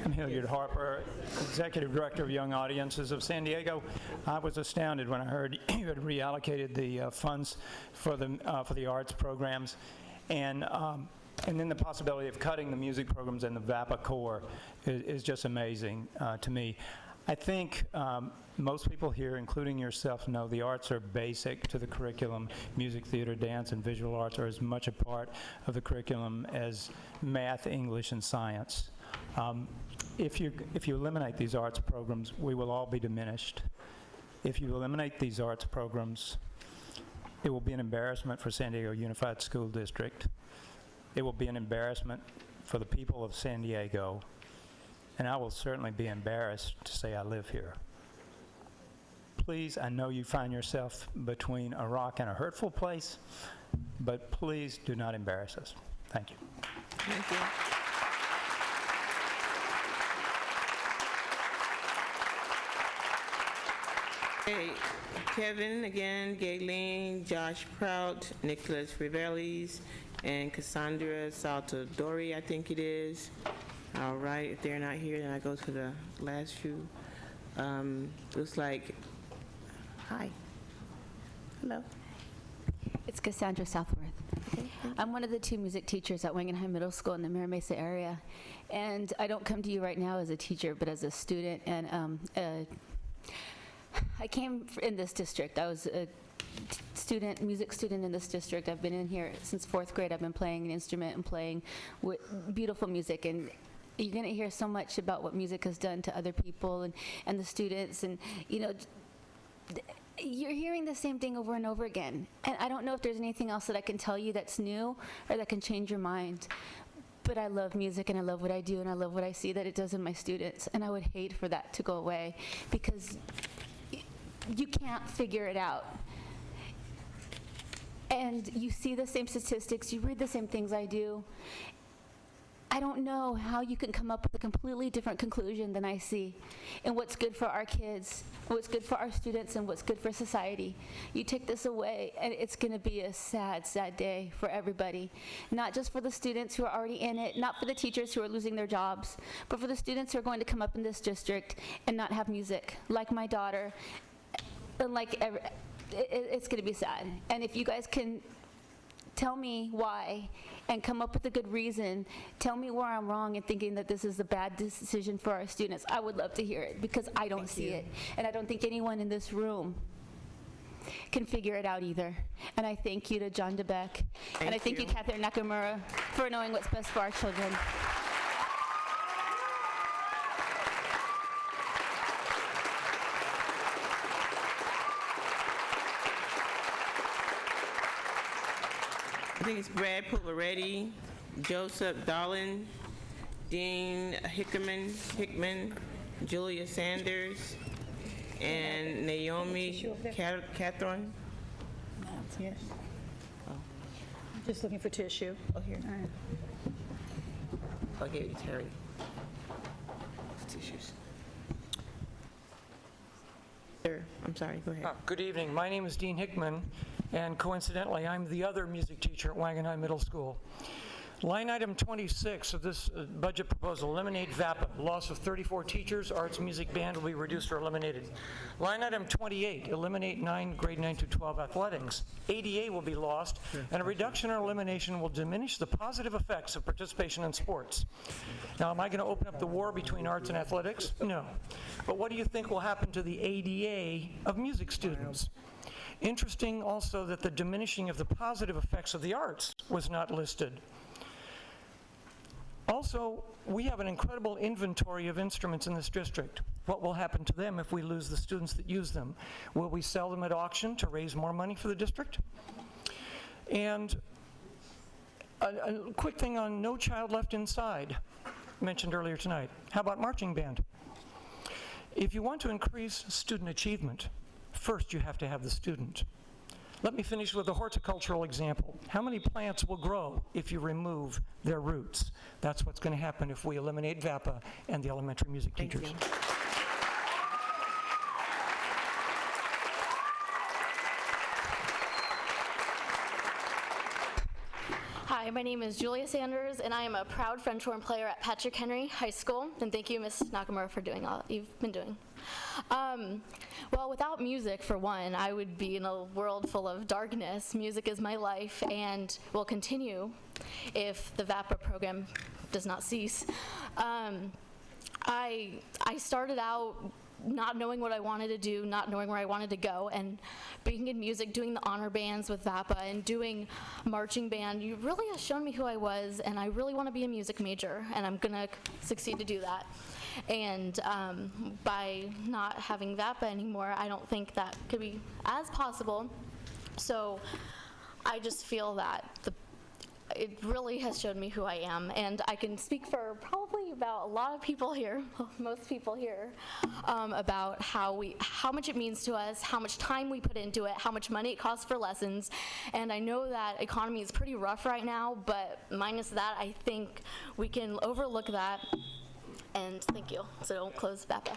I'm Hilliard Harper, Executive Director of Young Audiences of San Diego. I was astounded when I heard you had reallocated the funds for the arts programs, and then the possibility of cutting the music programs and the VAPA core is just amazing to me. I think most people here, including yourself, know the arts are basic to the curriculum. Music, theater, dance, and visual arts are as much a part of the curriculum as math, English, and science. If you eliminate these arts programs, we will all be diminished. If you eliminate these arts programs, it will be an embarrassment for San Diego Unified School District. It will be an embarrassment for the people of San Diego, and I will certainly be embarrassed to say I live here. Please, I know you find yourself between a rock and a hurtful place, but please do not embarrass us. Thank you. Thank you. Okay, Kevin again, Gayleen, Josh Prout, Nicholas Rivelis, and Cassandra Saltadori, I think it is. All right, if they're not here, then I go to the last few. Looks like, hi. Hello. It's Cassandra Southworth. I'm one of the 2 music teachers at Wangenheim Middle School in the Mira Mesa area. And I don't come to you right now as a teacher, but as a student. And I came in this district. I was a music student in this district. I've been in here since 4th grade. I've been playing an instrument and playing beautiful music. And you're going to hear so much about what music has done to other people and the students. And, you know, you're hearing the same thing over and over again. And I don't know if there's anything else that I can tell you that's new or that can change your mind. But I love music, and I love what I do, and I love what I see that it does in my students. And I would hate for that to go away, because you can't figure it out. And you see the same statistics, you read the same things I do. I don't know how you can come up with a completely different conclusion than I see in what's good for our kids, what's good for our students, and what's good for society. You take this away, and it's going to be a sad, sad day for everybody. Not just for the students who are already in it, not for the teachers who are losing their jobs, but for the students who are going to come up in this district and not have music, like my daughter, and like it's going to be sad. And if you guys can tell me why and come up with a good reason, tell me where I'm wrong in thinking that this is a bad decision for our students, I would love to hear it, because I don't see it. And I don't think anyone in this room can figure it out either. And I thank you to John DeBeck, and I thank you, Catherine Nakamura, for knowing what's best for our children. I think it's Brad Pulveretti, Joseph Dolan, Dean Hickman, Julia Sanders, and Naomi Catherine. Yes. Just looking for tissue. Oh, here. All right. I'll give it to Terry. Tissues. Sir, I'm sorry, go ahead. Good evening. My name is Dean Hickman, and coincidentally, I'm the other music teacher at Wangenheim Middle School. Line item 26 of this budget proposal, eliminate VAPA, loss of 34 teachers, arts, music, band will be reduced or eliminated. Line item 28, eliminate grade 9 to 12 athletics. ADA will be lost, and a reduction or elimination will diminish the positive effects of participation in sports. Now, am I going to open up the war between arts and athletics? No. But what do you think will happen to the ADA of music students? Interesting also that the diminishing of the positive effects of the arts was not listed. Also, we have an incredible inventory of instruments in this district. What will happen to them if we lose the students that use them? Will we sell them at auction to raise more money for the district? And a quick thing on No Child Left Inside, mentioned earlier tonight. How about marching band? If you want to increase student achievement, first you have to have the student. Let me finish with a horticultural example. How many plants will grow if you remove their roots? That's what's going to happen if we eliminate VAPA and the elementary music teachers. Hi, my name is Julia Sanders, and I am a proud French horn player at Patrick Henry High School. And thank you, Ms. Nakamura, for doing all you've been doing. Well, without music, for one, I would be in a world full of darkness. Music is my life and will continue if the VAPA program does not cease. I started out not knowing what I wanted to do, not knowing where I wanted to go, and being in music, doing the honor bands with VAPA and doing marching band, you really have shown me who I was, and I really want to be a music major, and I'm gonna succeed to do that. And by not having VAPA anymore, I don't think that could be as possible. So I just feel that it really has shown me who I am, and I can speak for probably about a lot of people here, most people here, about how much it means to us, how much time we put into it, how much money it costs for lessons. And I know that economy is pretty rough right now, but minus that, I think we can overlook that. And thank you. So don't close BAPA.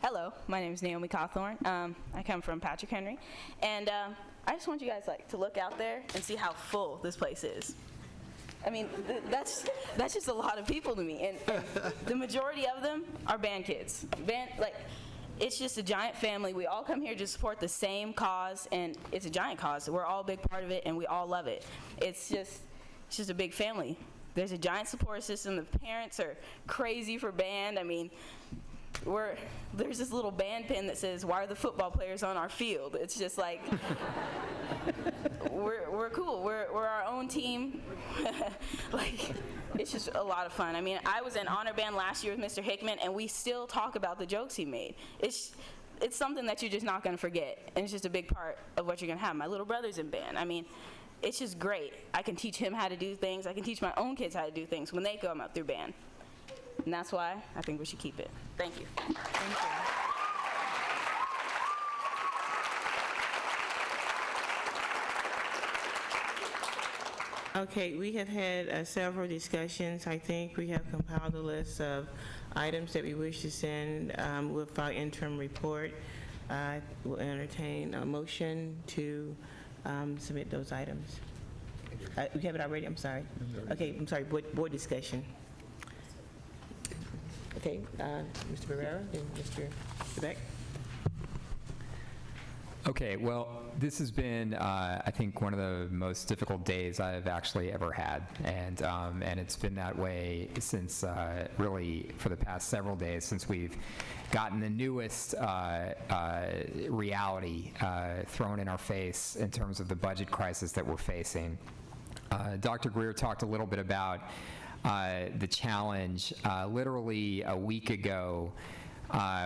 Hello, my name is Naomi Cawthorn. I come from Patrick Henry, and I just want you guys to look out there and see how full this place is. I mean, that's just a lot of people to me, and the majority of them are band kids. It's just a giant family. We all come here to support the same cause, and it's a giant cause. We're all a big part of it, and we all love it. It's just a big family. There's a giant support system. The parents are crazy for band. I mean, there's this little band pin that says, "Why are the football players on our field?" It's just like, we're cool. We're our own team. It's just a lot of fun. I mean, I was in honor band last year with Mr. Hickman, and we still talk about the jokes he made. It's something that you're just not going to forget, and it's just a big part of what you're going to have. My little brother's in band. I mean, it's just great. I can teach him how to do things. I can teach my own kids how to do things when they come up through band. And that's why I think we should keep it. Thank you. Thank you. Okay, we have had several discussions. I think we have compiled a list of items that we wish to send with our interim report. We'll entertain a motion to submit those items. We have it already? I'm sorry. Okay, I'm sorry, board discussion. Okay, Mr. Barrera and Mr. Beck. Okay, well, this has been, I think, one of the most difficult days I've actually ever had, and it's been that way since really for the past several days since we've gotten the newest reality thrown in our face in terms of the budget crisis that we're facing. Dr. Greer talked a little bit about the challenge. Literally a week ago,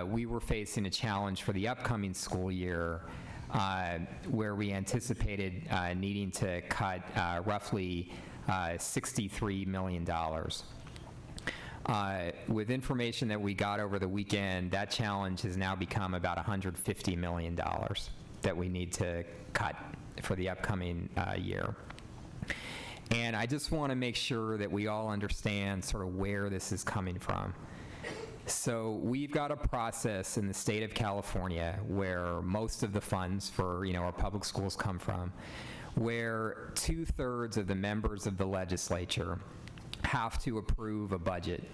we were facing a challenge for the upcoming school year where we anticipated needing to cut roughly $63 million. With information that we got over the weekend, that challenge has now become about $150 million that we need to cut for the upcoming year. And I just want to make sure that we all understand sort of where this is coming from. So we've got a process in the state of California where most of the funds for our public schools come from, where 2/3 of the members of the legislature have to approve a budget.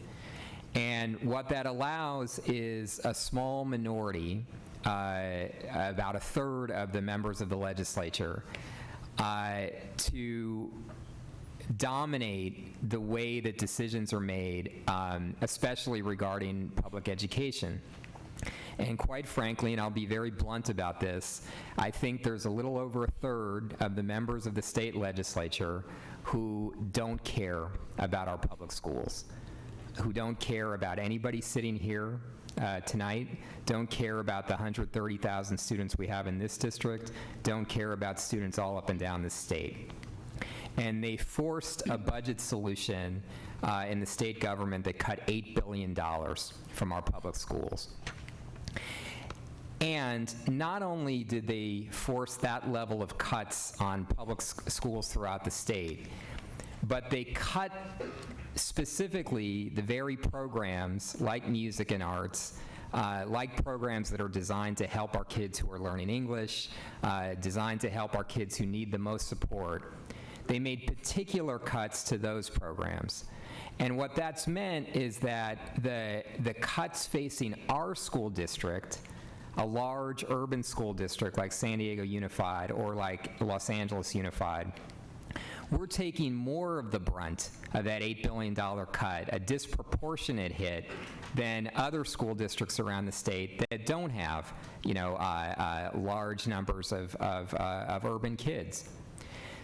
And what that allows is a small minority, about 1/3 of the members of the legislature, to dominate the way that decisions are made, especially regarding public education. And quite frankly, and I'll be very blunt about this, I think there's a little over 1/3 of the members of the state legislature who don't care about our public schools, who don't care about anybody sitting here tonight, don't care about the 130,000 students we have in this district, don't care about students all up and down the state. And they forced a budget solution in the state government that cut $8 billion from our public schools. And not only did they force that level of cuts on public schools throughout the state, but they cut specifically the very programs like music and arts, like programs that are designed to help our kids who are learning English, designed to help our kids who need the most support. They made particular cuts to those programs. And what that's meant is that the cuts facing our school district, a large urban school district like San Diego Unified or like Los Angeles Unified, we're taking more of the brunt of that $8 billion cut, a disproportionate hit, than other school districts around the state that don't have, large numbers of urban kids.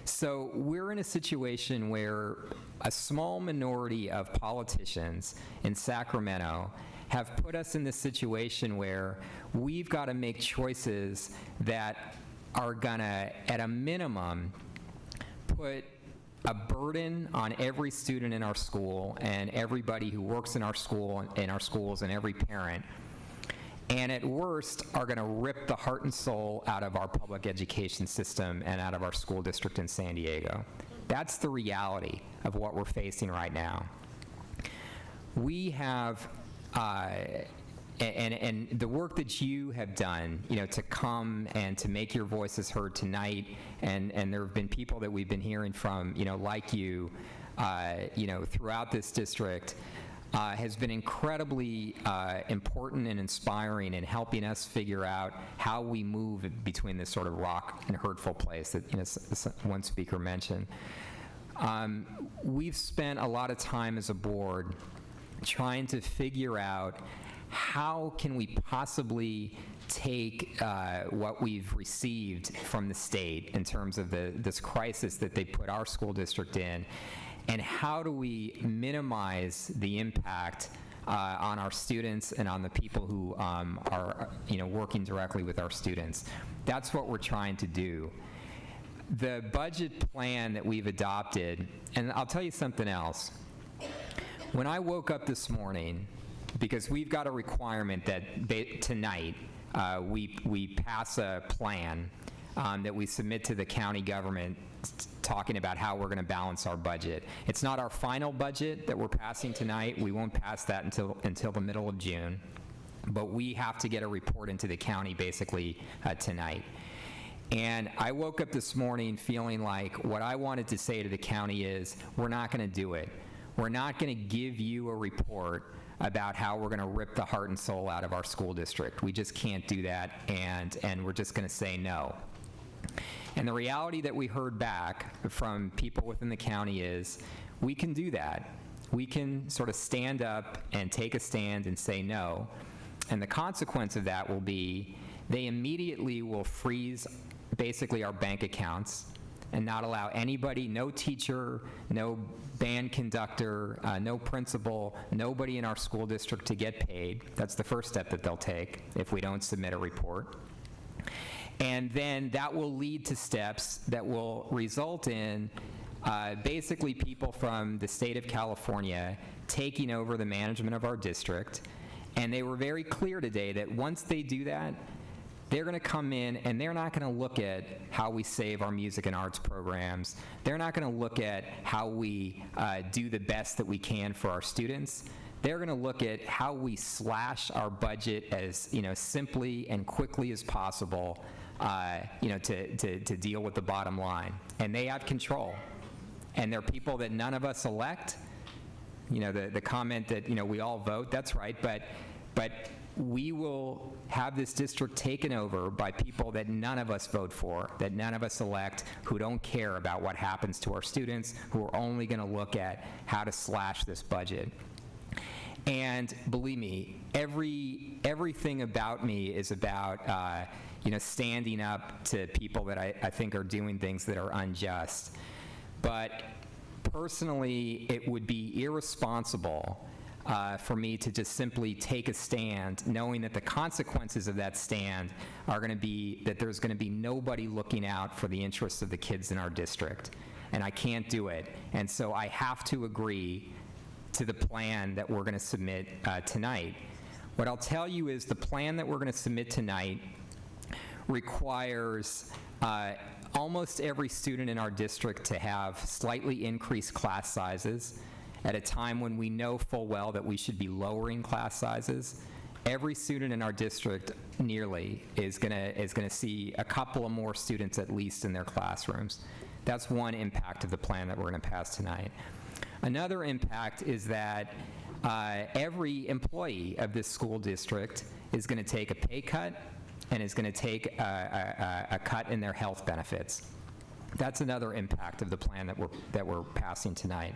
So we're in a situation where a small minority of politicians in Sacramento have put us in this situation where we've got to make choices that are gonna, at a minimum, put a burden on every student in our school and everybody who works in our school, in our schools, and every parent, and at worst are going to rip the heart and soul out of our public education system and out of our school district in San Diego. That's the reality of what we're facing right now. We have, and the work that you have done, to come and to make your voices heard tonight, and there have been people that we've been hearing from, like you, throughout this district, has been incredibly important and inspiring in helping us figure out how we move between this sort of rock and hurtful place that one speaker mentioned. We've spent a lot of time as a board trying to figure out how can we possibly take what we've received from the state in terms of this crisis that they put our school district in, and how do we minimize the impact on our students and on the people who are working directly with our students. That's what we're trying to do. The budget plan that we've adopted, and I'll tell you something else. When I woke up this morning, because we've got a requirement that tonight we pass a plan that we submit to the county government talking about how we're going to balance our budget. It's not our final budget that we're passing tonight. We won't pass that until the middle of June, but we have to get a report into the county basically tonight. And I woke up this morning feeling like what I wanted to say to the county is, we're not going to do it. We're not going to give you a report about how we're going to rip the heart and soul out of our school district. We just can't do that, and we're just going to say no. And the reality that we heard back from people within the county is, we can do that. We can sort of stand up and take a stand and say no. And the consequence of that will be, they immediately will freeze basically our bank accounts and not allow anybody, no teacher, no band conductor, no principal, nobody in our school district to get paid. That's the first step that they'll take if we don't submit a report. And then that will lead to steps that will result in basically people from the state of California taking over the management of our district. And they were very clear today that once they do that, they're going to come in and they're not going to look at how we save our music and arts programs. They're not going to look at how we do the best that we can for our students. They're going to look at how we slash our budget as simply and quickly as possible, to deal with the bottom line. And they have control. And they're people that none of us elect. The comment that we all vote, that's right, but we will have this district taken over by people that none of us vote for, that none of us elect, who don't care about what happens to our students, who are only going to look at how to slash this budget. And believe me, everything about me is about standing up to people that I think are doing things that are unjust. But personally, it would be irresponsible for me to just simply take a stand, knowing that the consequences of that stand are going to be that there's going to be nobody looking out for the interests of the kids in our district. And I can't do it. And so I have to agree to the plan that we're going to submit tonight. What I'll tell you is the plan that we're going to submit tonight requires almost every student in our district to have slightly increased class sizes at a time when we know full well that we should be lowering class sizes. Every student in our district nearly is going to see a couple of more students at least in their classrooms. That's one impact of the plan that we're going to pass tonight. Another impact is that every employee of this school district is going to take a pay cut and is going to take a cut in their health benefits. That's another impact of the plan that we're passing tonight.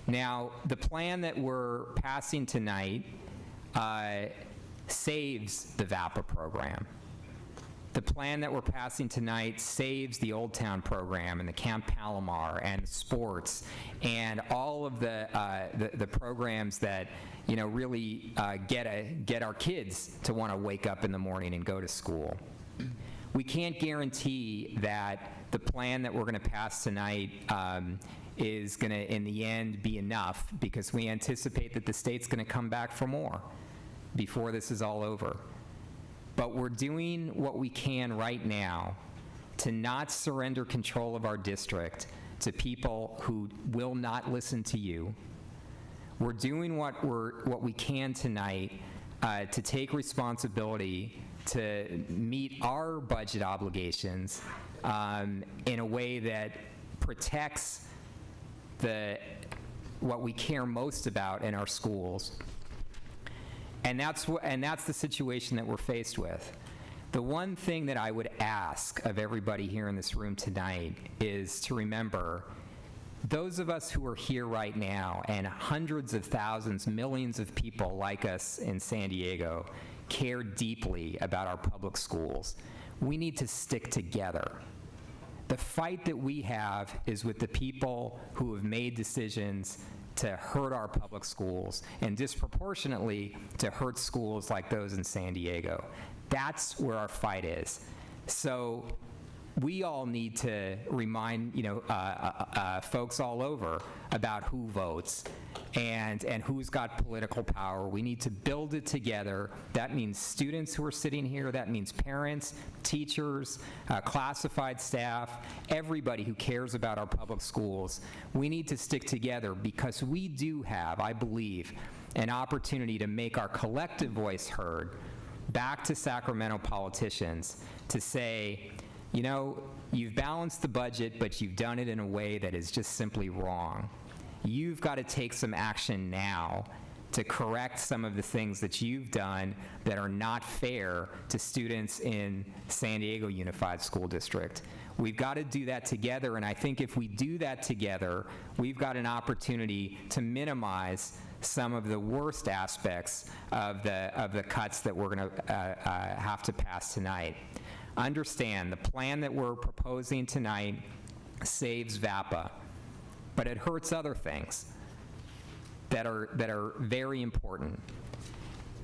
Now, the plan that we're passing tonight saves the VAPA program. The plan that we're passing tonight saves the Old Town program and the Camp Palomar and sports and all of the programs that, you know, really get our kids to want to wake up in the morning and go to school. We can't guarantee that the plan that we're going to pass tonight is going to, in the end, be enough, because we anticipate that the state's going to come back for more before this is all over. But we're doing what we can right now to not surrender control of our district to people who will not listen to you. We're doing what we can tonight to take responsibility to meet our budget obligations in a way that protects what we care most about in our schools. And that's the situation that we're faced with. The one thing that I would ask of everybody here in this room tonight is to remember, those of us who are here right now, and hundreds of thousands, millions of people like us in San Diego, care deeply about our public schools. We need to stick together. The fight that we have is with the people who have made decisions to hurt our public schools, and disproportionately to hurt schools like those in San Diego. That's where our fight is. So we all need to remind, folks all over about who votes and who's got political power. We need to build it together. That means students who are sitting here. That means parents, teachers, classified staff, everybody who cares about our public schools. We need to stick together because we do have, I believe, an opportunity to make our collective voice heard back to Sacramento politicians to say, you know, you've balanced the budget, but you've done it in a way that is just simply wrong. You've got to take some action now to correct some of the things that you've done that are not fair to students in San Diego Unified School District. We've got to do that together, and I think if we do that together, we've got an opportunity to minimize some of the worst aspects of the cuts that we're going to have to pass tonight. Understand, the plan that we're proposing tonight saves VAPA, but it hurts other things that are very important.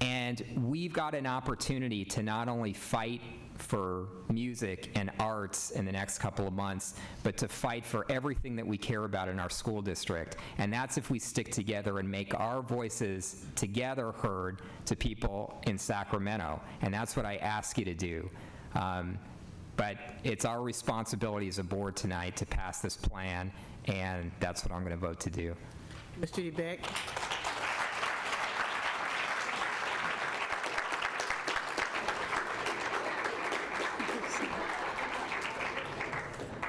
And we've got an opportunity to not only fight for music and arts in the next couple of months, but to fight for everything that we care about in our school district. And that's if we stick together and make our voices together heard to people in Sacramento. And that's what I ask you to do. But it's our responsibility as a board tonight to pass this plan, and that's what I'm going to vote to do. Mr. Ubeck?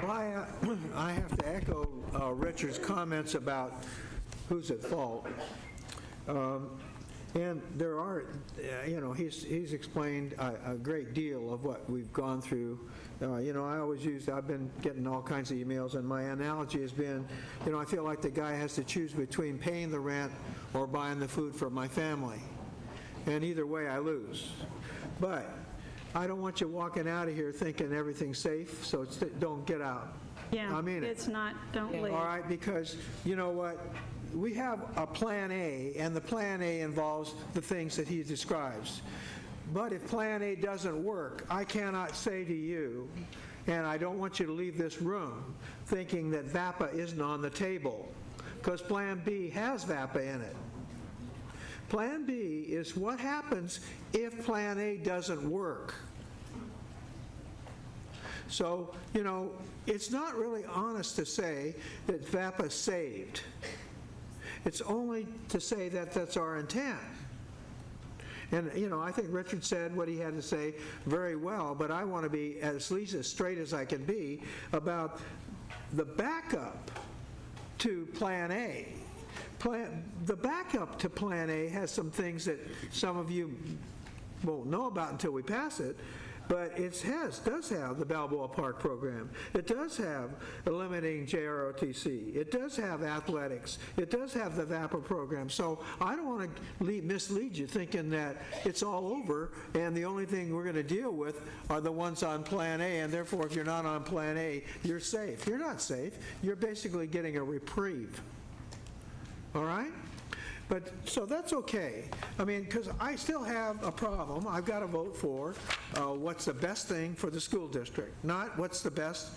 Well, I have to echo Richard's comments about who's at fault. And there are, he's explained a great deal of what we've gone through. I've been getting all kinds of emails, and my analogy has been, I feel like the guy has to choose between paying the rent or buying the food for my family. And either way, I lose. But I don't want you walking out of here thinking everything's safe, so don't get out. Yeah, I mean it's not, don't leave. All right, because you know what? We have a plan A, and the plan A involves the things that he describes. But if plan A doesn't work, I cannot say to you, and I don't want you to leave this room thinking that VAPA isn't on the table, because plan B has VAPA in it. Plan B is what happens if plan A doesn't work. So, it's not really honest to say that VAPA's saved. It's only to say that that's our intent. And, I think Richard said what he had to say very well, but I want to be at least as straight as I can be about the backup to Plan A. The backup to Plan A has some things that some of you won't know about until we pass it. but it does have the Balboa Park program. It does have eliminating JROTC. It does have athletics. It does have the VAPA program. So I don't want to mislead you thinking that it's all over and the only thing we're going to deal with are the ones on Plan A, and therefore if you're not on Plan A, you're safe. You're not safe. You're basically getting a reprieve. All right? But, so that's okay. I mean, because I still have a problem. I've got to vote for what's the best thing for the school district, not what's the best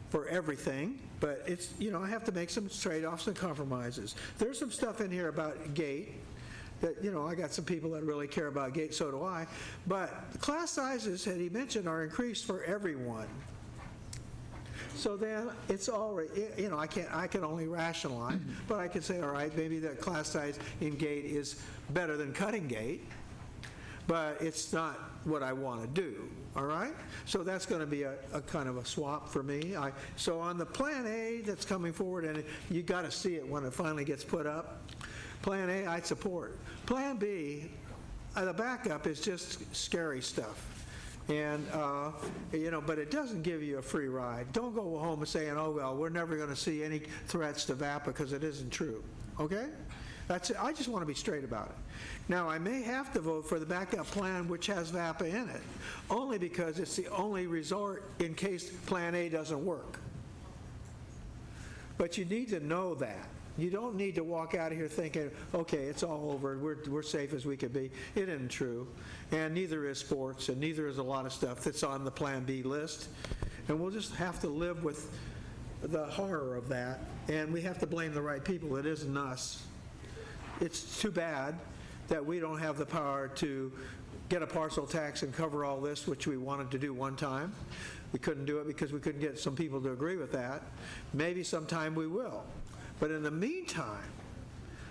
for everything, but it's, I have to make some trade-offs and compromises. There's some stuff in here about GATE that, I got some people that really care about GATE, so do I, but the class sizes, that he mentioned, are increased for everyone. So then it's already, I can only rationalize, but I can say, all right, maybe the class size in GATE is better than cutting GATE, but it's not what I want to do, all right? So that's going to be a kind of a swap for me. So on the Plan A that's coming forward, and you got to see it when it finally gets put up, Plan A I support. Plan B, the backup is just scary stuff. And, but it doesn't give you a free ride. Don't go home and saying, oh, well, we're never going to see any threats to VAPA, because it isn't true. Okay? That's it. I just want to be straight about it. Now, I may have to vote for the backup plan which has VAPA in it, only because it's the only resort in case Plan A doesn't work. But you need to know that. You don't need to walk out of here thinking, okay, it's all over, we're safe as we could be. It isn't true. And neither is sports, and neither is a lot of stuff that's on the Plan B list. And we'll just have to live with the horror of that, and we have to blame the right people. It isn't us. It's too bad that we don't have the power to get a parcel tax and cover all this, which we wanted to do one time. We couldn't do it because we couldn't get some people to agree with that. Maybe sometime we will. But in the meantime,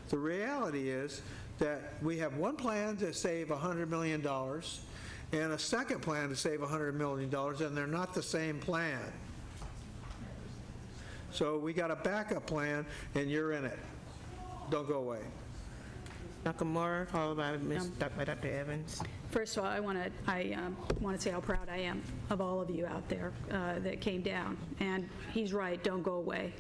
the reality is that we have one plan to save $100 million and a second plan to save $100 million, and they're not the same plan. So we got a backup plan, and you're in it. Don't go away. Nakamura, followed by Dr. Evans. First of all, I want to say how proud I am of all of you out there that came down. And he's right, don't go away.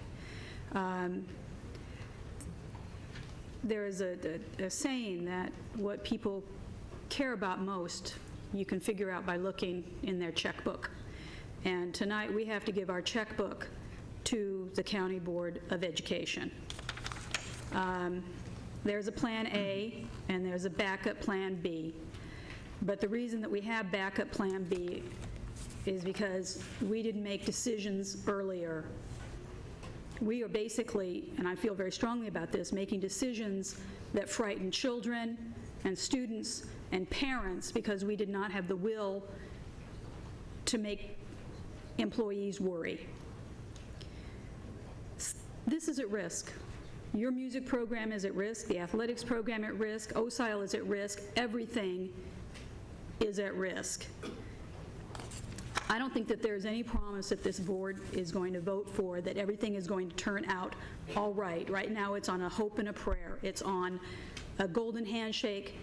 There is a saying that what people care about most, you can figure out by looking in their checkbook. And tonight we have to give our checkbook to the County Board of Education. There's a Plan A and there's a backup Plan B. But the reason that we have backup Plan B is because we didn't make decisions earlier. We are basically, and I feel very strongly about this, making decisions that frighten children and students and parents because we did not have the will to make employees worry. This is at risk. Your music program is at risk, the athletics program at risk, OSIL is at risk, everything is at risk. I don't think that there's any promise that this board is going to vote for that everything is going to turn out all right. Right now it's on a hope and a prayer. It's on a golden handshake,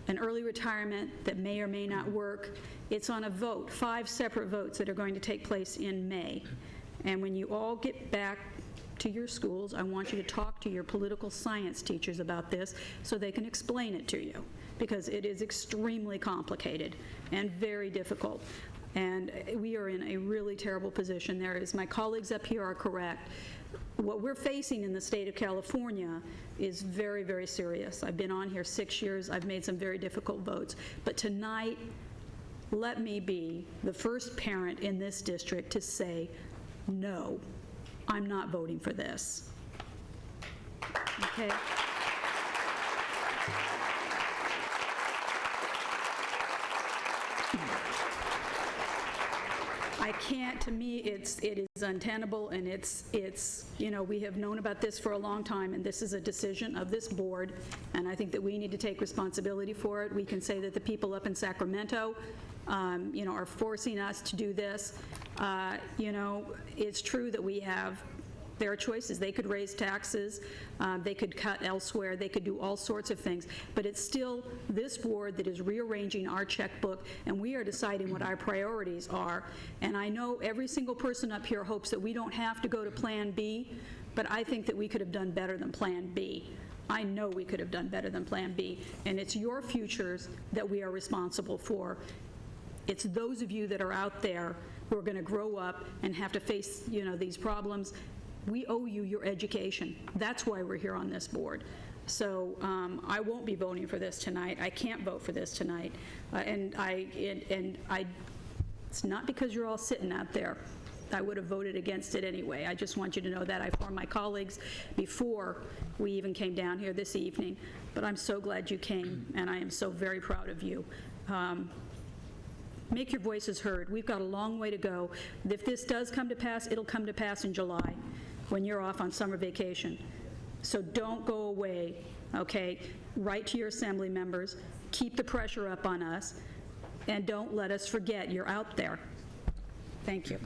an early retirement that may or may not work. It's on a vote, 5 separate votes that are going to take place in May. And when you all get back to your schools, I want you to talk to your political science teachers about this so they can explain it to you, because it is extremely complicated and very difficult. And we are in a really terrible position. My colleagues up here are correct. What we're facing in the state of California is very, very serious. I've been on here 6 years. I've made some very difficult votes. But tonight, let me be the first parent in this district to say, no, I'm not voting for this. Okay? I can't, to me, it is untenable, and it's we have known about this for a long time, and this is a decision of this board, and I think that we need to take responsibility for it. We can say that the people up in Sacramento, are forcing us to do this. It's true that There are choices. They could raise taxes, they could cut elsewhere, they could do all sorts of things, but it's still this board that is rearranging our checkbook, and we are deciding what our priorities are. And I know every single person up here hopes that we don't have to go to Plan B, but I think that we could have done better than Plan B. I know we could have done better than Plan B, and it's your futures that we are responsible for. It's those of you that are out there who are going to grow up and have to face, these problems. We owe you your education. That's why we're here on this board. So I won't be voting for this tonight. I can't vote for this tonight. It's not because you're all sitting out there. I would have voted against it anyway. I just want you to know that. I formed my colleagues before we even came down here this evening. But I'm so glad you came, and I am so very proud of you. Make your voices heard. We've got a long way to go. If this does come to pass, it'll come to pass in July when you're off on summer vacation. So don't go away, okay? Write to your assembly members. Keep the pressure up on us. And don't let us forget you're out there. Thank you.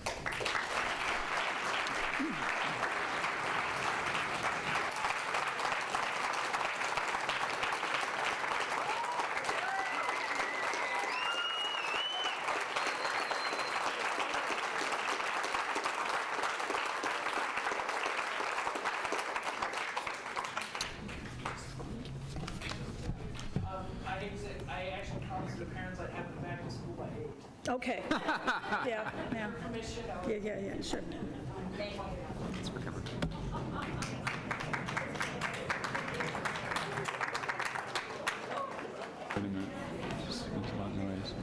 I actually promised the parents I'd have them back to school by 8. Okay. Yeah. Yeah, sure. Wait a minute. Just there's a lot of noise.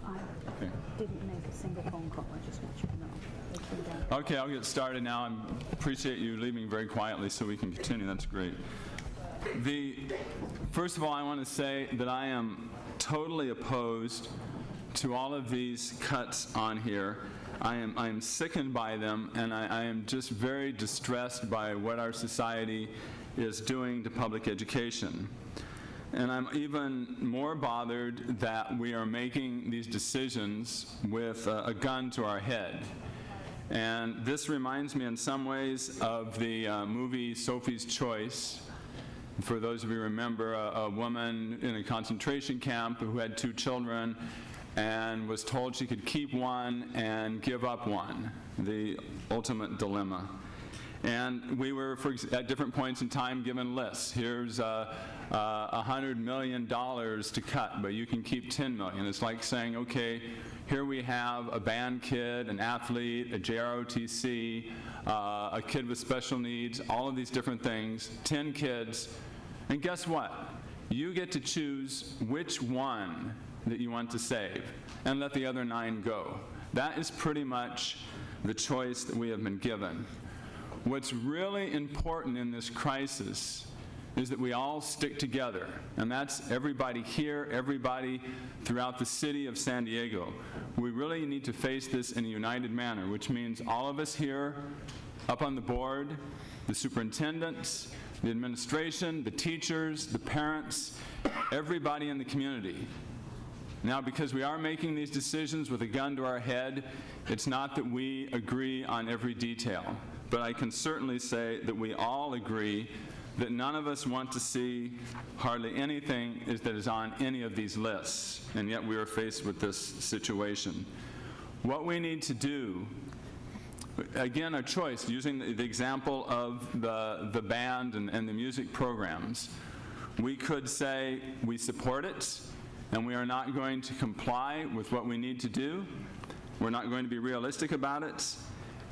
I didn't make a single phone call. I just want you to know. They came down. Okay, I'll get started now. I appreciate you leaving very quietly so we can continue. That's great. First of all, I want to say that I am totally opposed to all of these cuts on here. I am sickened by them, and I am just very distressed by what our society is doing to public education. And I'm even more bothered that we are making these decisions with a gun to our head. And this reminds me in some ways of the movie Sophie's Choice. For those of you who remember, a woman in a concentration camp who had 2 children and was told she could keep one and give up one, the ultimate dilemma. And we were, at different points in time, given lists. Here's $100 million to cut, but you can keep $10 million. It's like saying, okay, here we have a band kid, an athlete, a JROTC, a kid with special needs, all of these different things, 10 kids, and guess what? You get to choose which one that you want to save and let the other 9 go. That is pretty much the choice that we have been given. What's really important in this crisis is that we all stick together, and that's everybody here, everybody throughout the city of San Diego. We really need to face this in a united manner, which means all of us here up on the board, the superintendents, the administration, the teachers, the parents, everybody in the community. Now, because we are making these decisions with a gun to our head, it's not that we agree on every detail, but I can certainly say that we all agree that none of us want to see hardly anything that is on any of these lists, and yet we are faced with this situation. What we need to do, again, a choice, using the example of the band and the music programs, we could say we support it, and we are not going to comply with what we need to do. We're not going to be realistic about it,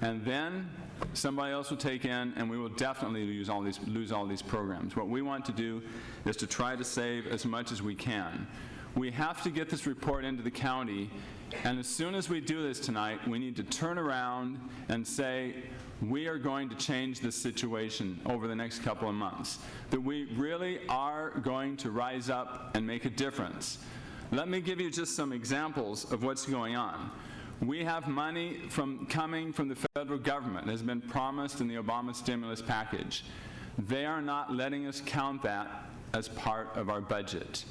and then somebody else will take in, and we will definitely lose all these programs. What we want to do is to try to save as much as we can. We have to get this report into the county, and as soon as we do this tonight, we need to turn around and say, we are going to change this situation over the next couple of months, that we really are going to rise up and make a difference. Let me give you just some examples of what's going on. We have money coming from the federal government. It has been promised in the Obama stimulus package. They are not letting us count that as part of our budget.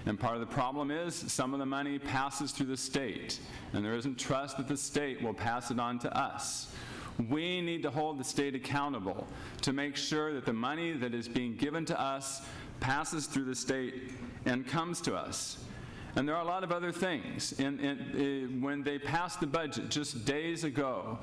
And part of the problem is some of the money passes through the state, and there isn't trust that the state will pass it on to us. We need to hold the state accountable to make sure that the money that is being given to us passes through the state and comes to us. And there are a lot of other things. When they passed the budget just days ago,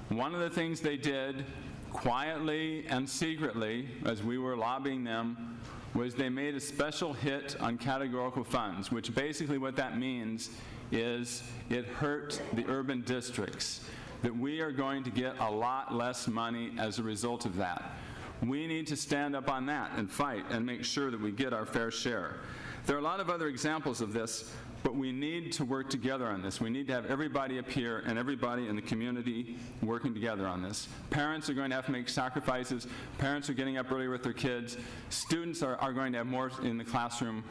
one of the things they did quietly and secretly, as we were lobbying them, was they made a special hit on categorical funds, which basically what that means is it hurt the urban districts, that we are going to get a lot less money as a result of that. We need to stand up on that and fight and make sure that we get our fair share. There are a lot of other examples of this, but we need to work together on this. We need to have everybody up here and everybody in the community working together on this. Parents are going to have to make sacrifices. Parents are getting up early with their kids. Students are going to have more in the classroom.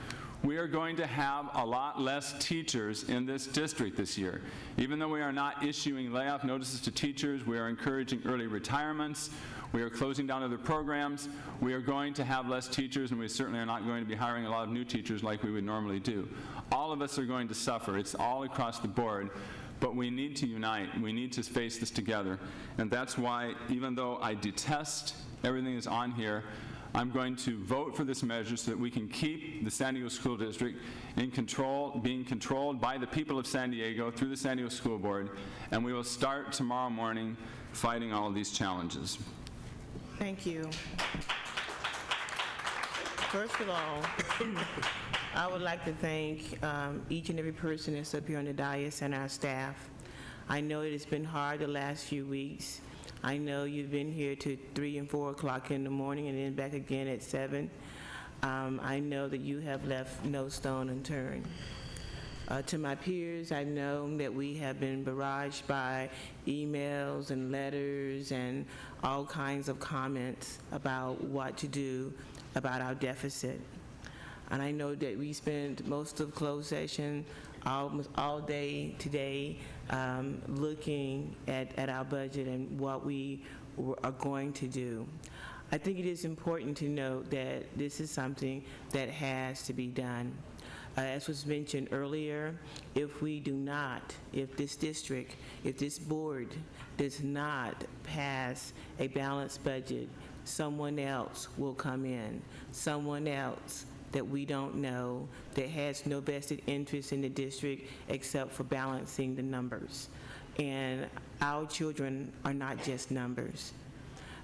We are going to have a lot less teachers in this district this year. Even though we are not issuing layoff notices to teachers, we are encouraging early retirements. We are closing down other programs. We are going to have less teachers, and we certainly are not going to be hiring a lot of new teachers like we would normally do. All of us are going to suffer. It's all across the board. But we need to unite. We need to face this together. And that's why, even though I detest everything that's on here, I'm going to vote for this measure so that we can keep the San Diego School District in control, being controlled by the people of San Diego through the San Diego School Board, and we will start tomorrow morning fighting all of these challenges. Thank you. First of all, I would like to thank each and every person that's up here on the dais and our staff. I know it has been hard the last few weeks. I know you've been here to 3 and 4 o'clock in the morning and then back again at 7. I know that you have left no stone unturned. To my peers, I know that we have been barraged by emails and letters and all kinds of comments about what to do about our deficit. And I know that we spent most of closed session almost all day today looking at our budget and what we are going to do. I think it is important to note that this is something that has to be done. As was mentioned earlier, if we do not, if this district, if this board does not pass a balanced budget, someone else will come in, someone else that we don't know, that has no vested interest in the district except for balancing the numbers. And our children are not just numbers.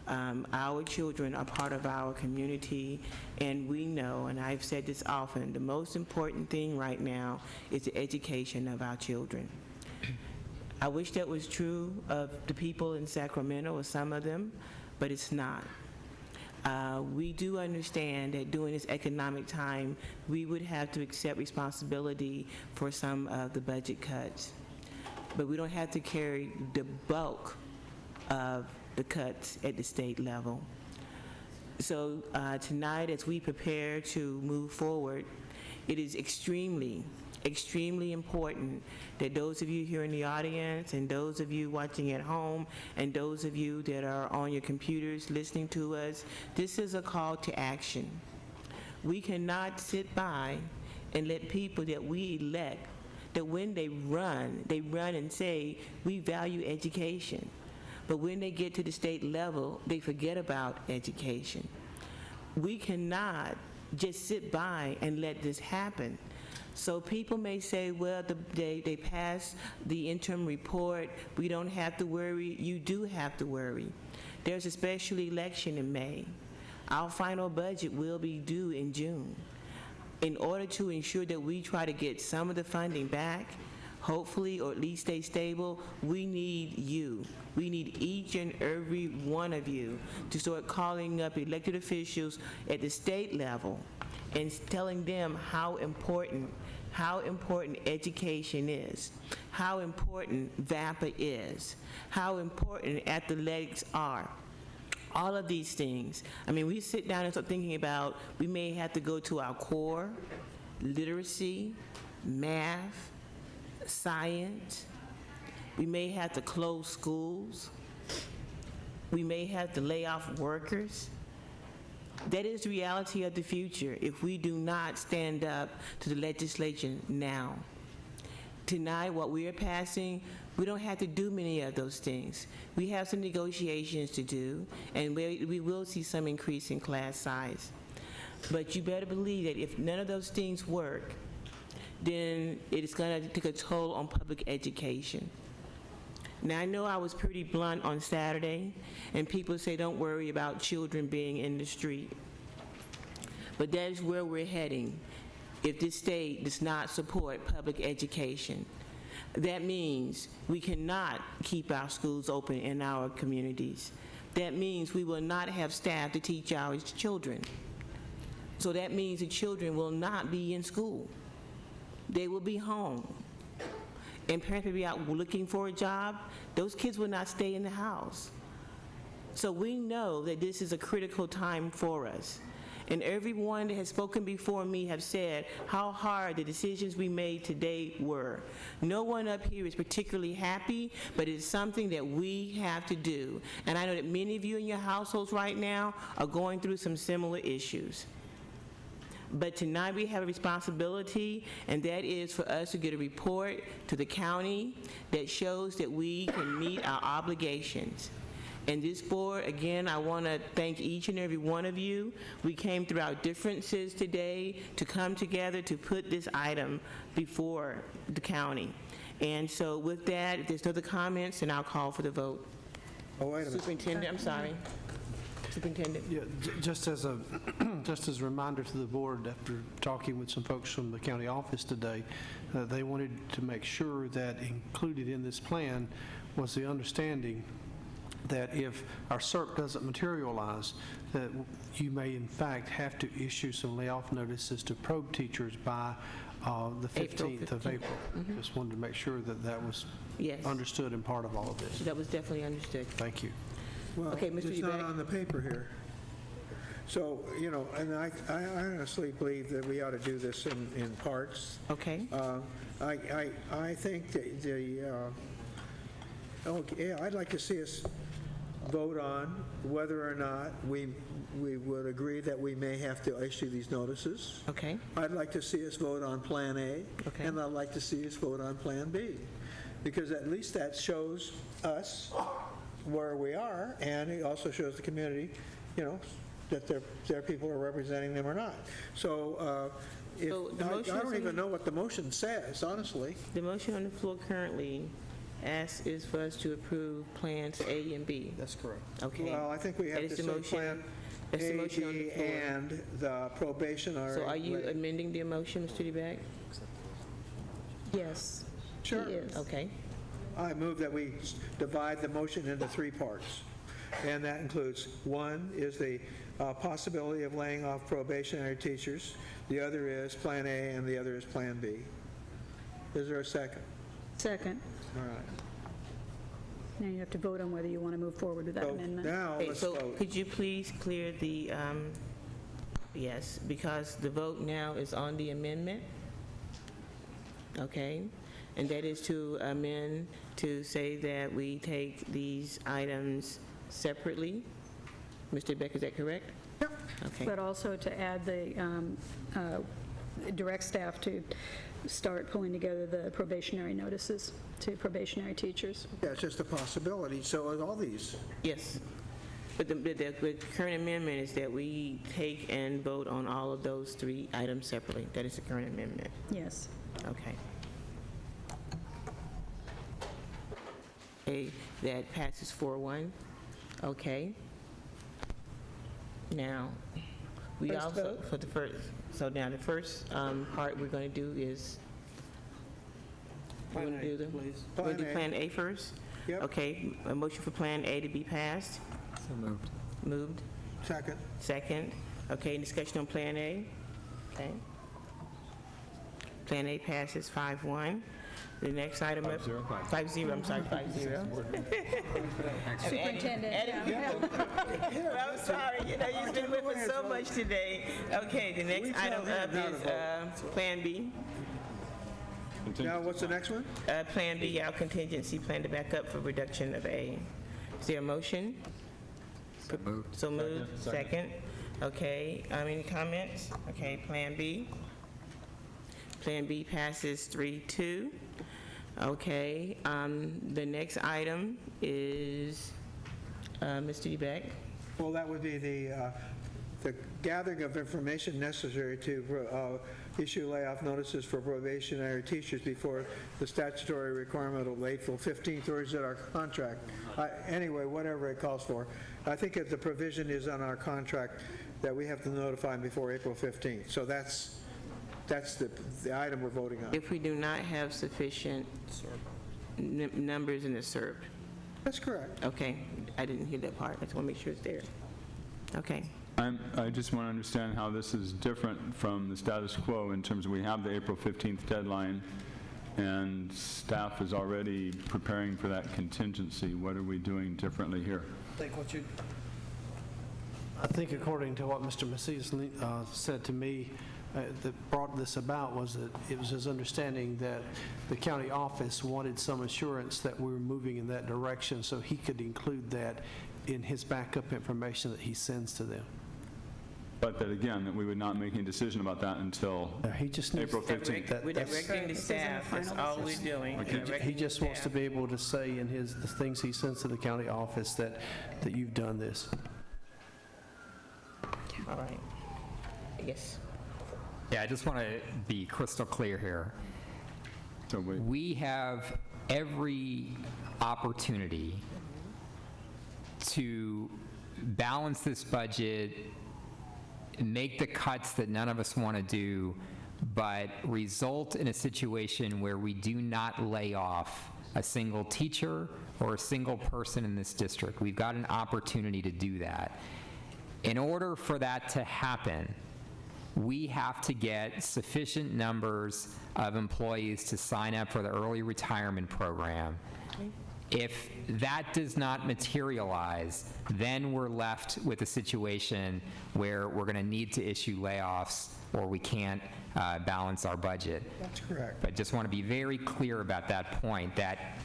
Our children are part of our community, and we know, and I've said this often, the most important thing right now is the education of our children. I wish that was true of the people in Sacramento, or some of them, but it's not. We do understand that during this economic time, we would have to accept responsibility for some of the budget cuts. But we don't have to carry the bulk of the cuts at the state level. So tonight, as we prepare to move forward, it is extremely important that those of you here in the audience and those of you watching at home and those of you that are on your computers listening to us, this is a call to action. We cannot sit by and let people that we elect, that when they run and say, we value education. But when they get to the state level, they forget about education. We cannot just sit by and let this happen. So people may say, well, they passed the interim report, we don't have to worry. You do have to worry. There's a special election in May. Our final budget will be due in June. In order to ensure that we try to get some of the funding back, hopefully, or at least stay stable, we need you. We need each and every one of you to start calling up elected officials at the state level and telling them how important education is, how important VAPA is, how important athletics are. All of these things. I mean, we sit down and start thinking about, we may have to go to our core, literacy, math, science. We may have to close schools. We may have to lay off workers. That is the reality of the future if we do not stand up to the legislation now. Tonight, what we are passing, we don't have to do many of those things. We have some negotiations to do, and we will see some increase in class size. But you better believe that if none of those things work, then it is going to take a toll on public education. Now, I know I was pretty blunt on Saturday, and people say don't worry about children being in the street. But that is where we're heading if this state does not support public education. That means we cannot keep our schools open in our communities. That means we will not have staff to teach our children. So that means the children will not be in school. They will be home. And parents will be out looking for a job. Those kids will not stay in the house. So we know that this is a critical time for us. And everyone that has spoken before me have said how hard the decisions we made today were. No one up here is particularly happy, but it's something that we have to do. And I know that many of you in your households right now are going through some similar issues. But tonight we have a responsibility, and that is for us to get a report to the county that shows that we can meet our obligations. And this board, again, I want to thank each and every one of you. We came through our differences today to come together to put this item before the county. And so with that, if there's no other comments, then I'll call for the vote. Oh, wait a minute. Superintendent, I'm sorry. Superintendent. Yeah, just as a reminder to the board, after talking with some folks from the county office today, they wanted to make sure that included in this plan was the understanding that if our CERP doesn't materialize, that you may in fact have to issue some layoff notices to probe teachers by the 15th of April. Just wanted to make sure that that was understood and part of all of this. That was definitely understood. Thank you. Well, Okay, Mr. it's not Eubank. on the paper here. So, you know, and I honestly believe that we ought to do this in parts. Okay. I think I'd like to see us vote on whether or not we would agree that we may have to issue these notices. Okay. I'd like to see us vote on Plan A, and I'd like to see us vote on Plan B, because at least that shows us where we are, and it also shows the community, you know, that their people are representing them or not. So, I don't even know what the motion says, honestly. The motion on the floor currently is for us to approve plans A and B. That's correct. Okay. Well, I think we have That to is the say motion. Plan That's the A, motion on the B, floor. and the probation are. So are you amending the motion, Mr. DeBeck? Yes. Sure. He is. Okay. I move that we divide the motion into 3 parts. And that includes, one is the possibility of laying off probationary teachers. The other is Plan A, and the other is Plan B. Is there a second? Second. All right. Now you have to vote on whether you want to move forward with that So amendment. now, Okay, let's so vote. could you please clear the, yes, because the vote now is on the amendment. Okay? And that is to amend to say that we take these items separately. Mr. Beck, is that correct? Yep. Okay. But also to add the direct staff to start pulling together the probationary notices to probationary teachers. Yeah, it's just a possibility, so are all these. Yes. But the current amendment is that we take and vote on all of those 3 items separately. That is the current amendment. Yes. Okay. Okay, that passes 4-1. Okay. Now, we First also, vote. for the first, so now the first part we're going to do is, we're going to do we're going to do Plan A first? Yep. Okay, a motion for Plan A to be passed. So moved. Moved. Second. Second. Okay, discussion on Plan A? Okay. Plan A passes 5-1. The next item up... 5-0, I'm sorry, 5-0. Superintendent. I'm sorry, you know, you've been with us so much today. Okay, the next item up is Plan B. Now, what's the next one? Plan B, our contingency plan to back up for reduction of A. Is there a motion? So moved. So moved. Second. Okay, any comments? Okay, Plan B. Plan B passes 3-2. Okay, the next item is, Mr. Ubeck. Well, that would be the gathering of information necessary to issue layoff notices for probationary teachers before the statutory requirement of April 15th, or is it our contract? Anyway, whatever it calls for. I think that the provision is on our contract that we have to notify them before April 15th. So that's the item we're voting on. If we do not have sufficient numbers in the SERP. That's correct. Okay, I didn't hear that part. I just want to make sure it's there. Okay. I just want to understand how this is different from the status quo in terms of we have the April 15th deadline and staff is already preparing for that contingency. What are we doing differently here? I think according to what Mr. Macias said to me, that brought this about was that it was his understanding that the county office wanted some assurance that we were moving in that direction, so he could include that in his backup information that he sends to them. But that again, that we would not make any decision about that until April 15th. We're directing the staff, that's all we're doing. He just wants to be able to say in the things he sends to the county office that you've done this. All right. Yes. Yeah, I just want to be crystal clear here. We have every opportunity to balance this budget, make the cuts that none of us want to do, but result in a situation where we do not lay off a single teacher or a single person in this district. We've got an opportunity to do that. In order for that to happen, we have to get sufficient numbers of employees to sign up for the early retirement program. If that does not materialize, then we're left with a situation where we're going to need to issue layoffs or we can't balance our budget. That's correct. But just want to be very clear about that point, that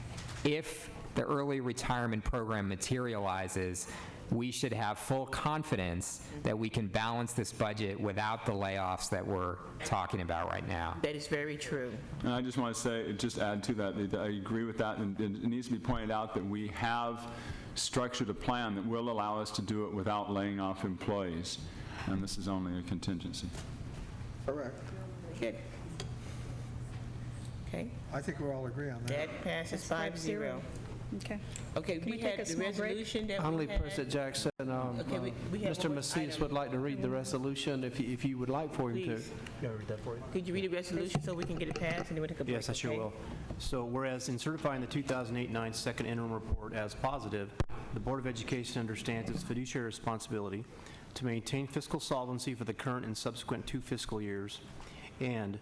if the early retirement program materializes, we should have full confidence that we can balance this budget without the layoffs that we're talking about right now. That is very true. And I just want to say, just add to that, I agree with that, and it needs to be pointed out that we have structured a plan that will allow us to do it without laying off employees, and this is only a contingency. Correct. Good. Okay. I think we all agree on that. That passes 5-0. Okay. Okay, we had the resolution that Only we had. President Jackson, Okay, we have Mr. one more Macias item. would like to read the resolution if you would like for him to. Please. Could you read the resolution so we can get it passed and then we take a break? Yes, I sure okay? will. So whereas in certifying the 2008-9 second interim report as positive, the Board of Education understands its fiduciary responsibility to maintain fiscal solvency for the current and subsequent 2 fiscal years, and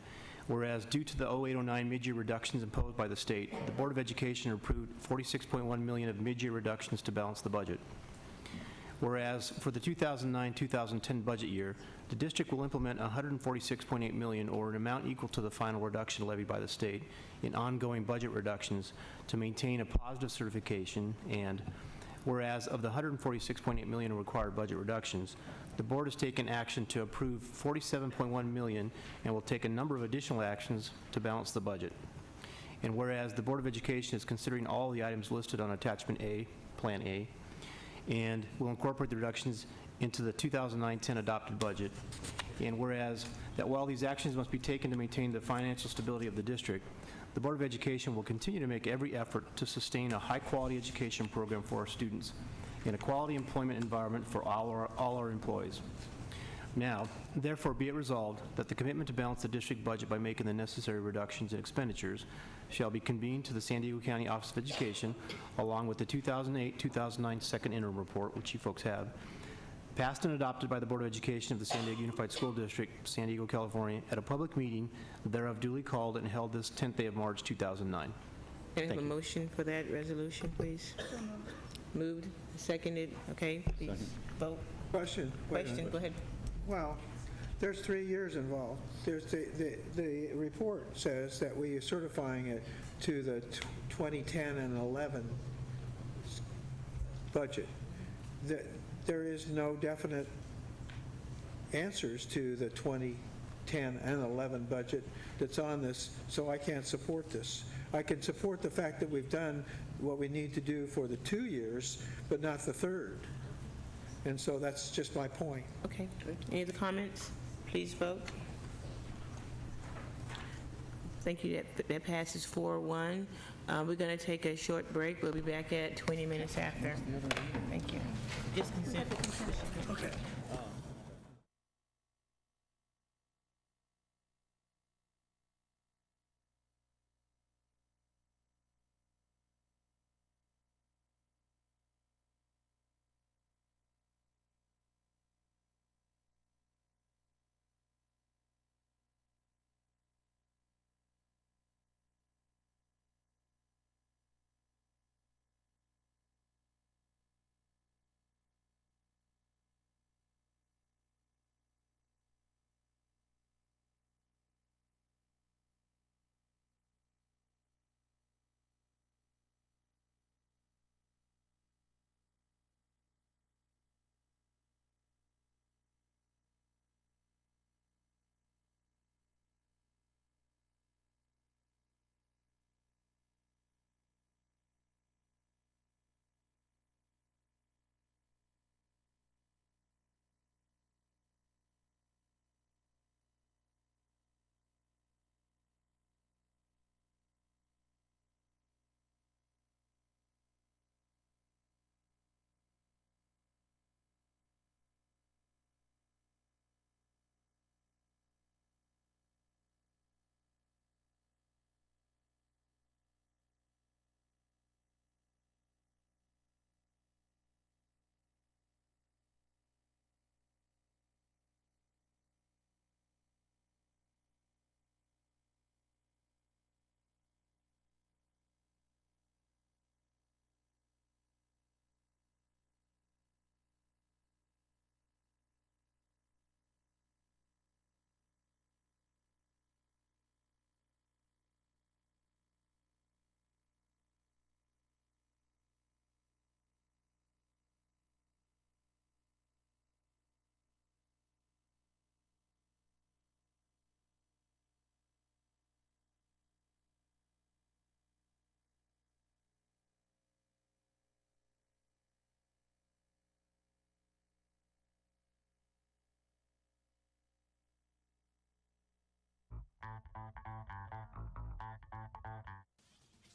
whereas due to the 08-09 mid-year reductions imposed by the state, the Board of Education approved $46.1 million of mid-year reductions to balance the budget. Whereas for the 2009-2010 budget year, the district will implement $146.8 million, or an amount equal to the final reduction levied by the state, in ongoing budget reductions to maintain a positive certification. And whereas of the $146.8 million in required budget reductions, the board has taken action to approve $47.1 million and will take a number of additional actions to balance the budget. And whereas the Board of Education is considering all the items listed on Attachment A, Plan A, and will incorporate the reductions into the 2009-10 adopted budget. And whereas that while these actions must be taken to maintain the financial stability of the district, the Board of Education will continue to make every effort to sustain a high-quality education program for our students in a quality employment environment for all our employees. Now, therefore, be it resolved that the commitment to balance the district budget by making the necessary reductions in expenditures shall be convened to the San Diego County Office of Education, along with the 2008-2009 second interim report, which you folks have, passed and adopted by the Board of Education of the San Diego Unified School District, San Diego, California, at a public meeting thereof duly called and held this 10th day of March, 2009. Can I have a motion for that resolution, please? Moved, seconded, okay, please vote. Question. Wait a Question, minute. go ahead. Well, there's 3 years involved. There's the report says that we are certifying it to the 2010 and 11 budget. There is no definite answers to the 2010 and 11 budget that's on this, so I can't support this. I can support the fact that we've done what we need to do for the 2 years, but not the third. And so that's just my point. Okay, good. Any other comments? Please vote. Thank you. That passes 4-1. We're going to take a short break. We'll be back at 20 minutes after. Thank you. Just consent. Okay.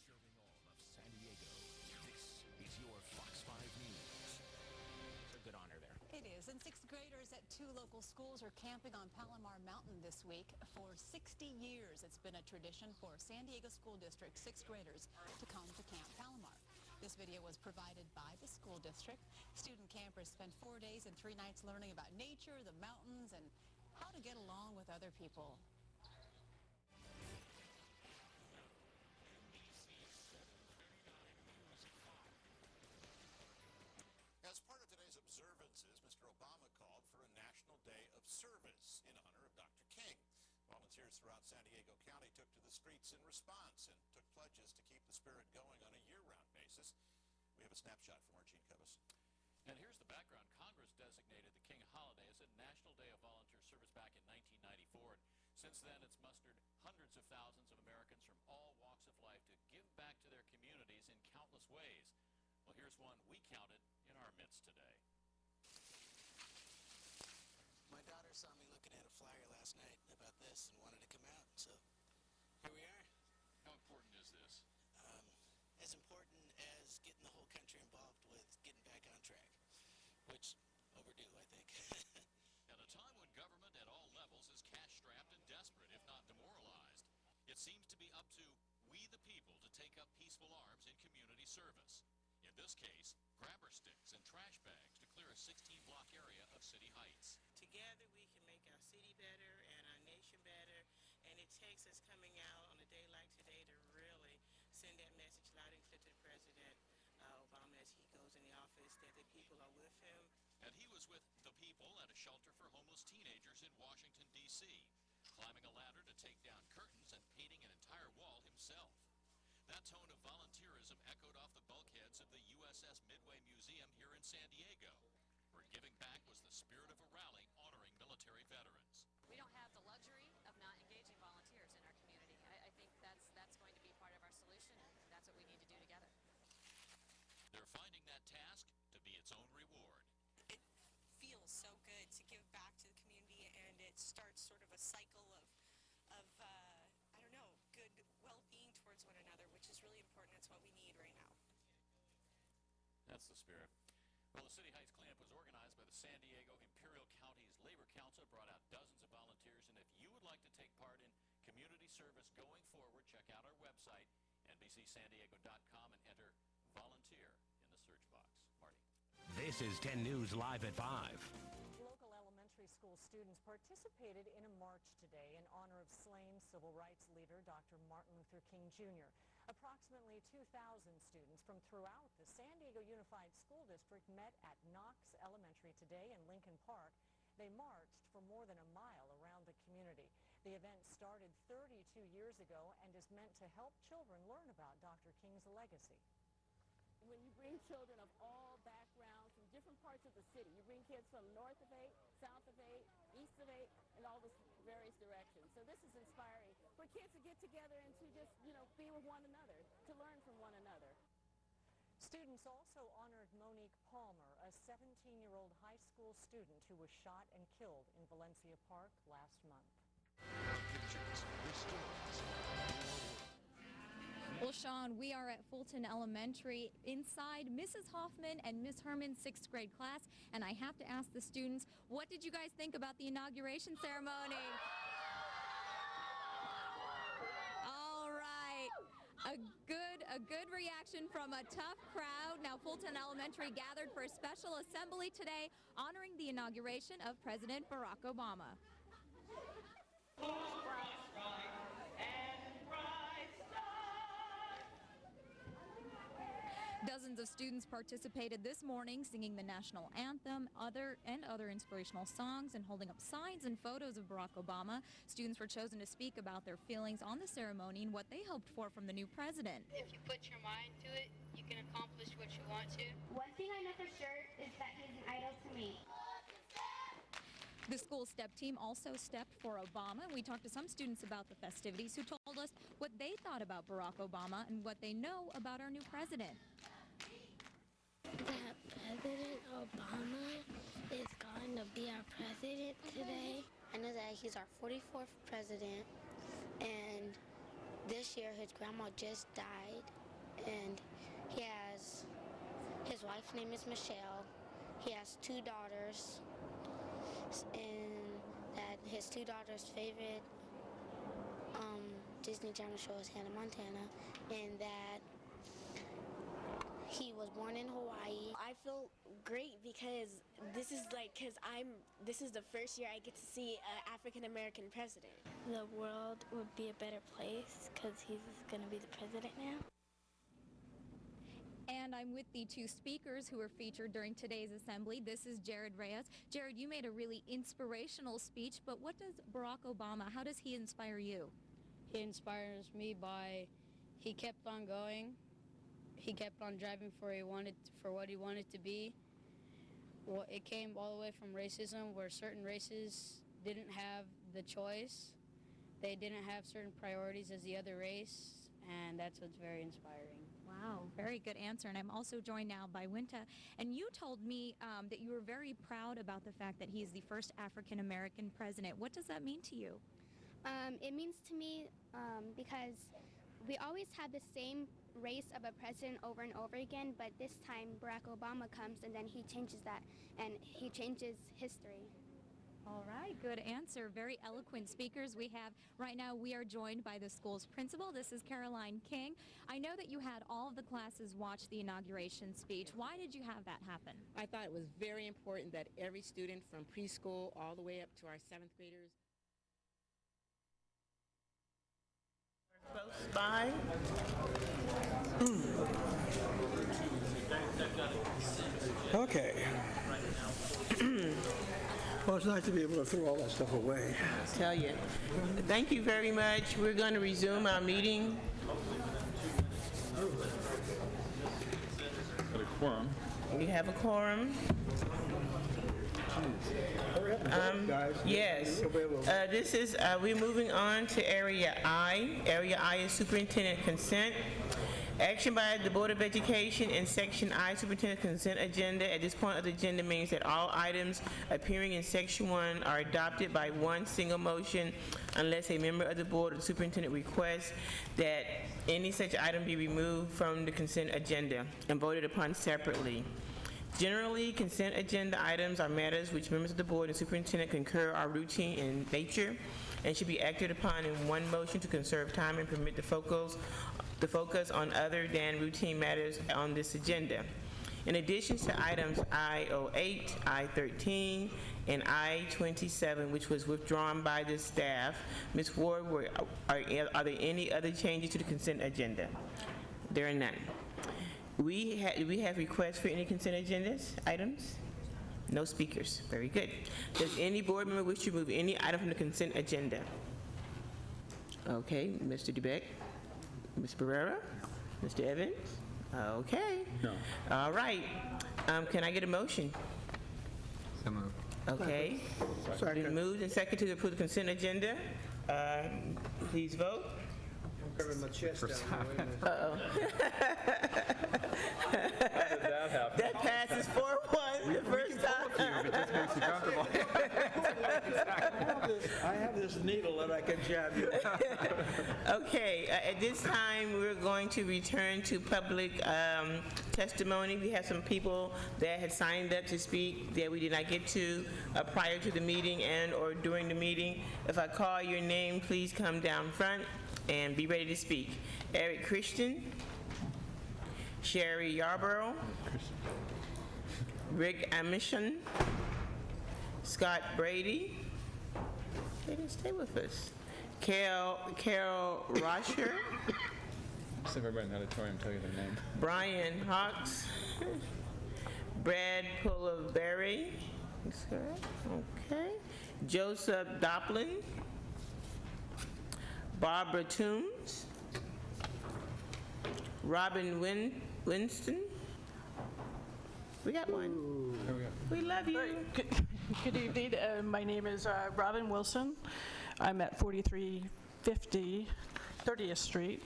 Serving all of San Diego, this is your Fox 5 News. It's a good honor there. It is, and sixth graders at 2 local schools are camping on Palomar Mountain this week. For 60 years, it's been a tradition for San Diego School District sixth graders to come to Camp Palomar. This video was provided by the school district. Student campers spent 4 days and 3 nights learning about nature, the mountains, and how to get along with other people. As part of today's observances, Mr. Obama called for a National Day of Service in honor of Dr. King. Volunteers throughout San Diego County took to the streets in response and took pledges to keep the spirit going on a year-round basis. We have a snapshot from Arjun Cubis. And here's the background. Congress designated the King holiday as a National Day of Volunteer Service back in 1994. And since then, it's mustered hundreds of thousands of Americans from all walks of life to give back to their communities in countless ways. Well, here's one we counted in our midst today. My daughter saw me looking at a flyer last night about this and wanted to come out, so here we are. How important is this? As important as getting the whole country involved with getting back on track, which overdue, I think. At a time when government at all levels is cash-strapped and desperate, if not demoralized, it seems to be up to we the people to take up peaceful arms in community service. In this case, grabber sticks and trash bags to clear a 16-block area of City Heights. Together we can make our city better and our nation better, and it takes us coming out on a day like today to really send that message loud and clear to President Obama as he goes in the office, that the people are with him. And he was with the people at a shelter for homeless teenagers in Washington, D.C., climbing a ladder to take down curtains and painting an entire wall himself. That tone of volunteerism echoed off the bulkheads of the USS Midway Museum here in San Diego, where giving back was the spirit of a rally honoring military military veterans. We don't have the luxury of not engaging volunteers in our community. I think that's going to be part of our solution, and that's what we need to do together. They're finding that task to be its own reward. It feels so good to give back to the community, and it starts sort of a cycle of I don't know, good well-being towards one another, which is really important. That's what we need right now. That's the spirit. Well, the City Heights cleanup was organized by the San Diego Imperial County's Labor Council, brought out dozens of volunteers, and if you would like to take part in community service going forward, check out our website, NBCSanDiego.com, and enter volunteer in the search box. Marty. This is 10 News Live at 5. Local elementary school students participated in a march today in honor of slain civil rights leader Dr. Martin Luther King Jr. Approximately 2,000 students from throughout the San Diego Unified School District met at Knox Elementary today in Lincoln Park. They marched for more than a mile around the community. The event started 32 years ago and is meant to help children learn about Dr. King's legacy. When you bring children of all backgrounds from different parts of the city, you bring kids from north of 8, south of 8, east of 8, and all those various directions. So this is inspiring for kids to get together and to just, be with one another, to learn from one another. Students also honored Monique Palmer, a 17-year-old high school student who was shot and killed in Valencia Park last month. Pictures, your stories, Well, Sean, we are at Fulton Elementary inside Mrs. Hoffman and Miss Herman's 6th grade class, and I have to ask the students, what did you guys think about the inauguration ceremony? All right. A good reaction from a tough crowd. Now, Fulton Elementary gathered for a special assembly today honoring the inauguration of President Barack Obama. Dozens of students participated this morning singing the national anthem, other inspirational songs, and holding up signs and photos of Barack Obama. Students were chosen to speak about their feelings on the ceremony and what they hoped for from the new president. If you put your mind to it, you can accomplish what you want to. One thing I know for sure is that he's an idol to me. The school step team also stepped for Obama. We talked to some students about the festivities who told us what they thought about Barack Obama and what they know about our new president. That President Obama is going to be our president today. I know that he's our 44th president, and this year his grandma just died, and his wife's name is Michelle. He has 2 daughters, and that his 2 daughters' favorite Disney Channel show is Hannah Montana, and that he was born in Hawaii. I feel great because this is the first year I get to see an African-American president. The world would be a better place because he's going to be the president now. And I'm with the 2 speakers who were featured during today's assembly. This is Jared Reyes. Jared, you made a really inspirational speech, but what does Barack Obama, how does he inspire you? He inspires me by he kept on going. He kept on driving for what he wanted to be. Well, it came all the way from racism, where certain races didn't have the choice. They didn't have certain priorities as the other race, and that's what's very inspiring. Wow, very good answer. And I'm also joined now by Winta. And you told me that you were very proud about the fact that he's the first African-American president. What does that mean to you? It means to me because we always have the same race of a president over and over again, but this time Barack Obama comes and then he changes that, and he changes history. All right, good answer. Very eloquent speakers we have. Right now we are joined by the school's principal. This is Caroline King. I know that you had all of the classes watch the inauguration speech. Why did you have that happen? I thought it was very important that every student from preschool all the way up to our 7th graders. Close by. Okay. Well, it's nice to be able to throw all that stuff away. I tell you. Thank you very much. We're going to resume our meeting. Got a quorum. We have a quorum. Yes. This is, we're moving on to Area I. Area I is Superintendent Consent. Action by the Board of Education in Section I Superintendent Consent Agenda. At this point of the agenda means that all items appearing in Section 1 are adopted by one single motion unless a member of the Board or the Superintendent requests that any such item be removed from the consent agenda and voted upon separately. Generally, consent agenda items are matters which members of the Board and Superintendent concur are routine in nature and should be acted upon in one motion to conserve time and permit the focus on other than routine matters on this agenda. In addition to items I-08, I-13, and I-27, which was withdrawn by the staff, Ms. Ward, are there any other changes to the consent agenda? There are none. Do we have requests for any consent agendas, items? No speakers. Very good. Does any board member wish to remove any item from the consent agenda? Okay, Mr. DeBeck, Ms. Barrera, Mr. Evans? Okay. No. All right. Can I get a motion? So moved. Okay. Been moved and seconded to approve the consent agenda. Please vote. I'm covering my chest down here. Uh-oh. That passes 4-1 the first time. If it just makes you comfortable. I have this needle that I can jab you. Okay, at this time, we're going to return to public testimony. We have some people that had signed up to speak that we did not get to prior to the meeting and or during the meeting. If I call your name, please come down front and be ready to speak. Eric Christian, Sherry Yarborough, Rick Amishan, Scott Brady, they didn't stay with us, Carol Rosher, See if everybody in the auditorium tell you their name. Brian Hawks, Brad Pullaberry, okay, Joseph Doplin, Barbara Toombs, Robin Winston. We got one. There we go. We love you. Good evening. My name is Robin Wilson. I'm at 4350 30th Street.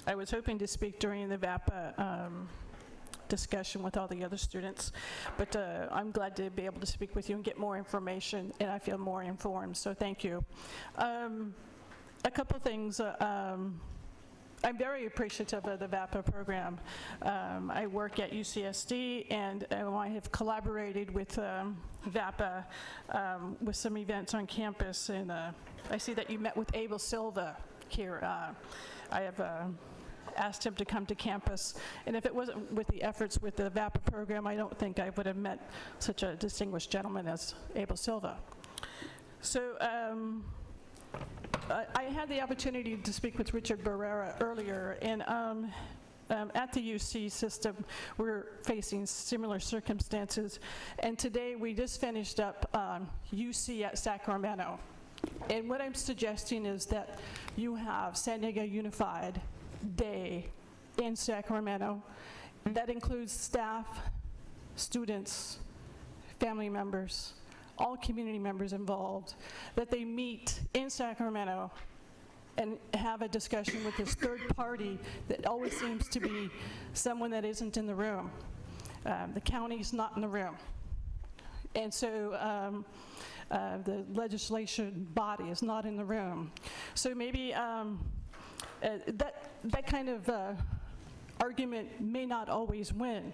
I was hoping to speak during the VAPA discussion with all the other students, but I'm glad to be able to speak with you and get more information, and I feel more informed, so thank you. A couple things. I'm very appreciative of the VAPA program. I work at UCSD, and I have collaborated with VAPA with some events on campus, and I see that you met with Abel Silva here. I have asked him to come to campus, and if it wasn't with the efforts with the VAPA program, I don't think I would have met such a distinguished gentleman as Abel Silva. So I had the opportunity to speak with Richard Barrera earlier, and at the UC system, we're facing similar circumstances. And today, we just finished up UC at Sacramento. And what I'm suggesting is that you have San Diego Unified Day in Sacramento. That includes staff, students, family members, all community members involved, that they meet in Sacramento and have a discussion with this third party that always seems to be someone that isn't in the room. The county's not in the room. And so the legislation body is not in the room. So maybe that kind of argument may not always win.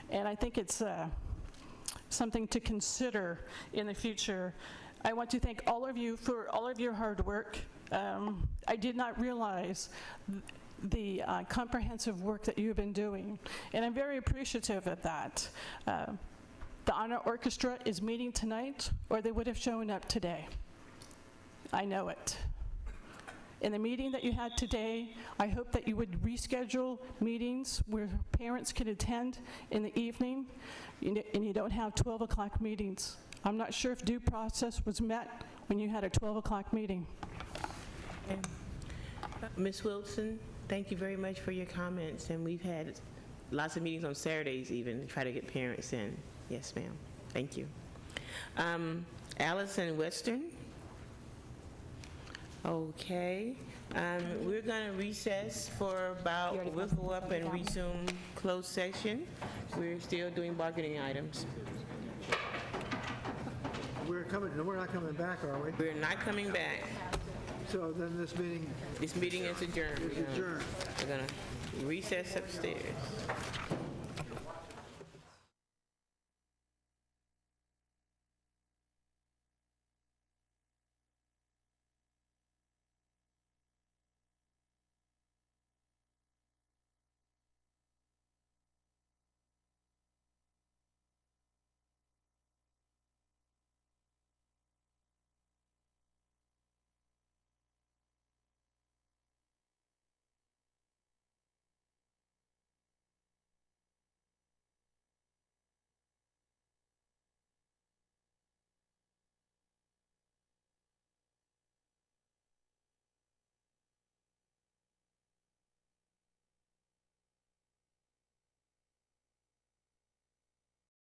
And I think it's something to consider in the future. I want to thank all of you for all of your hard work. I did not realize the comprehensive work that you've been doing, and I'm very appreciative of that. The Honor Orchestra is meeting tonight, or they would have shown up today. I know it. In the meeting that you had today, I hope that you would reschedule meetings where parents can attend in the evening, and you don't have 12 o'clock meetings. I'm not sure if due process was met when you had a 12 o'clock meeting. Ms. Wilson, thank you very much for your comments, and we've had lots of meetings on Saturdays even to try to get parents in. Yes, ma'am. Thank you. Allison Western. Okay. We're going to recess for about, we'll go up and resume closed session. We're still doing bargaining items. We're not coming back, are we? We're not coming back. So then this meeting This meeting is adjourned. is adjourned. We're going to recess upstairs.